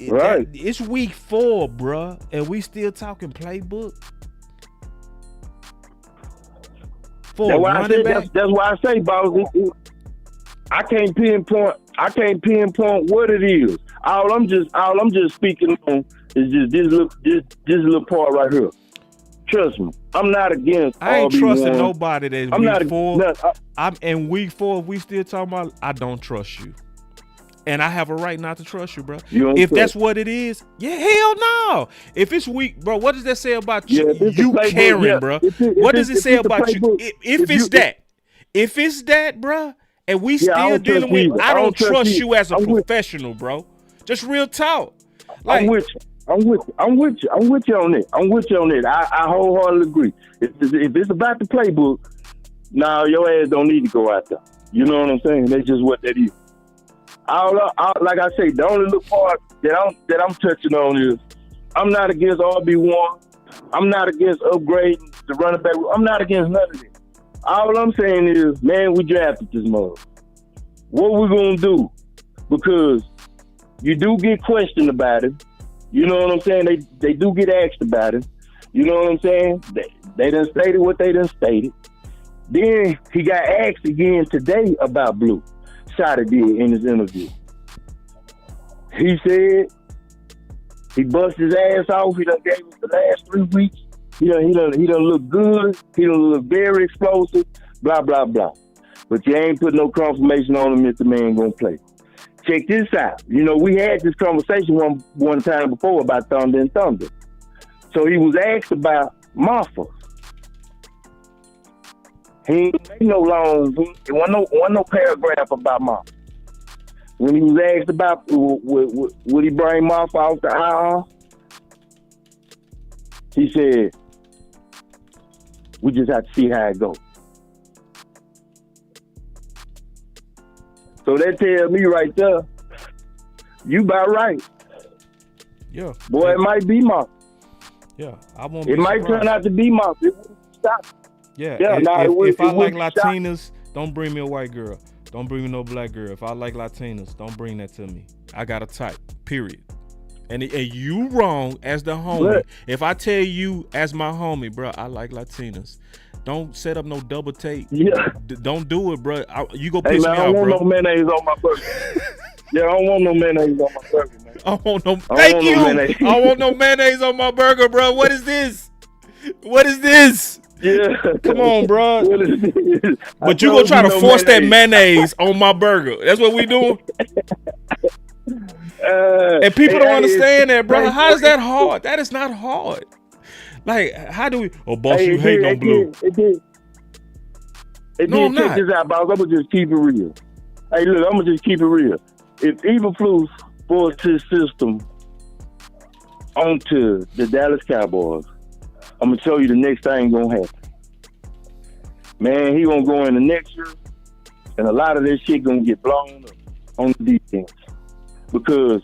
Right. It's week 4, bro, and we still talking playbook. That's why I say, boss. I can't pinpoint what it is. All I'm just speaking on is just this little part right here. Trust me, I'm not against. I ain't RB1. trusting nobody that's I'm week not 4. I'm in week 4. If we still talking about, I don't trust you, and I have a right not to trust you, bro. If that's what it is, hell no. If it's weak, bro, what does that say about you? You caring, bro? What does it say about you? If it's that, bro, and we still dealing with, I don't trust you as a professional, bro. Just real talk. I'm with you. I'm with you on it. I wholeheartedly agree. If it's about the playbook, your ass don't need to go out there. You know what I'm saying? That's just what that is. Like I say, the only little part that I'm touching on is I'm not against RB1. I'm not against upgrading the running back. I'm not against none of this. All I'm saying is, man, we drafted this mother. What we gonna do? Because you do get questioned about it. You know what I'm saying? They do get asked about it. You know what I'm saying? They done stated what they done stated. Then he got asked again today about Blue. Shotty did in his interview. He said he bust his ass off. He done gave us the last 3 weeks. He done look good. He done look very explosive. Blah, blah, blah. But you ain't put no confirmation on him if the man gonna play. Check this out. We had this conversation one time before about Thunder and Thunder. So he was asked about Marfa. He ain't make no long. There wasn't no paragraph about Marfa. When he was asked about would he bring Marfa off the IR, he said, "We just have to see how it goes." So that tells me right there, you about right. Yeah. Boy, it might be Marfa. Yeah, I won't. It might turn out to be Marfa. It wouldn't stop. Yeah. If I like Latinas, don't bring me a white girl. Don't bring me no black girl. If I like Latinas, don't bring that to me. I got a type. Period. And you wrong as the homie. What? If I tell you as my homie, bro, I like Latinas. Don't set up no double tape. Yeah. Don't do it, bro. You go piss me I off, don't bro. want no mayonnaise on my burger. Yeah, I don't want no mayonnaise on my burger, man. I want no. Thank you. I want no mayonnaise on my burger, bro. What is this? What is this? Yeah. Come on, bro. But you gonna try to force that mayonnaise on my burger? That's what we doing. And people don't understand that, bro. How is that hard? That is not hard. Like, how do we? Oh, boss, you hate on Blue. And No, then I'm check not. this out, boss. I'm gonna just keep it real. Hey, look, I'm gonna just keep it real. If Eberflus forced his system onto the Dallas Cowboys, I'm gonna tell you the next thing gonna happen. Man, he gonna go in the next year, and a lot of this shit gonna get blown up on the defense because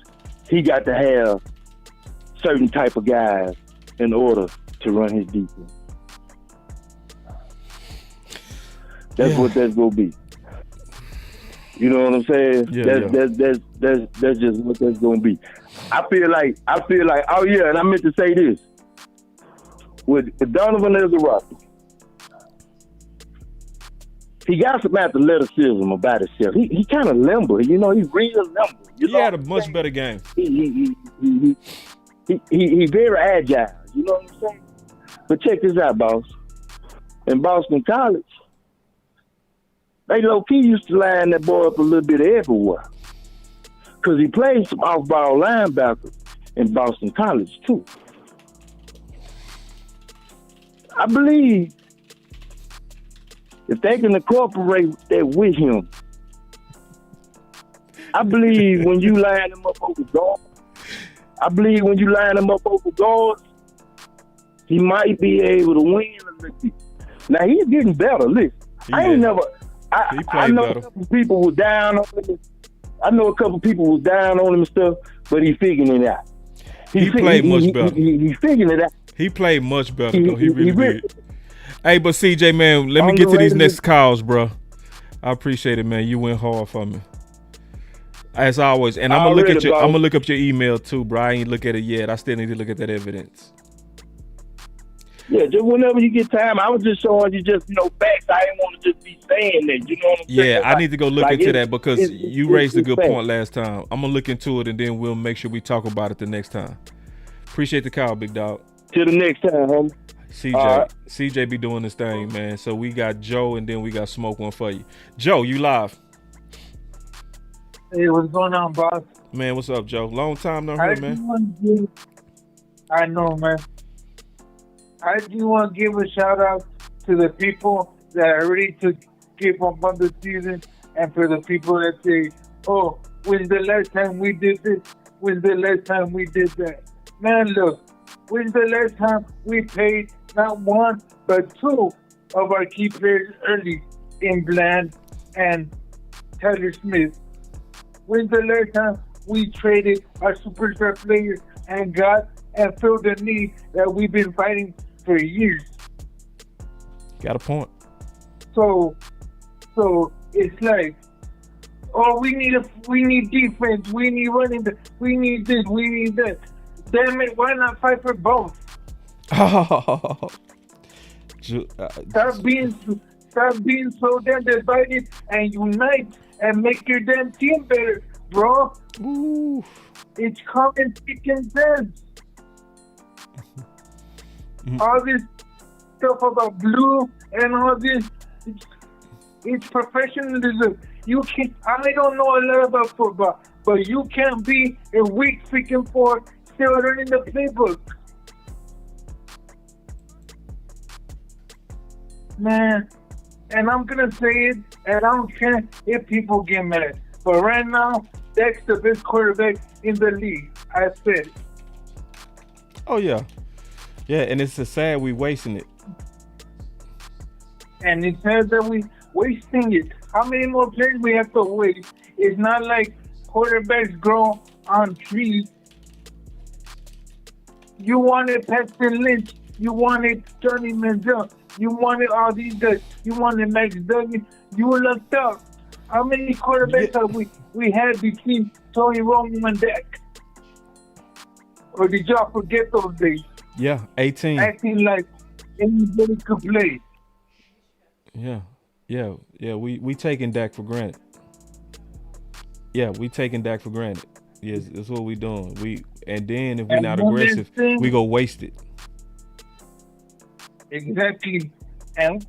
he got to have certain type of guys in order to run his defense. That's what that's gonna be. You know what I'm saying? That's just what that's gonna be. I feel like. Oh yeah, and I meant to say this with Donovan as a roster. He got some athleticism about himself. He kind of limber, you know. He's real limber. He had a much better game. He very agile. You know what I'm saying? But check this out, boss. In Boston College, they low-key used to line that boy up a little bit everywhere. Because he played some off-ball linebackers in Boston College, too. I believe if they can incorporate that with him, I believe when you line him up over guards, he might be able to win a little bit. Now, he's getting better. Listen, I know better. A couple people were down on him. I know a couple people was down on him and stuff, but he's figuring it out. He played much better. He's figuring it out. He played much better, though. He really did. Hey, but CJ, man, let me get to these next calls, bro. I appreciate it, man. You went hard for me, as always. And I'm gonna look up your email too, bro. I ain't look at it yet. I still need to look at that evidence. Yeah, just whenever you get time. I was just showing you just facts. I didn't want to just be saying that. You know what I'm saying? Yeah, I need to go look into that because you raised a good point last time. I'm gonna look into it and then we'll make sure we talk about it the next time. Appreciate the call, big dog. Till the next time, homie. CJ be doing this thing, man. So we got Joe and then we got Smoke one for you. Joe, you live. Hey, what's going on, boss? Man, what's up, Joe? Long time no hear, man. I know, man. I do want to give a shout out to the people that are ready to give up on the season and for the people that say, oh, when's the last time we did this? When's the last time we did that? Man, look, when's the last time we paid not one, but two of our key players early in Bland and Tyler Smith? When's the last time we traded our superstar players and got and filled the need that we've been fighting for years? Got a point. So it's like, oh, we need defense, we need running, we need this, we need that. Damn it, why not fight for both? Stop being so damn divided and unite and make your damn team better, bro. Ooh. It's common freaking sense. All this stuff about blue and all this, it's professionalism. I don't know a lot about football, but you can't be a weak freaking four still learning the playbook. Man, and I'm going to say it, and I don't care if people get mad. But right now, Dak's the best quarterback in the league. I said it. Oh, yeah. Yeah, and it's sad we wasting it. And it says that we wasting it. How many more players we have to waste? It's not like quarterbacks grow on trees. You wanted Paxton Lynch. You wanted Johnny Manziel. You wanted all these guys. You wanted Max Duggan. You were left out. How many quarterbacks have we had between Tony Romo and Dak? Or did y'all forget those days? Yeah, 18. Acting like anybody could play. Yeah. We taking Dak for granted. Yeah, we taking Dak for granted. Yes, that's what we doing. And then if we're not aggressive, we go waste it. Exactly. And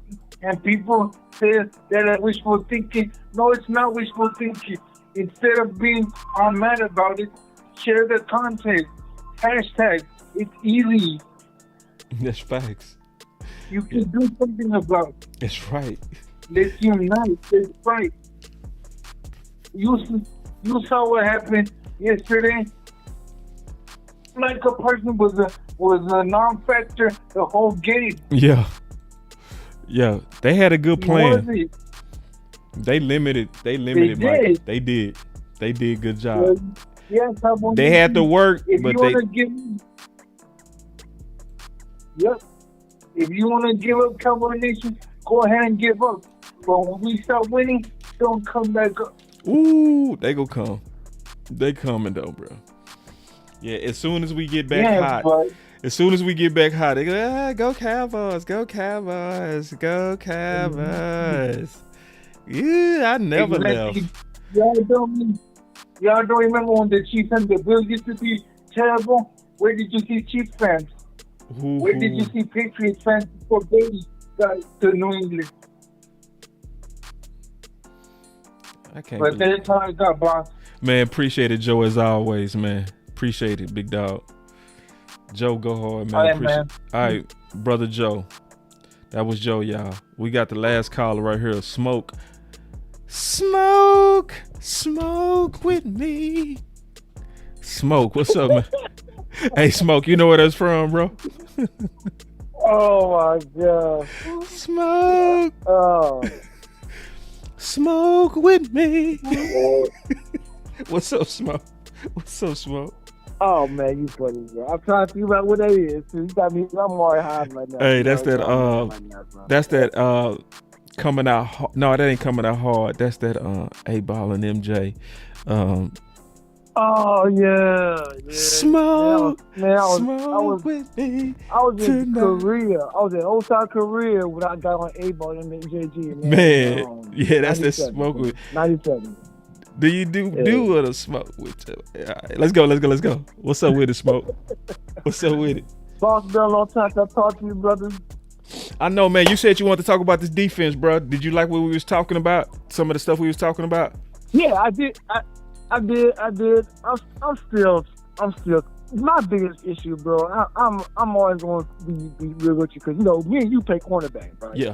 people say that are wishful thinking. No, it's not wishful thinking. Instead of being all mad about it, share the content. Hashtag. It's easy. That's facts. You can do something about it. That's right. Let's unite. Let's fight. You saw what happened yesterday. Michael Parsons was a non-factor the whole game. Yeah. They had a good plan. They limited Mike. They did a good job. Yes, they had to work, if but you want to give. Yep. If you want to give up Cowboy Nation, go ahead and give up. But when we start winning, don't come back up. Ooh, they gonna come. They coming though, bro. Yeah, as soon as we get back hot. But as soon as we get back hot, they go, go Cowboys, go Cowboys, go Cowboys. Yeah, I never left. Y'all don't remember when the Chiefs and the Bills used to be terrible? Where did you see Chiefs fans? Where did you see Patriots fans before Brady got to New England? I can't. But that's how it got, boss. Man, appreciate it, Joe, as always, man. Appreciate it, big dog. Joe, go hard, man. All right, man. All right, brother Joe. That was Joe, y'all. We got the last caller right here. Smoke with me. Smoke, what's up, man? Hey, Smoke, you know where that's from, bro? Oh my God. Smoke. Oh. Smoke with me. What's up, Smoke? What's up, Smoke? Oh man, you funny, bro. I'm trying to figure out what that is. You got me. I'm already high right now. Hey, that's that. Coming out. No, that ain't coming out hard. That's that. A-Ball and MJ. Oh yeah. Smoke. Man, I was with me. I was in Korea. I was in Osaka, Korea when I got on A-Ball and MJG. Man, yeah, that's that smoke with. 97. Do you do with a smoke with you? All right, let's go. What's up with it, Smoke? What's up with it? Boss, been a long time to talk to you, brother. I know, man. You said you wanted to talk about this defense, bro. Did you like what we was talking about? Some of the stuff we was talking about? Yeah, I did. I did. I'm still. My biggest issue, bro. I'm always going to be real with you because me and you play cornerback, right? Yeah.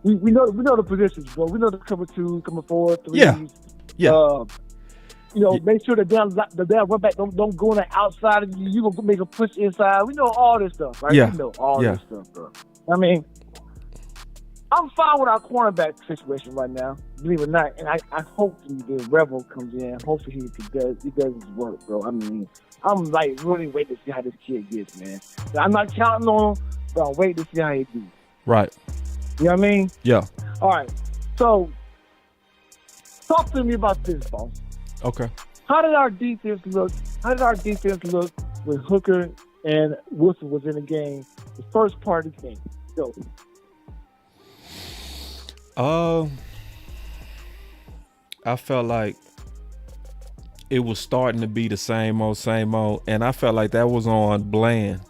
We know the positions, bro. We know the cover 2, cover 4, 3. Yeah. Make sure the damn run back don't go on the outside of you. You gonna make a push inside. We know all this stuff, right? Yeah. We know all this stuff, bro. I mean, I'm fine with our cornerback situation right now, believe it or not. And I hopefully the Rebel comes in. Hopefully he does his work, bro. I mean, I'm like really waiting to see how this kid gets, man. I'm not counting on him, but I'm waiting to see how he do. Right. You know what I mean? Yeah. All right. So, talk to me about this, boss. Okay. How did our defense look when Hooker and Wilson was in the game, the first part of the game? Go. I felt like it was starting to be the same old, and I felt like that was on Bland.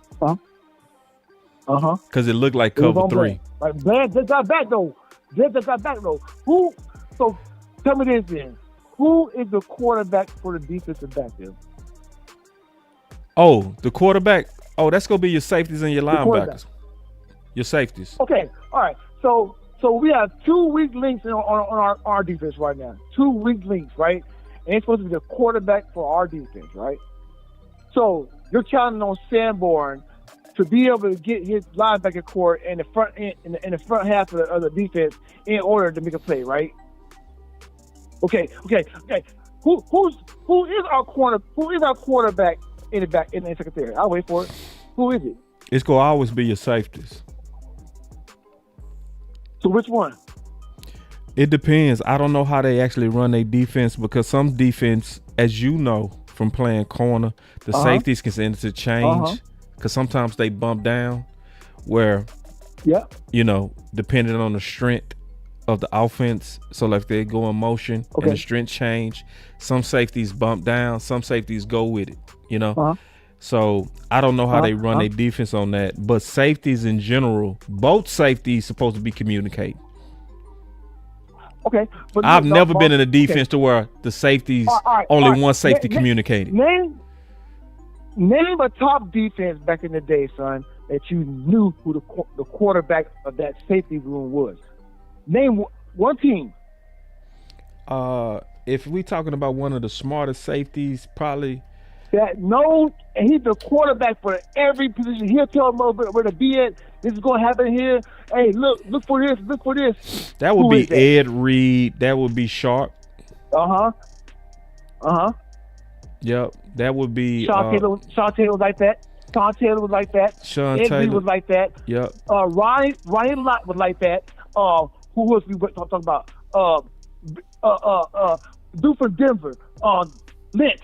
Because it looked like cover 3. Like Bland just got back though. Who? So tell me this then. Who is the quarterback for the defensive back there? Oh, the quarterback. Oh, that's gonna be your safeties and your linebackers. Your safeties. Okay. All right. So we have 2 weak links on our defense right now. 2 weak links, right? And it's supposed to be the quarterback for our defense, right? So you're counting on Sanborn to be able to get his linebacker core in the front half of the defense in order to make a play, right? Okay. Who is our quarterback in the secondary? I'll wait for it. Who is it? It's gonna always be your safeties. So which one? It depends. I don't know how they actually run their defense because some defense, as you know from playing corner, the safeties can tend to change because sometimes they bump down where, depending on the strength of the offense. So like they go in motion and the strength change. Some safeties bump down. Some safeties go with it, So I don't know how they run their defense on that. But safeties in general, both safeties supposed to be communicating. Okay. But I've never been in a defense to where the safeties, only one safety communicated. Name a top defense back in the day, son, that you knew who the quarterback of that safety room was. Name one team. If we talking about one of the smartest safeties, probably That knows, and he's the quarterback for every position. He'll tell them where to be at. This is going to happen here. Hey, look for this. Look for this. that would be Ed Reed. That would be Sharp. Yep, that would be. Sean Taylor was like that. Sean Taylor was like that. Sean Ed Taylor Reed was like that. Yep. Ryan Lott was like that. Who else we were talking about? Dude from Denver. Lynch.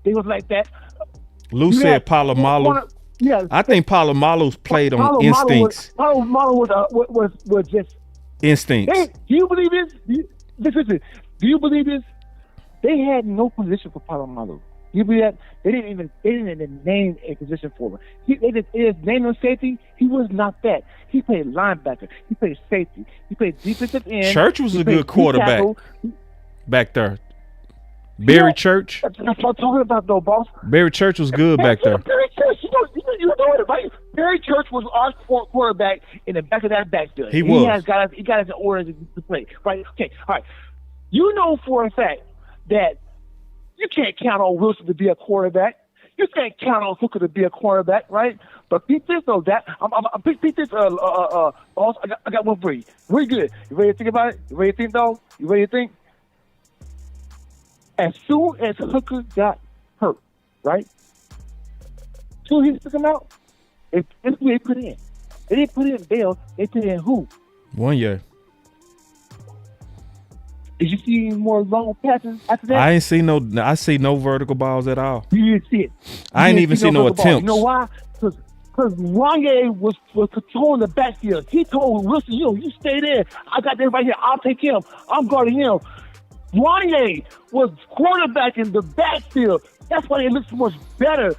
They was like that. Lou said Palomalu. Yeah, I think Palomalu's played on instincts. Palomalu was just Instincts. Hey, do you believe this? Listen, do you believe this? They had no position for Palomalu. You believe that? They didn't even name a position for him. They just named him safety. He was not that. He played linebacker. He played safety. He played defensive end. Church was a good quarterback back there. Barry Church. That's what I'm talking about, though, boss. Barry Church was good back there. Barry Church, you know it, right? Barry Church was our quarterback in the back of that backfield. He was. He got us in order to play, right? Okay, all right. You know for a fact that you can't count on Wilson to be a quarterback. You can't count on Hooker to be a quarterback, right? But peep this, though, peep this, boss. I got one for you. Really good. You ready to think about it? You ready to think, though? You ready to think? As soon as Hooker got hurt, right? As soon as he took him out, that's who they put in. They didn't put in Bell. They put in who? 1 year. Did you see any more long passes after that? I ain't see no. I see no vertical balls at all. You didn't see it. I ain't even see no attempts. You know why? Because Wanye was controlling the backfield. He told Wilson, you stay there. I got that right here. I'll take him. I'm guarding him. Wanye was quarterbacking the backfield. That's why it looks so much better.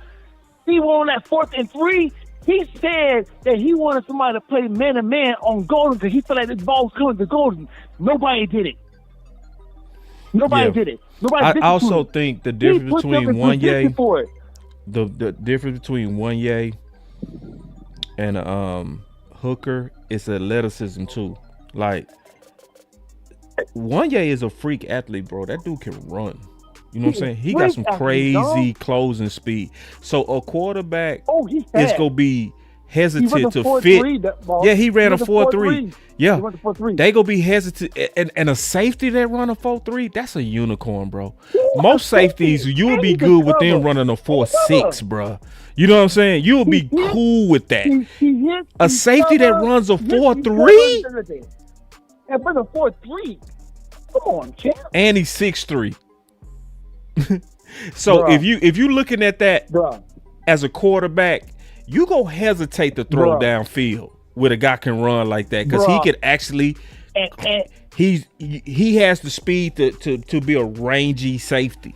He won that 4th and 3. He said that he wanted somebody to play man-to-man on Golden because he felt like this ball was coming to Golden. Nobody did it. Nobody did it. I also think the difference between Wanye, the difference between Wanye and Hooker is athleticism too. Like Wanye is a freak athlete, bro. That dude can run. You know what I'm saying? He got some crazy closing speed. So a quarterback is gonna be hesitant to fit. Yeah, he ran a 4.3. Yeah, they gonna be hesitant. And a safety that run a 4.3, that's a unicorn, bro. Most safeties, you'll be good with them running a 4.6, bro. You know what I'm saying? You'll be cool with that. A safety that runs a 4.3. And for the 4.3, come on, champ. And he's 6'3". So bruh, if you looking at that as a quarterback, you go hesitate to throw downfield with a guy can run like that because he could actually. He has the speed to be a rangy safety.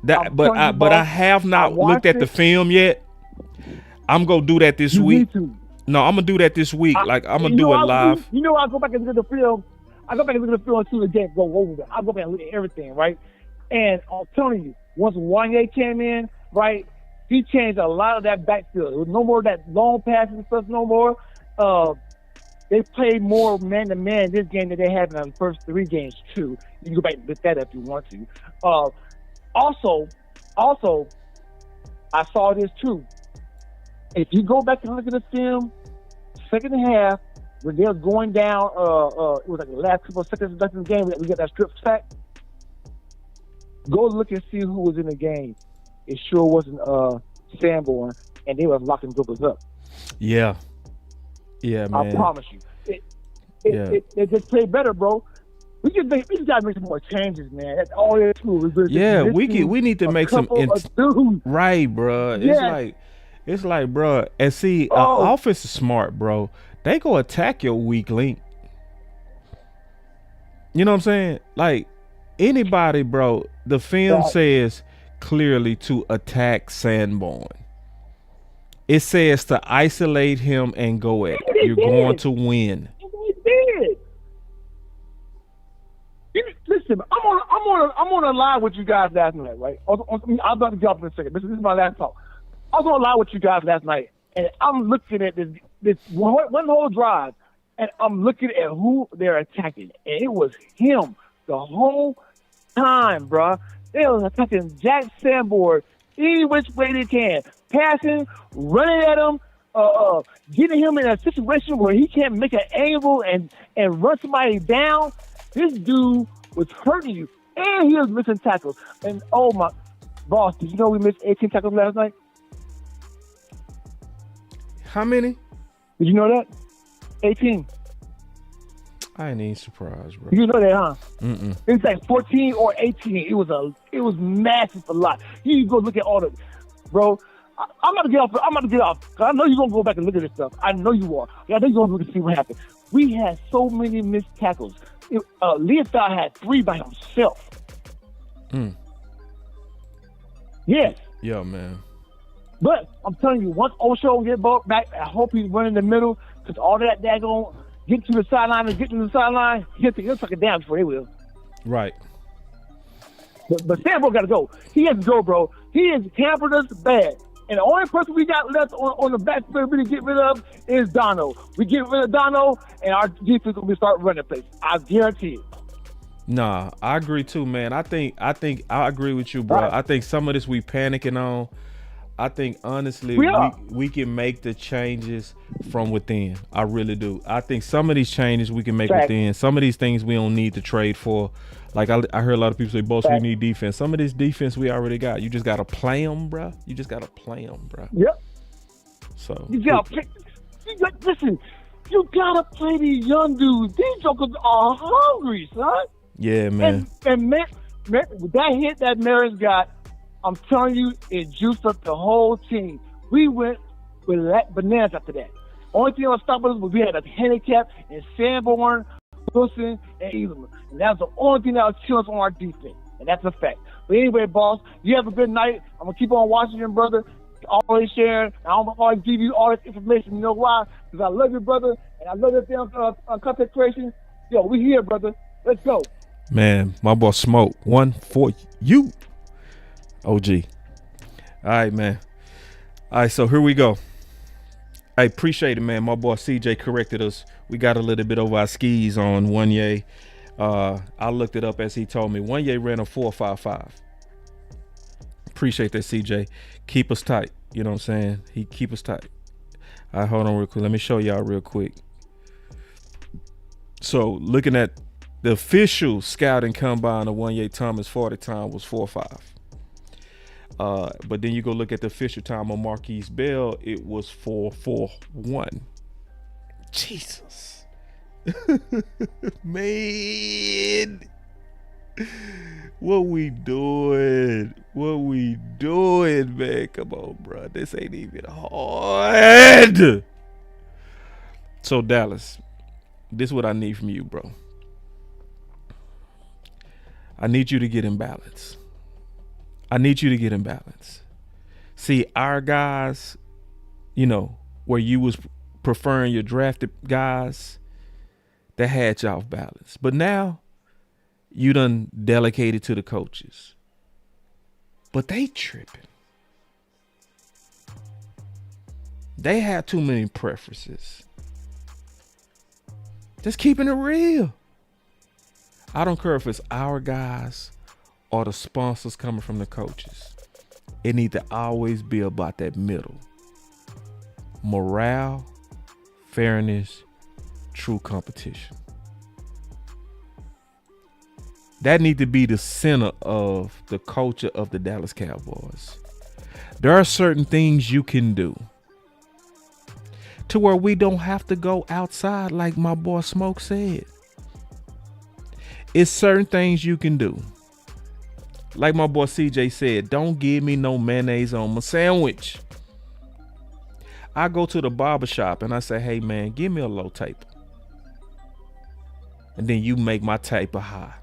But I have not looked at the film yet. I'm gonna do that this week. No, I'm gonna do that this week. I'm gonna do it live. I go back and look at the film. I go back and look at the film and see the game go over there. I go back and look at everything, right? And I'm telling you, once Wanye came in, right, he changed a lot of that backfield. There was no more of that long passes and stuff no more. They played more man-to-man this game than they had in the first 3 games, too. You can go back and look that up if you want to. Also, I saw this, too. If you go back and look at the film, second half, when they were going down, it was like the last couple of seconds left in the game, we got that strip sack. Go look and see who was in the game. It sure wasn't Sanborn, and they were locking dribbles up. Yeah, man. I promise you. They just play better, bro. We just gotta make some more changes, man. That's all they're doing. We need to make some right, bro. It's like, bro. And see, offense is smart, bro. They go attack your weak link. You know what I'm saying? Like anybody, bro. The film says clearly to attack Sanborn. It says to isolate him and go at it. You're going to win. They did. Listen, I'm on a line with you guys last night, right? I'm about to jump in a second. This is my last talk. I was on a line with you guys last night, and I'm looking at this one whole drive. and I'm looking at who they're attacking, and it was him the whole time, bruh. They was attacking Jack Sanborn any which way they can, passing, running at him, getting him in a situation where he can't make an angle and run somebody down. This dude was hurting you, and he was missing tackles. And oh my, boss, did you know we missed 18 tackles last night? How many? Did you know that? 18. I ain't even surprised, bro. You know that, huh? Mm-mm. It's like 14 or 18. It was massive a lot. You go look at all the, bro. I'm about to get off. 'Cause I know you're gonna go back and look at this stuff. I know you are. I know you're gonna look and see what happened. We had so many missed tackles. Leothar had 3 by himself. Yes. Yeah, man. But I'm telling you, once Osho get brought back, I hope he's running the middle, because all that daggone get to the sideline and get to the sideline, he'll suck it down before they will. Right. But Sanborn got to go. He has to go, bro. He has hampered us bad. And the only person we got left on the back foot really get rid of is Dono. We get rid of Dono, and our defense will start running place. I guarantee it. Nah, I agree too, man. I think I agree with you, bro. Right. I think some of this we panicking on. I think honestly we can make the changes from within. I really do. I think some of these changes we can make within. Some of these things we don't need to trade for. Like I heard a lot of people say, "Boss, we need defense." Some of this defense we already got. You just gotta play them, bro. You just gotta play them, bro. Yep. So you gotta play. Listen, you gotta play these young dudes. These jokers are hungry, son. Yeah, man. And man, with that hit that Maris got, I'm telling you, it juiced up the whole team. We went with bananas after that. Only thing that was stopping us was we had a handicap in Sanborn, Wilson, and Edelman. And that was the only thing that was killing us on our defense. And that's a fact. But anyway, boss, you have a good night. I'm going to keep on watching you, brother. Always sharing. I'm going to always give you all this information. You know why? Because I love you, brother. And I love your damn content creation. Yo, we here, brother. Let's go. Man, my boy Smoke. 1 for you. OG. All right, man. All right, so here we go. I appreciate it, man. My boy CJ corrected us. We got a little bit over our skis on Wanye. I looked it up as he told me. Wanye ran a 4.55. Appreciate that, CJ. Keep us tight. You know what I'm saying? He keep us tight. All right, hold on real quick. Let me show y'all real quick. So looking at the official scouting combine of Wanye Thomas 40 time was 4.5. But then you go look at the official time on Marquise Bell, it was 4.41. Jesus. Man. What we doing? What we doing, man? Come on, bro. This ain't even hard. So, Dallas, this is what I need from you, bro. I need you to get in balance. I need you to get in balance. See, our guys, you know, where you was preferring your drafted guys, that had you off balance. But now, you done delegated to the coaches. But they tripping. They have too many preferences. Just keeping it real. I don't care if it's our guys or the sponsors coming from the coaches. It need to always be about that middle. Morale, fairness, true competition. That need to be the center of the culture of the Dallas Cowboys. There are certain things you can do to where we don't have to go outside like my boy Smoke said. It's certain things you can do. Like my boy CJ said, don't give me no mayonnaise on my sandwich. I go to the barbershop and I say, hey man, give me a low taper. And then you make my taper high.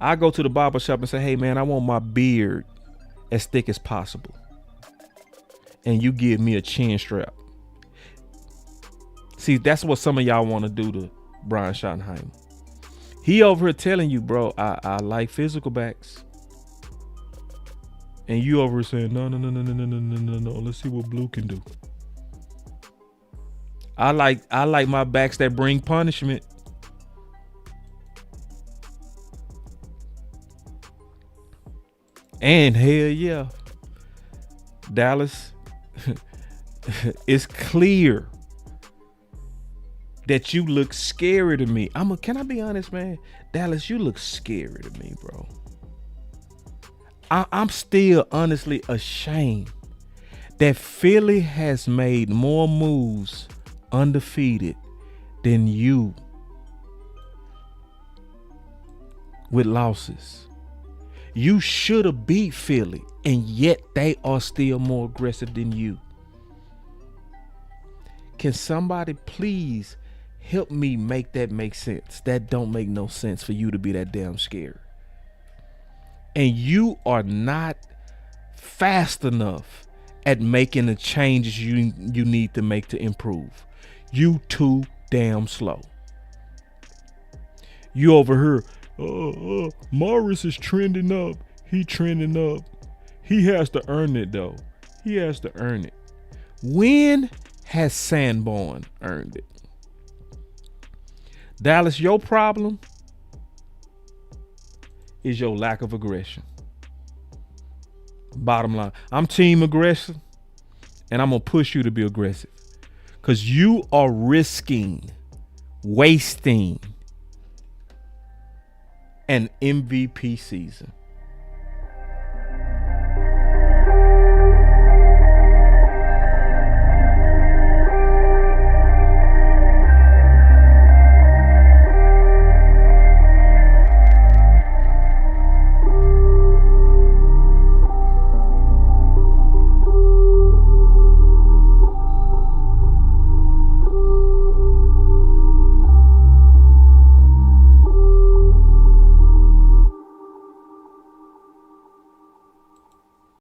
I go to the barbershop and say, hey man, I want my beard as thick as possible. And you give me a chin strap. See, that's what some of y'all want to do to Brian Schottenheimer. He over here telling you, bro, I like physical backs. And you over here saying, no. Let's see what Blue can do. I like my backs that bring punishment. And hell yeah, Dallas, it's clear that you look scary to me. Can I be honest, man? Dallas, you look scary to me, bro. I'm still honestly ashamed that Philly has made more moves undefeated than you with losses. You should have beat Philly, and yet they are still more aggressive than you. Can somebody please help me make that make sense? That don't make no sense for you to be that damn scared. And you are not fast enough at making the changes you need to make to improve. You too damn slow. You over here, Morris is trending up. He trending up. He has to earn it though. He has to earn it. When has Sanborn earned it? Dallas, your problem is your lack of aggression. Bottom line, I'm team aggressive, and I'm gonna push you to be aggressive because you are wasting an MVP season.